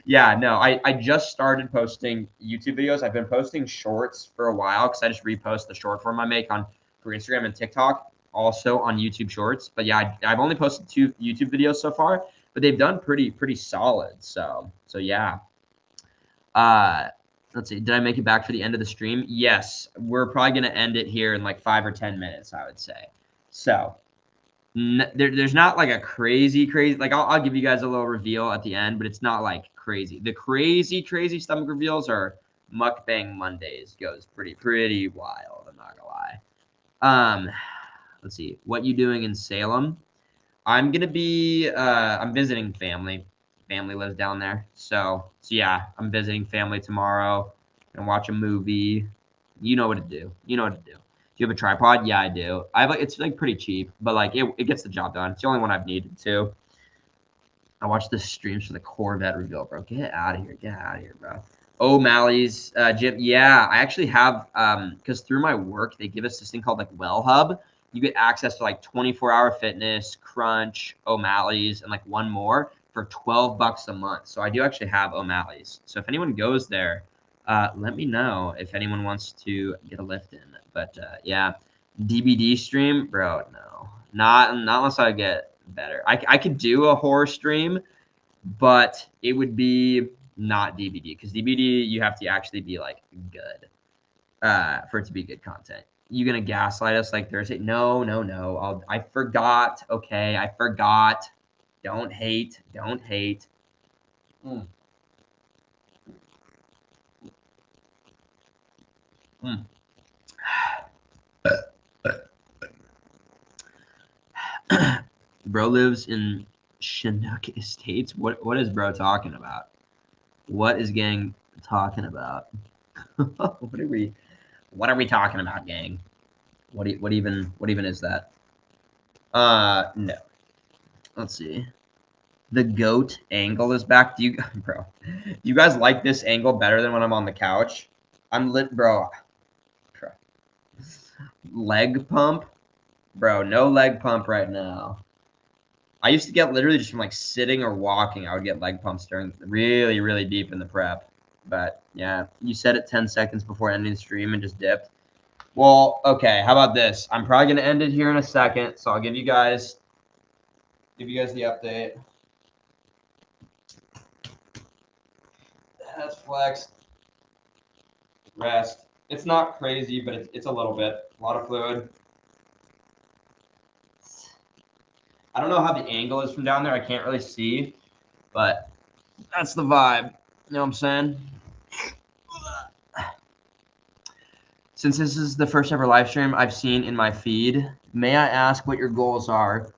Yeah, no. I just started posting YouTube videos. I've been posting shorts for a while because I just repost the short form I make for Instagram and TikTok, also on YouTube Shorts. But yeah, I've only posted 2 YouTube videos so far, but they've done pretty solid. So yeah. Let's see. Did I make it back for the end of the stream? Yes. We're probably gonna end it here in like 5 or 10 minutes, I would say. So there's not like a crazy like I'll give you guys a little reveal at the end, but it's not like crazy. The crazy stomach reveals are mukbang Mondays. Goes pretty wild. I'm not gonna lie. Let's see. What you doing in Salem? I'm gonna be I'm visiting family. Family lives down there, so yeah, I'm visiting family tomorrow and watch a movie. You know what to do. You know what to do. Do you have a tripod? Yeah, I do. It's like pretty cheap, but like it gets the job done. It's the only one I've needed to. I watched the streams for the Corvette reveal, bro. Get out of here. Get out of here, bro. O'Malley's gym. Yeah, I actually have because through my work they give us this thing called like Well Hub. You get access to like 24-hour fitness, Crunch, O'Malley's, and like one more for $12 a month. So I do actually have O'Malley's. So if anyone goes there, let me know if anyone wants to get a lift in. But yeah, DBD stream, bro. No, not unless I get better. I could do a horror stream, but it would be not DVD because DVD you have to actually be like good for it to be good content. You gonna gaslight us like Thursday? No. I forgot. Okay, I forgot. Don't hate. Don't hate. Mm. Mm. Bro lives in Chinook Estates. What is bro talking about? What is gang talking about? What are we talking about, gang? What even is that? No. Let's see. The goat angle is back. Do you guys like this angle better than when I'm on the couch? I'm lit, bro. Leg pump, bro. No leg pump right now. I used to get literally just from like sitting or walking. I would get leg pumps during really deep in the prep. But yeah, you said it 10 seconds before ending the stream and just dipped. Well, okay. How about this? I'm probably gonna end it here in a second, so I'll give you guys the update. That's flexed. Rest. It's not crazy, but it's a little bit. A lot of fluid. I don't know how the angle is from down there. I can't really see, but that's the vibe. You know what I'm saying? Since this is the first ever live stream I've seen in my feed, may I ask what your goals are?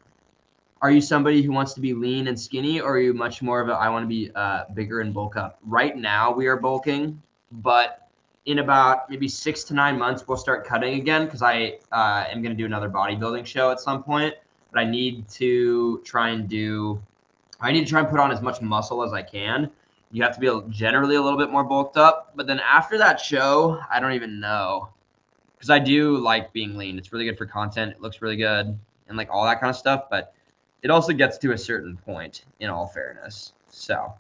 Are you somebody who wants to be lean and skinny, or are you much more of a I want to be bigger and bulk up? Right now we are bulking, but in about maybe 6 to 9 months, we'll start cutting again because I am going to do another bodybuilding show at some point. But I need to try and put on as much muscle as I can. You have to be generally a little bit more bulked up. But then after that show, I don't even know. Because I do like being lean. It's really good for content. It looks really good and like all that kind of stuff. But it also gets to a certain point, in all fairness. So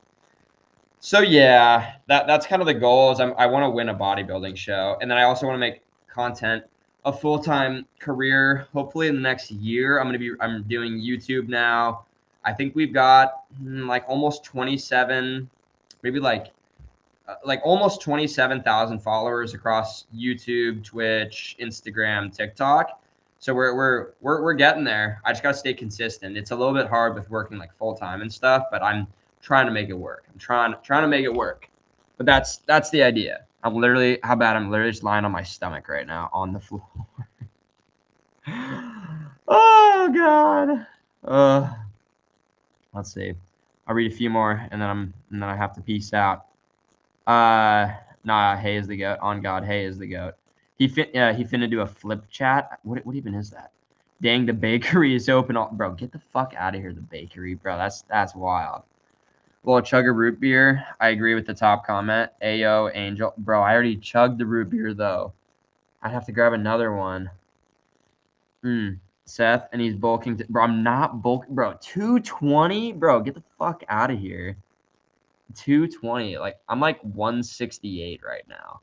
yeah, that's kind of the goal. Is I want to win a bodybuilding show, and then I also want to make content a full-time career. Hopefully in the next year, I'm doing YouTube now. I think we've got like almost 27, maybe like almost 27,000 followers across YouTube, Twitch, Instagram, TikTok. So we're getting there. I just gotta stay consistent. It's a little bit hard with working like full time and stuff, but I'm trying to make it work. I'm trying to make it work. But that's the idea. I'm literally just lying on my stomach right now on the floor. Oh God. Let's see. I'll read a few more and then I have to peace out. Nah, Hay is the goat. On God, Hay is the goat. He finna do a flip chat. What even is that? Dang, the bakery is open. Bro, get the fuck out of here, the bakery, bro. That's wild. Well, chug a root beer. I agree with the top comment. Ayo, Angel. Bro, I already chugged the root beer, though. I'd have to grab another one. Seth, and he's bulking. Bro, I'm not bulking. Bro, 220? Bro, get the fuck out of here. 220. Like, I'm like 168 right now.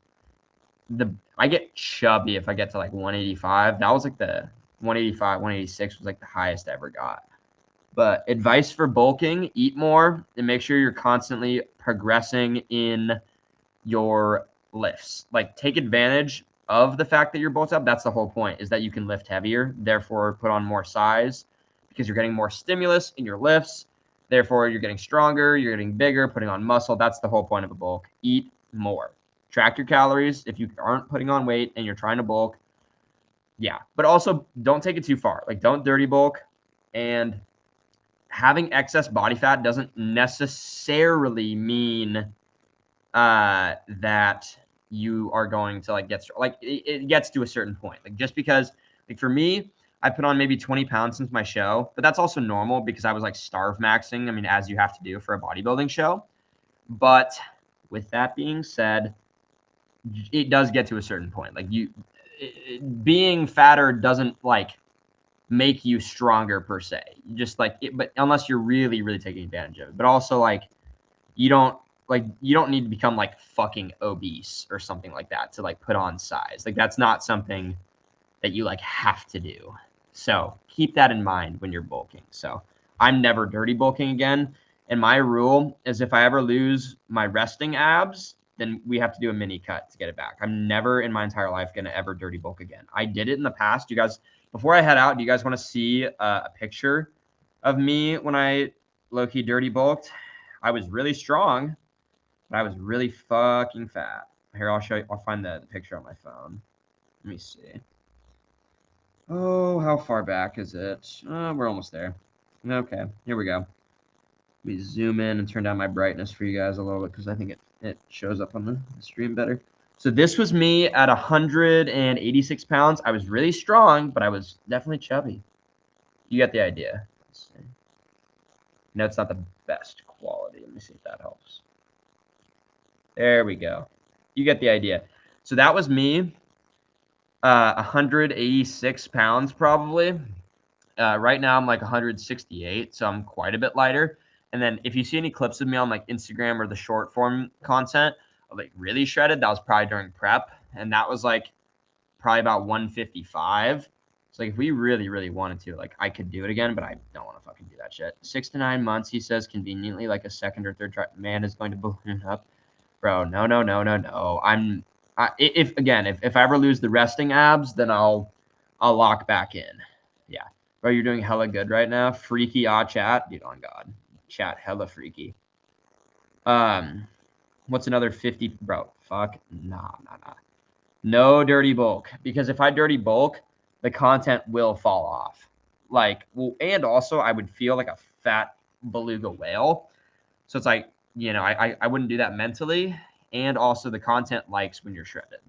I get chubby if I get to like 185. That was like the 185, 186 was like the highest I ever got. But advice for bulking, eat more and make sure you're constantly progressing in your lifts. Like take advantage of the fact that you're bulked up. That's the whole point, is that you can lift heavier, therefore put on more size because you're getting more stimulus in your lifts. Therefore, you're getting stronger, you're getting bigger, putting on muscle. That's the whole point of a bulk. Eat more. Track your calories if you aren't putting on weight and you're trying to bulk. Yeah, but also don't take it too far. Like don't dirty bulk, and having excess body fat doesn't necessarily mean that you are going to like get like it gets to a certain point. Like just because like for me, I put on maybe 20 pounds since my show, but that's also normal because I was like starve maxing. I mean, as you have to do for a bodybuilding show. But with that being said, it does get to a certain point. Like being fatter doesn't like make you stronger per se. You just like it, but unless you're really, really taking advantage of it. But also like you don't need to become like fucking obese or something like that to like put on size. Like that's not something that you like have to do. So keep that in mind when you're bulking. So I'm never dirty bulking again. And my rule is if I ever lose my resting abs, then we have to do a mini cut to get it back. I'm never in my entire life going to ever dirty bulk again. I did it in the past. You guys, before I head out, do you guys want to see a picture of me when I low-key dirty bulked? I was really strong, but I was really fucking fat. Here, I'll show you. I'll find the picture on my phone. Let me see. Oh, how far back is it? We're almost there. Okay, here we go. Let me zoom in and turn down my brightness for you guys a little bit because I think it shows up on the stream better. So this was me at 186 pounds. I was really strong, but I was definitely chubby. You get the idea. Let's see. No, it's not the best quality. Let me see if that helps. There we go. You get the idea. So that was me, 186 pounds probably. Right now I'm like 168, so I'm quite a bit lighter. And then if you see any clips of me on like Instagram or the short form content of like really shredded, that was probably during prep. And that was like probably about 155. So like if we really, really wanted to, like I could do it again, but I don't want to fucking do that shit. 6 to 9 months, he says, conveniently like a second or third try. Man is going to balloon up. Bro, no. If I ever lose the resting abs, then I'll lock back in. Yeah. Bro, you're doing hella good right now. Freaky chat. Dude, on God. Chat hella freaky. What's another 50? Bro, fuck. Nah. No dirty bulk. Because if I dirty bulk, the content will fall off. Like, well, and also I would feel like a fat beluga whale. So it's like, I wouldn't do that mentally. and also the content likes when you're shredded.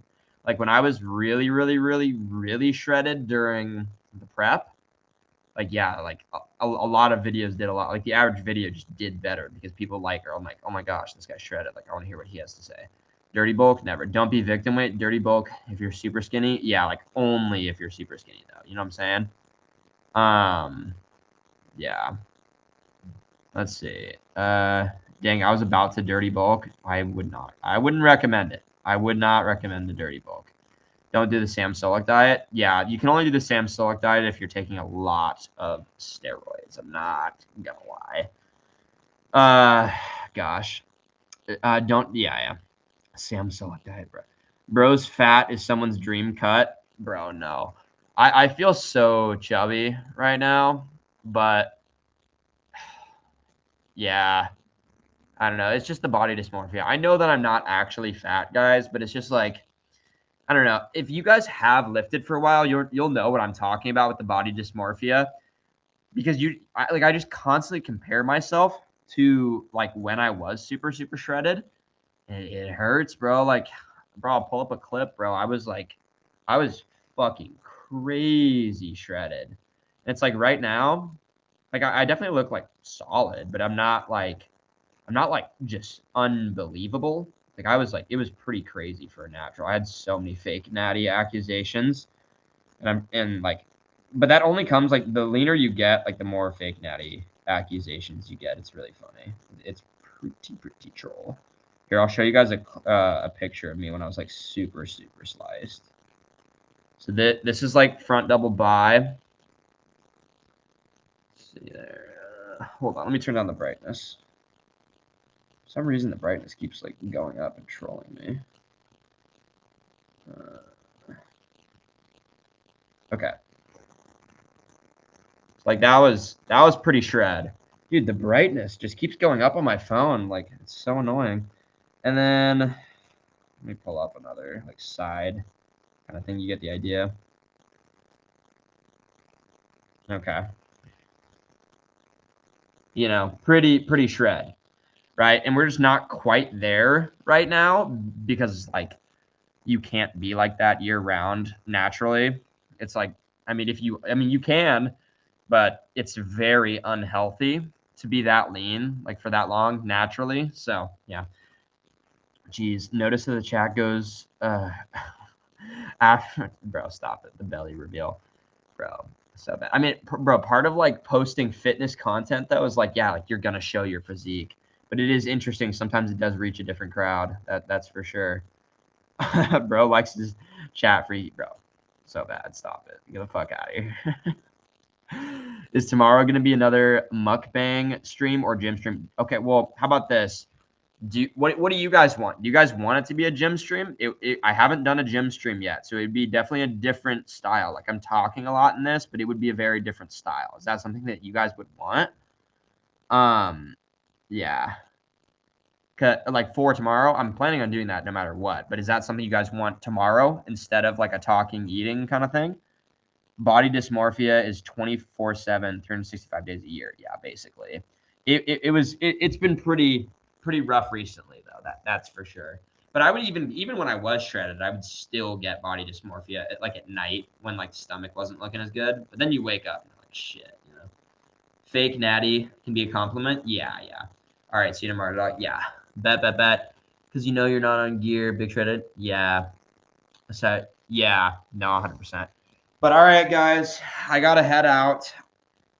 Like when I was really, really, really, really shredded during the prep, like, yeah, like a lot of videos did a lot. Like the average video just did better because people like her. I'm like, oh my gosh, this guy's shredded. Like I want to hear what he has to say. Dirty bulk, never. Don't be victim weight. Dirty bulk, if you're super skinny, yeah, like only if you're super skinny though. You know what I'm saying? Yeah. Let's see. Dang, I was about to dirty bulk. I would not. I wouldn't recommend it. I would not recommend the dirty bulk. Don't do the Sam Sulek diet. Yeah, you can only do the Sam Sulek diet if you're taking a lot of steroids. I'm not gonna lie. Gosh. Yeah. Sam Sulek diet, bro. Bro's fat is someone's dream cut. Bro, no. I feel so chubby right now, but yeah. I don't know. It's just the body dysmorphia. I know that I'm not actually fat, guys, but it's just like I don't know. If you guys have lifted for a while, you'll know what I'm talking about with the body dysmorphia because I just constantly compare myself to like when I was super shredded. And it hurts, bro. Like, bro, I'll pull up a clip, bro. I was fucking crazy shredded. And it's like right now, like I definitely look like solid, but I'm not like just unbelievable. Like I was like it was pretty crazy for a natural. I had so many fake natty accusations, but that only comes like the leaner you get, like the more fake natty accusations you get. It's really funny. It's pretty troll. Here, I'll show you guys a picture of me when I was like super sliced. So this is like front double bi. Let's see there. Hold on, let me turn down the brightness. For some reason, the brightness keeps like going up and trolling me. Okay. Like that was pretty shred. Dude, the brightness just keeps going up on my phone. Like it's so annoying. And then let me pull up another like side kind of thing. You get the idea. Okay. You know, pretty shred. Right? And we're just not quite there right now because like you can't be like that year round naturally. It's like I mean you can, but it's very unhealthy to be that lean like for that long naturally. So yeah. Geez, notice that the chat goes after bro, stop it. The belly reveal. Bro, so bad. I mean, bro, part of like posting fitness content though is like, yeah, like you're gonna show your physique. But it is interesting. Sometimes it does reach a different crowd. That's for sure. Bro likes his chat free, bro. So bad. Stop it. Get the fuck out of here. Is tomorrow going to be another mukbang stream or gym stream? Okay, well, how about this? What do you guys want? Do you guys want it to be a gym stream? I haven't done a gym stream yet, so it'd be definitely a different style. Like I'm talking a lot in this, but it would be a very different style. Is that something that you guys would want? Yeah. Like for tomorrow, I'm planning on doing that no matter what. But is that something you guys want tomorrow instead of like a talking, eating kind of thing? Body dysmorphia is 24/7, 365 days a year. Yeah, basically. It's been pretty rough recently though. That's for sure. But I would even when I was shredded, I would still get body dysmorphia like at night when like stomach wasn't looking as good. But then you wake up and you're like shit, you know. Fake natty can be a compliment. Yeah. All right, see you tomorrow. Dog. Yeah. Bet. Because you know you're not on gear, big shredded. Yeah. So yeah, no, 100%. But all right, guys, I gotta head out.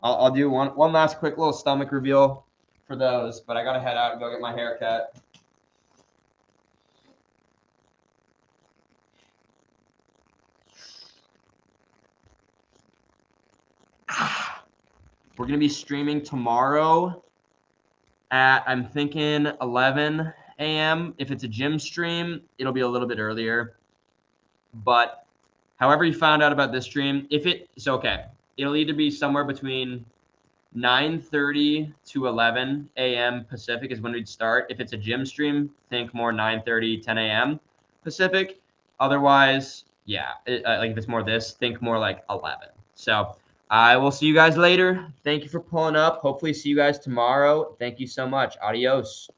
I'll do one last quick little stomach reveal for those, but I gotta head out and go get my hair cut. We're gonna be streaming tomorrow at I'm thinking 11 a.m. If it's a gym stream, it'll be a little bit earlier. But however you found out about this stream, okay, it'll either be somewhere between 9:30 to 11 a.m. Pacific is when we'd start. If it's a gym stream, think more 9:30, 10 a.m. Pacific. Otherwise, yeah, like if it's more this, think more like 11. So I will see you guys later. Thank you for pulling up. Hopefully see you guys tomorrow. Thank you so much. Adios.